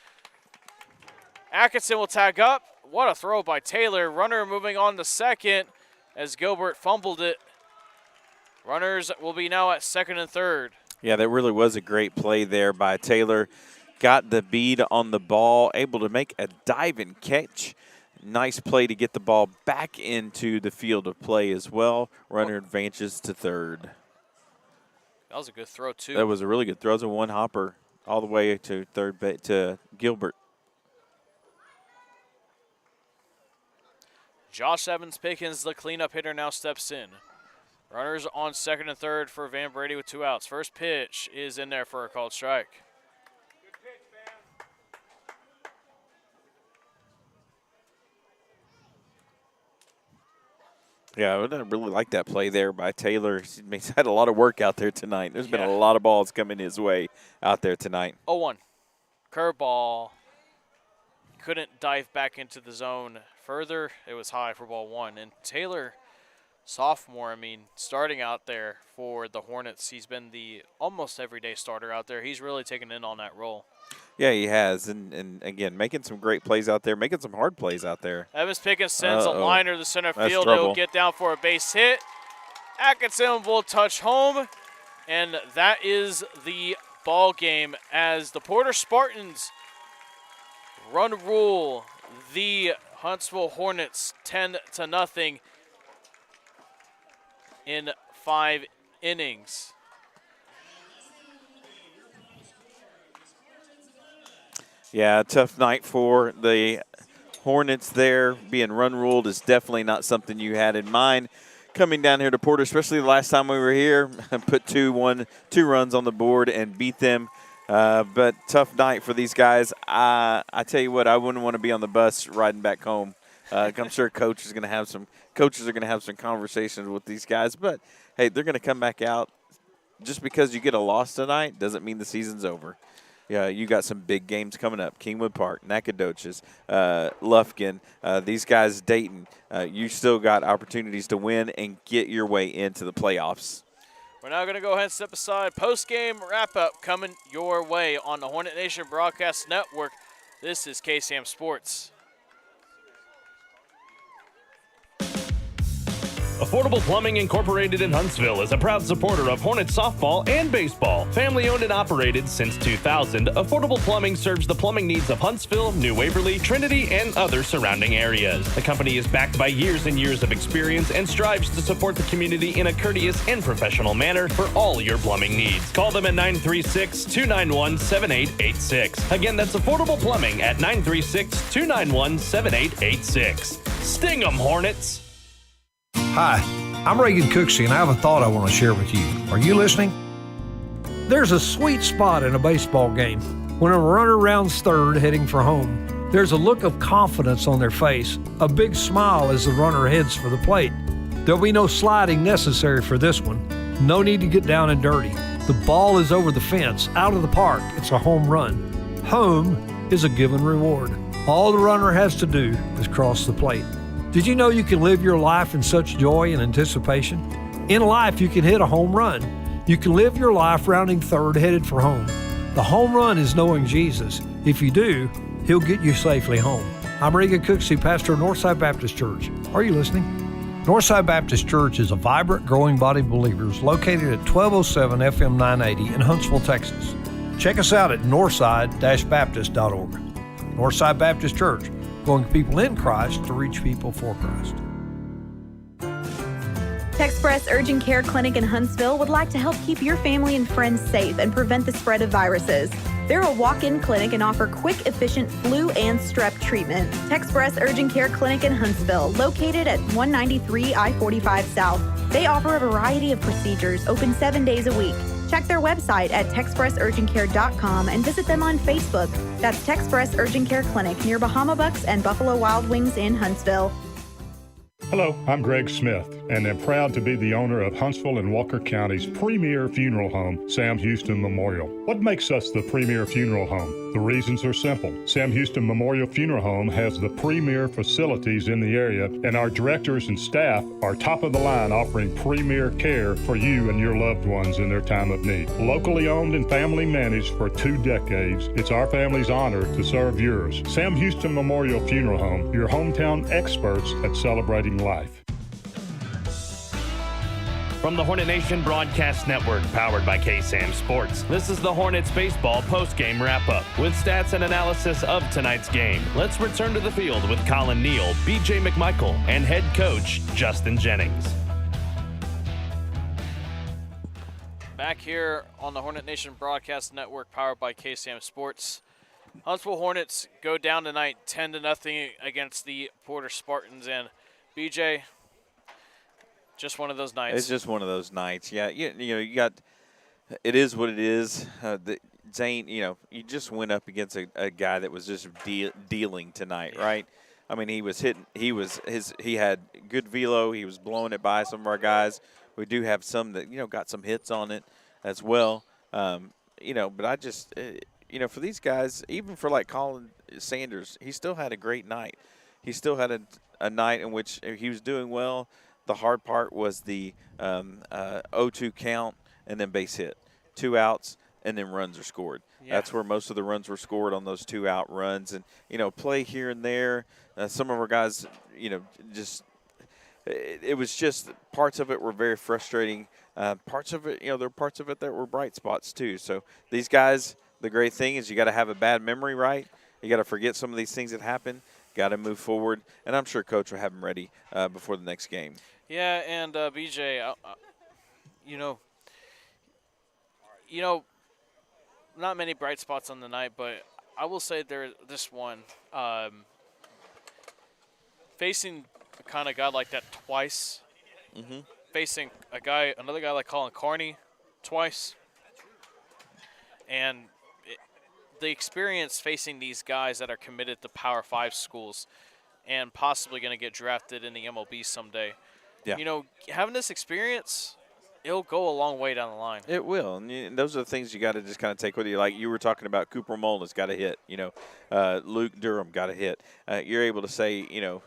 Atkinson will tag up. What a throw by Taylor. Runner moving on to second as Gilbert fumbled it. Runners will be now at second and third. Yeah, that really was a great play there by Taylor. Got the bead on the ball, able to make a dive and catch. Nice play to get the ball back into the field of play as well. Runner advances to third. That was a good throw, too. That was a really good throw. It was a one-hopper all the way to third to Gilbert. Josh Evans-Pickens, the cleanup hitter, now steps in. Runners on second and third for Van Brady with 2 outs. First pitch is in there for a called strike. Yeah, I really like that play there by Taylor. He's had a lot of work out there tonight. There's been a lot of balls coming his way out there tonight. 0-1. Curveball. Couldn't dive back into the zone further. It was high for ball 1. And Taylor, sophomore, starting out there for the Hornets, he's been the almost everyday starter out there. He's really taken in on that role. Yeah, he has. And again, making some great plays out there, making some hard plays out there. Evans-Pickens sends a liner to center field. Trouble. He'll get down for a base hit. Atkinson will touch home. And that is the ball game as the Porter Spartans rule the Huntsville Hornets 10-0 in 5 innings. Yeah, tough night for the Hornets there. Being run ruled is definitely not something you had in mind. Coming down here to Porter, especially the last time we were here, put two runs on the board and beat them. But tough night for these guys. I tell you what, I wouldn't want to be on the bus riding back home. I'm sure coaches are going to have some conversations with these guys. But hey, they're going to come back out. Just because you get a loss tonight doesn't mean the season's over. Yeah, you got some big games coming up. Kingwood Park, Nacogdoches, Lufkin, these guys, Dayton. You still got opportunities to win and get your way into the playoffs. We're now going to go ahead and step aside. Post-game wrap-up coming your way on the Hornet Nation Broadcast Network. This is KSAM Sports. Affordable Plumbing Incorporated in Huntsville is a proud supporter of Hornet softball and baseball. Family owned and operated since 2000, Affordable Plumbing serves the plumbing needs of Huntsville, New Waverly, Trinity, and other surrounding areas. The company is backed by years and years of experience and strives to support the community in a courteous and professional manner for all your plumbing needs. Call them at 936-291-7886. Again, that's Affordable Plumbing at 936-291-7886. Sting 'em, Hornets! Hi, I'm Reagan Cooksey, and I have a thought I want to share with you. Are you listening? There's a sweet spot in a baseball game. When a runner rounds third heading for home, there's a look of confidence on their face, a big smile as the runner heads for the plate. There'll be no sliding necessary for this one. No need to get down and dirty. The ball is over the fence, out of the park. It's a home run. Home is a given reward. All the runner has to do is cross the plate. Did you know you can live your life in such joy and anticipation? In life, you can hit a home run. You can live your life rounding third headed for home. The home run is knowing Jesus. If you do, He'll get you safely home. I'm Reagan Cooksey, pastor of Northside Baptist Church. Are you listening? Northside Baptist Church is a vibrant, growing body of believers located at 1207 FM 980 in Huntsville, Texas. Check us out at northside-baptist.org. Northside Baptist Church, going people in Christ to reach people for Christ. Texpress Urgent Care Clinic in Huntsville would like to help keep your family and friends safe and prevent the spread of viruses. They're a walk-in clinic and offer quick, efficient flu and strep treatment. Texpress Urgent Care Clinic in Huntsville, located at 193 I-45 South. They offer a variety of procedures, open 7 days a week. Check their website at texpressurgentcare.com and visit them on Facebook. That's Texpress Urgent Care Clinic near Bahama Bucks and Buffalo Wild Wings in Huntsville. Hello, I'm Greg Smith. and am proud to be the owner of Huntsville and Walker County's premier funeral home, Sam Houston Memorial. What makes us the premier funeral home? The reasons are simple. Sam Houston Memorial Funeral Home has the premier facilities in the area, and our directors and staff are top of the line, offering premier care for you and your loved ones in their time of need. Locally owned and family managed for 2 decades, it's our family's honor to serve yours. Sam Houston Memorial Funeral Home, your hometown experts at celebrating life. From the Hornet Nation Broadcast Network, powered by KSAM Sports, this is the Hornets Baseball Postgame Wrap-Up with stats and analysis of tonight's game. Let's return to the field with Collin, Neill, B.J. McMichael, and head coach Justin Jennings. Back here on the Hornet Nation Broadcast Network, powered by KSAM Sports. Huntsville Hornets go down tonight 10-0 against the Porter Spartans, and B.J., just one of those nights. It's just one of those nights. Yeah, you know, you got – it is what it is. Zane, you know, you just went up against a guy that was just dealing tonight, right? I mean, he was hitting – he had good velo. He was blowing it by some of our guys. We do have some that, you know, got some hits on it as well. You know, but I just you know, for these guys, even for like Collin Sanders, he still had a great night. He still had a night in which he was doing well. The hard part was the 0-2 count and then base hit. 2 outs and then runs are scored. Yeah. That's where most of the runs were scored, on those 2-out runs. And, you know, play here and there. Some of our guys, you know, just it was just parts of it were very frustrating. Parts of it, you know, there were parts of it that were bright spots too. So these guys, the great thing is you got to have a bad memory, right? You got to forget some of these things that happen. Got to move forward, and I'm sure Coach will have them ready before the next game. Yeah, and BJ, you know, not many bright spots on the night, but I will say this one, facing a kind of guy like that twice, facing another guy like Collin Carney twice, and the experience facing these guys that are committed to Power 5 schools and possibly going to get drafted in the MLB someday. Yeah. You know, having this experience, it'll go a long way down the line. It will. And those are the things you got to just kind of take with you. Like you were talking about, Cooper Molina's got a hit. You know, Luke Durham got a hit. You're able to say, you know,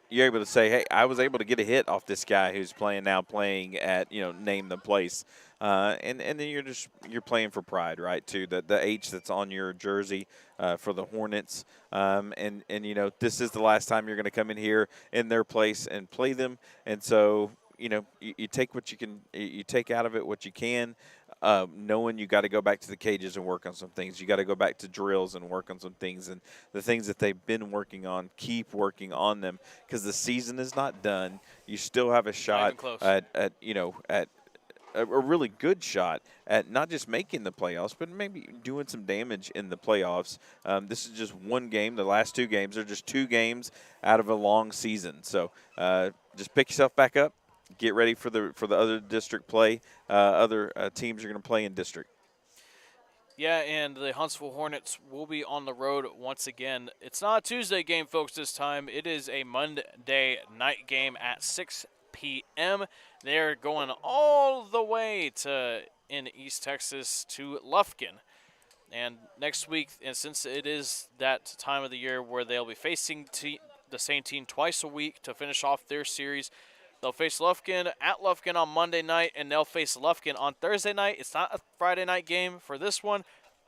you're able to say, hey, I was able to get a hit off this guy who's playing at, you know, name the place. And then you're playing for pride, right, too, the H that's on your jersey for the Hornets. And you know, this is the last time you're going to come in here in their place and play them. And so, you know, you take what you can, you take out of it what you can, knowing you got to go back to the cages and work on some things. You got to go back to drills and work on some things. And the things that they've been working on, keep working on them, because the season is not done. You still have a shot at a really good shot at not just making the playoffs, but maybe doing some damage in the playoffs. This is just one game. The last 2 games are just 2 games out of a long season. So just pick yourself back up. Get ready for the other district play. Other teams are going to play in district. Yeah, and the Huntsville Hornets will be on the road once again. It's not a Tuesday game, folks, this time. It is a Monday night game at 6 p.m. They're going all the way in East Texas to Lufkin. And next week, and since it is that time of the year where they'll be facing the same team twice a week to finish off their series, they'll face Lufkin at Lufkin on Monday night, and they'll face Lufkin on Thursday night. It's not a Friday night game for this one.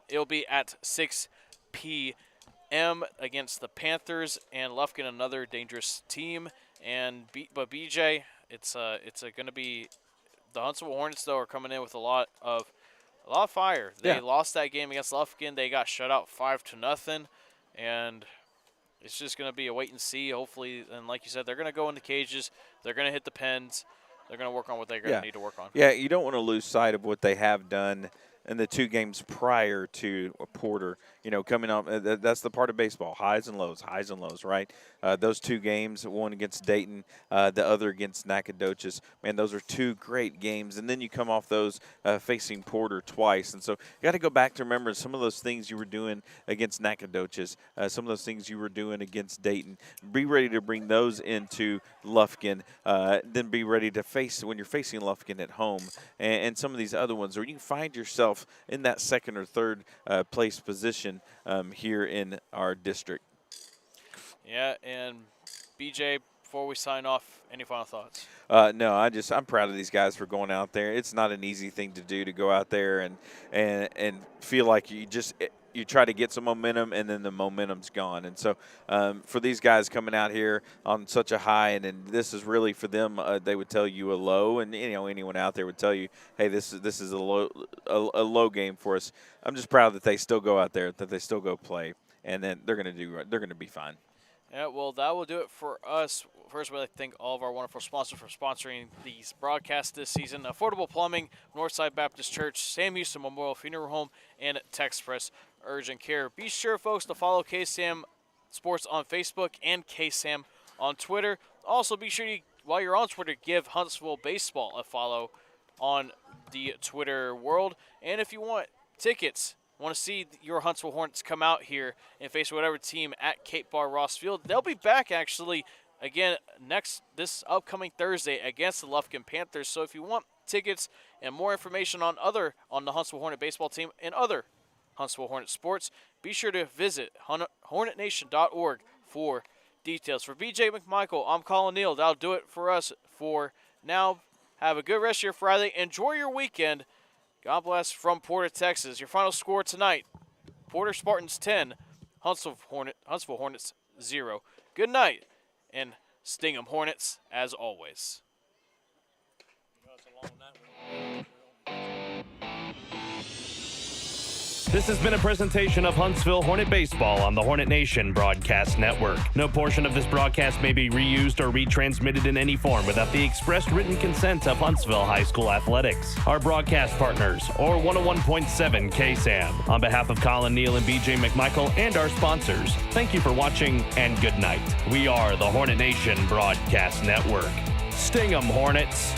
It'll be at 6 p.m. against the Panthers, and Lufkin, another dangerous team. But BJ, it's going to be the Huntsville Hornets, though, are coming in with a lot of fire. They lost that game against Lufkin. They got shut out 5-0, and it's just going to be a wait and see. Hopefully, and like you said, they're going to go into cages. They're going to hit the pens. They're going to work on what they're going to need to work on. Yeah, you don't want to lose sight of what they have done in the 2 games prior to Porter, coming up. That's the part of baseball, highs and lows, right? Those 2 games, one against Dayton, the other against Nacogdoches. Man, those are 2 great games. And then you come off those facing Porter twice. And so you got to go back to remember some of those things you were doing against Nacogdoches, some of those things you were doing against Dayton. Be ready to bring those into Lufkin, then be ready to face when you're facing Lufkin at home and some of these other ones where you can find yourself in that 2nd or 3rd place position here in our district. Yeah, and BJ, before we sign off, any final thoughts? No, I'm proud of these guys for going out there. It's not an easy thing to do, to go out there and feel like you try to get some momentum and then the momentum's gone. And so for these guys coming out here on such a high, and then this is really for them, they would tell you a low, and anyone out there would tell you, hey, this is a low game for us. I'm just proud that they still go out there, that they still go play, and then they're going to be fine. Yeah, well, that will do it for us. First, we'd like to thank all of our wonderful sponsors for sponsoring these broadcasts this season. Affordable Plumbing, Northside Baptist Church, Sam Houston Memorial Funeral Home, and Texpress Urgent Care. Be sure, folks, to follow KSAM Sports on Facebook and KSAM on Twitter. Also, be sure, while you're on Twitter, give Huntsville Baseball a follow on the Twitter world. And if you want tickets, want to see your Huntsville Hornets come out here and face whatever team at Cape Bar Ross Field, they'll be back actually again this upcoming Thursday against the Lufkin Panthers. So if you want tickets and more information on the Huntsville Hornet baseball team and other Huntsville Hornet sports, be sure to visit HornetNation.org for details. For BJ McMichael, I'm Collin Neill. That'll do it for us for now. Have a good rest of your Friday. Enjoy your weekend. God bless from Porter, Texas. Your final score tonight, Porter Spartans 10, Huntsville Hornets 0. Good night, and sting 'em Hornets as always. This has been a presentation of Huntsville Hornet Baseball on the Hornet Nation Broadcast Network. No portion of this broadcast may be reused or retransmitted in any form without the expressed written consent of Huntsville High School Athletics, our broadcast partners, or 101.7 KSAM. On behalf of Collin, Neill, and BJ McMichael and our sponsors, thank you for watching and good night. We are the Hornet Nation Broadcast Network. Sting 'em, Hornets!